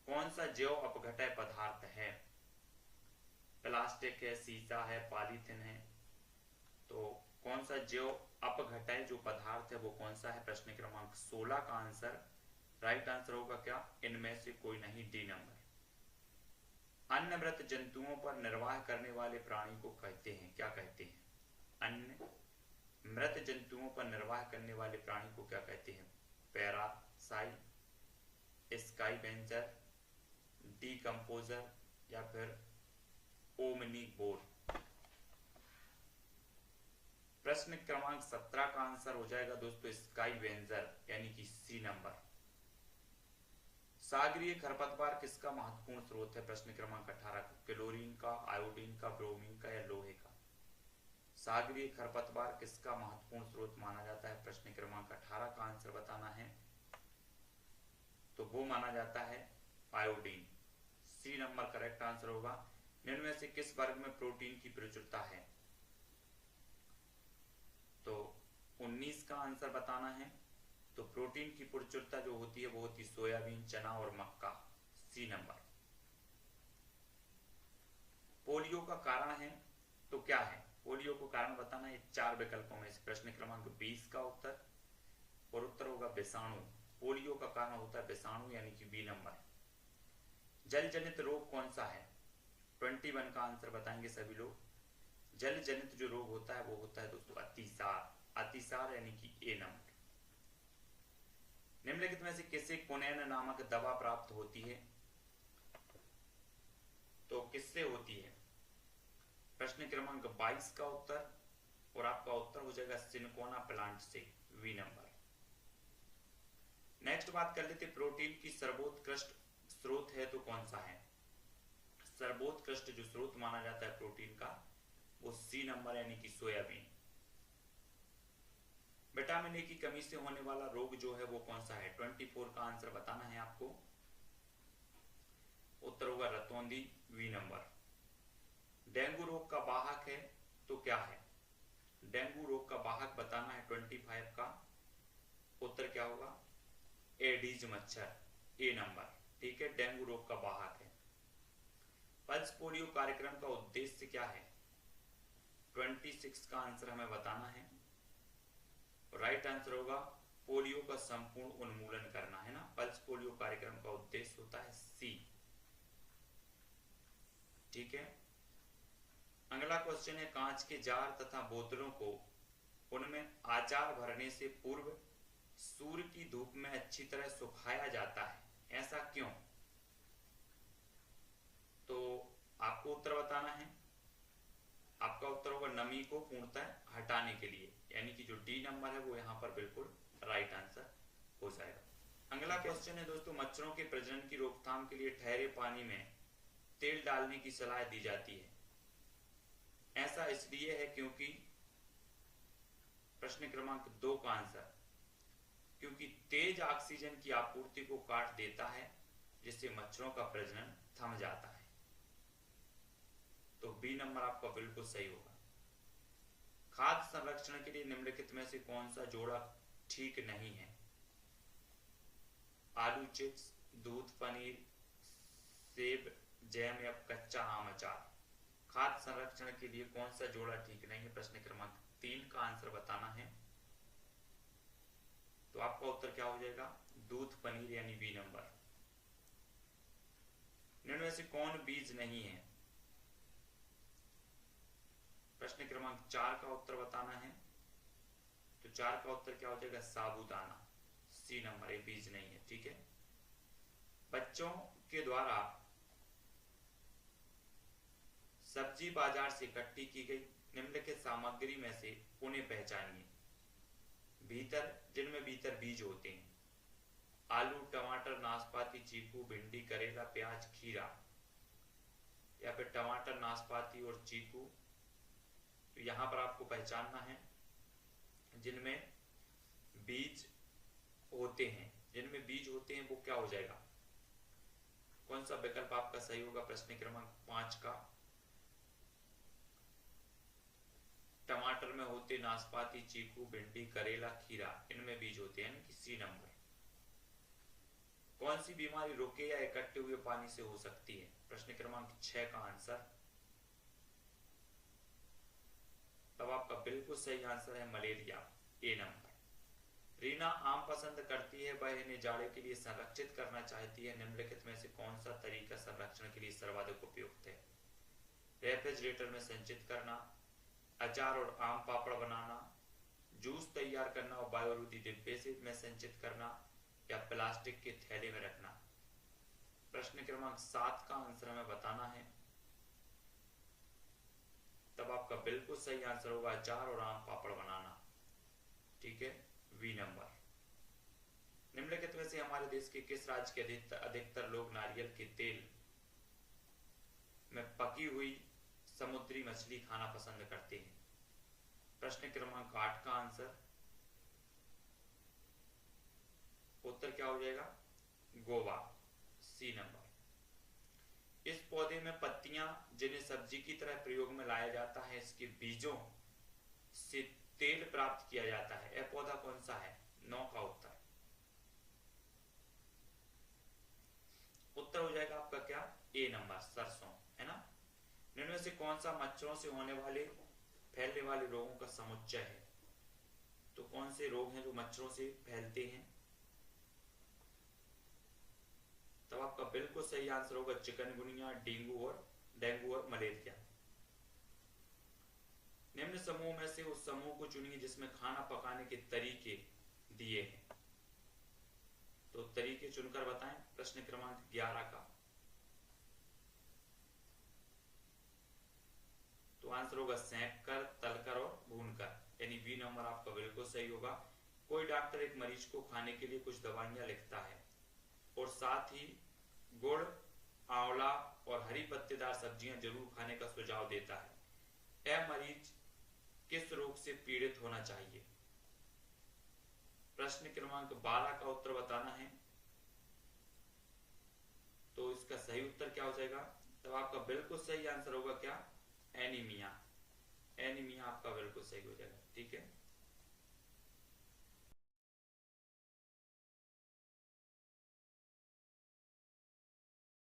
कौन सा जैव अपघटय पदार्थ है? प्लास्टिक है, शीशा है, पॉलीथिन है? तो कौन सा जैव अपघटय जो पदार्थ है वो कौन सा है? प्रश्न क्रमांक 16 का आंसर, राइट आंसर होगा क्या? इनमें से कोई नहीं, डी नंबर। अन्य मृत जंतुओं पर निर्वाह करने वाले प्राणी को कहते हैं, क्या कहते हैं? अन्य मृत जंतुओं पर निर्वाह करने वाले प्राणी को क्या कहते हैं? पैरासाइट, स्काइवेंजर, डीकंपोजर या फिर ओमनीवोर? प्रश्न क्रमांक 17 का आंसर हो जाएगा दोस्तों स्काइवेंजर, यानी कि सी नंबर। सागरीय खरपतवार किसका महत्वपूर्ण स्रोत है? प्रश्न क्रमांक 18 का। क्लोरीन का, आयोडीन का, ब्रोमीन का या लोहे का? सागरीय खरपतवार किसका महत्वपूर्ण स्रोत माना जाता है? प्रश्न क्रमांक 18 का आंसर बताना है। तो वो माना जाता है iodine. C number correct answer होगा। निम्न में से किस वर्ग में प्रोटीन की प्रचुरता है? तो 19 का आंसर बताना है। तो प्रोटीन की प्रचुरता जो होती है वो होती है सोयाबीन, चना और मक्का। सी नंबर। पोलियो का कारण है तो क्या है? पोलियो को कारण बताना है 4 विकल्पों में से। प्रश्न क्रमांक 20 का उत्तर, और उत्तर होगा विषाणु। पोलियो का कारण होता है विषाणु, यानी कि बी नंबर। जल जनित रोग कौन सा है? 21 का आंसर बताएंगे सभी लोग। जल जनित जो रोग होता है वो होता है दोस्तों अतिसार। अतिसार यानी कि ए नंबर। निम्नलिखित में से किसे कोनेन नामक दवा प्राप्त होती है? तो किससे होती है? प्रश्न क्रमांक 22 का उत्तर, और आपका उत्तर हो जाएगा सिनकोना प्लांट से, वी नंबर। नेक्स्ट बात कर लेते, प्रोटीन की सर्वोत्कृष्ट स्रोत है तो कौन सा है? सर्वोत्कृष्ट जो स्रोत माना जाता है प्रोटीन का वो सी नंबर, यानी कि सोयाबीन। विटामिन ए की कमी से होने वाला रोग जो है वो कौन सा है? 24 का आंसर बताना है आपको। उत्तर होगा रतौंधी, वी नंबर। डेंगू रोग का वाहक है तो क्या है? डेंगू रोग का वाहक बताना है 25 का। उत्तर क्या होगा? एडीज मच्छर, ए नंबर। ठीक है, डेंगू रोग का वाहक है। पल्स पोलियो कार्यक्रम का उद्देश्य क्या है? 26 का आंसर हमें बताना है। राइट आंसर होगा पोलियो का संपूर्ण उन्मूलन करना, है ना। पल्स पोलियो कार्यक्रम का उद्देश्य होता है सी। ठीक है। अगला क्वेश्चन है, कांच के जार तथा बोतलों को उनमें आचार भरने से पूर्व सूर्य की धूप में अच्छी तरह सुखाया जाता है, ऐसा क्यों? तो आपको उत्तर बताना है। आपका उत्तर होगा नमी को पूर्णतः हटाने के लिए, यानी कि जो डी नंबर है वो यहाँ पर बिल्कुल राइट आंसर हो जाएगा। अगला क्वेश्चन है दोस्तों, मच्छरों के प्रजनन की रोकथाम के लिए ठहरे पानी में तेल डालने की सलाह दी जाती है, ऐसा इसलिए है क्योंकि, प्रश्न क्रमांक 2 का आंसर, क्योंकि तेज ऑक्सीजन की आपूर्ति को काट देता है जिससे मच्छरों का प्रजनन थम जाता है। तो बी नंबर आपका बिल्कुल सही होगा। खाद्य संरक्षण के लिए निम्नलिखित में से कौन सा जोड़ा ठीक नहीं है? आलू चिप्स, दूध, पनीर, सेब, जैम या कच्चा आम अचार। खाद्य संरक्षण के लिए कौन सा जोड़ा ठीक नहीं है? प्रश्न क्रमांक 3 का आंसर बताना है। तो आपका उत्तर क्या हो जाएगा? दूध, पनीर, यानी बी नंबर। निम्न में से कौन बीज नहीं है? प्रश्न क्रमांक 4 का उत्तर बताना है। तो 4 का उत्तर क्या हो जाएगा? साबूदाना, सी नंबर, ये बीज नहीं है। ठीक है। बच्चों के द्वारा सब्जी बाजार से इकट्ठी की गई निम्नलिखित सामग्री में से उन्हें पहचानिए। भीतर, जिनमें भीतर बीज होते हैं। आलू, टमाटर, नाशपाती, चीकू, भिंडी, करेला, प्याज, खीरा, या फिर टमाटर, नाशपाती और चीकू। तो यहां पर आपको पहचानना है जिनमें बीज होते हैं। जिनमें बीज होते हैं वो क्या हो जाएगा? कौन सा विकल्प आपका सही होगा? प्रश्न क्रमांक 5 का। टमाटर में होते नाशपाती, चीकू, भिंडी, करेला, खीरा, इनमें बीज होते हैं, कि सी नंबर। कौन सी बीमारी रुके या इकट्ठे हुए पानी से हो सकती है? प्रश्न क्रमांक 6 का आंसर। तब आपका बिल्कुल सही आंसर है मलेरिया, ए नंबर। रीना आम पसंद करती है, वह इन्हें जाड़े के लिए संरक्षित करना चाहती है। निम्नलिखित में से कौन सा तरीका संरक्षण के लिए सर्वाधिक उपयुक्त है? रेफ्रिजरेटर में संचित करना, अचार और आम पापड़ बनाना, जूस तैयार करना और बायोरोधी डिब्बे से में संचित करना, या प्लास्टिक के थैले में रखना। प्रश्न क्रमांक 7 का आंसर हमें बताना है। तब आपका बिल्कुल सही आंसर होगा अचार और आम पापड़ बनाना। ठीक है, वी नंबर। निम्नलिखित में से हमारे देश के किस राज्य के अधिकतर लोग नारियल के तेल में पकी हुई समुद्री मछली खाना पसंद करते हैं? प्रश्न क्रमांक 8 का आंसर, उत्तर क्या हो जाएगा? Goa, C number. इस पौधे में पत्तियां जिन्हें सब्जी की तरह प्रयोग में लाया जाता है, इसके बीजों से तेल प्राप्त किया जाता है, यह पौधा कौन सा है? 9 का उत्तर। उत्तर हो जाएगा आपका क्या? ए नंबर, सरसों, है ना। इनमें से कौन सा मच्छरों से होने वाले फैलने वाले रोगों का समुच्चय है? तो कौन से रोग हैं जो मच्छरों से फैलते हैं? तब आपका बिल्कुल सही आंसर होगा चिकनगुनिया, डेंगू और मलेरिया। निम्न समूह में से उस समूह को चुनिए जिसमें खाना पकाने के तरीके दिए हैं। तो तरीके चुनकर बताएं। प्रश्न क्रमांक 11 का। तो आंसर होगा सेंक कर, तलकर और भूनकर, यानी बी नंबर आपका बिल्कुल सही होगा। कोई डॉक्टर एक मरीज को खाने के लिए कुछ दवाइयां लिखता है और साथ ही गुड़, आंवला और हरी पत्तेदार सब्जियां जरूर खाने का सुझाव देता है। यह मरीज किस रोग से पीड़ित होना चाहिए? प्रश्न क्रमांक 12 का उत्तर बताना है। तो इसका सही उत्तर क्या हो जाएगा? तब आपका बिल्कुल सही आंसर होगा क्या? एनीमिया। एनीमिया आपका बिल्कुल सही हो जाएगा। ठीक है।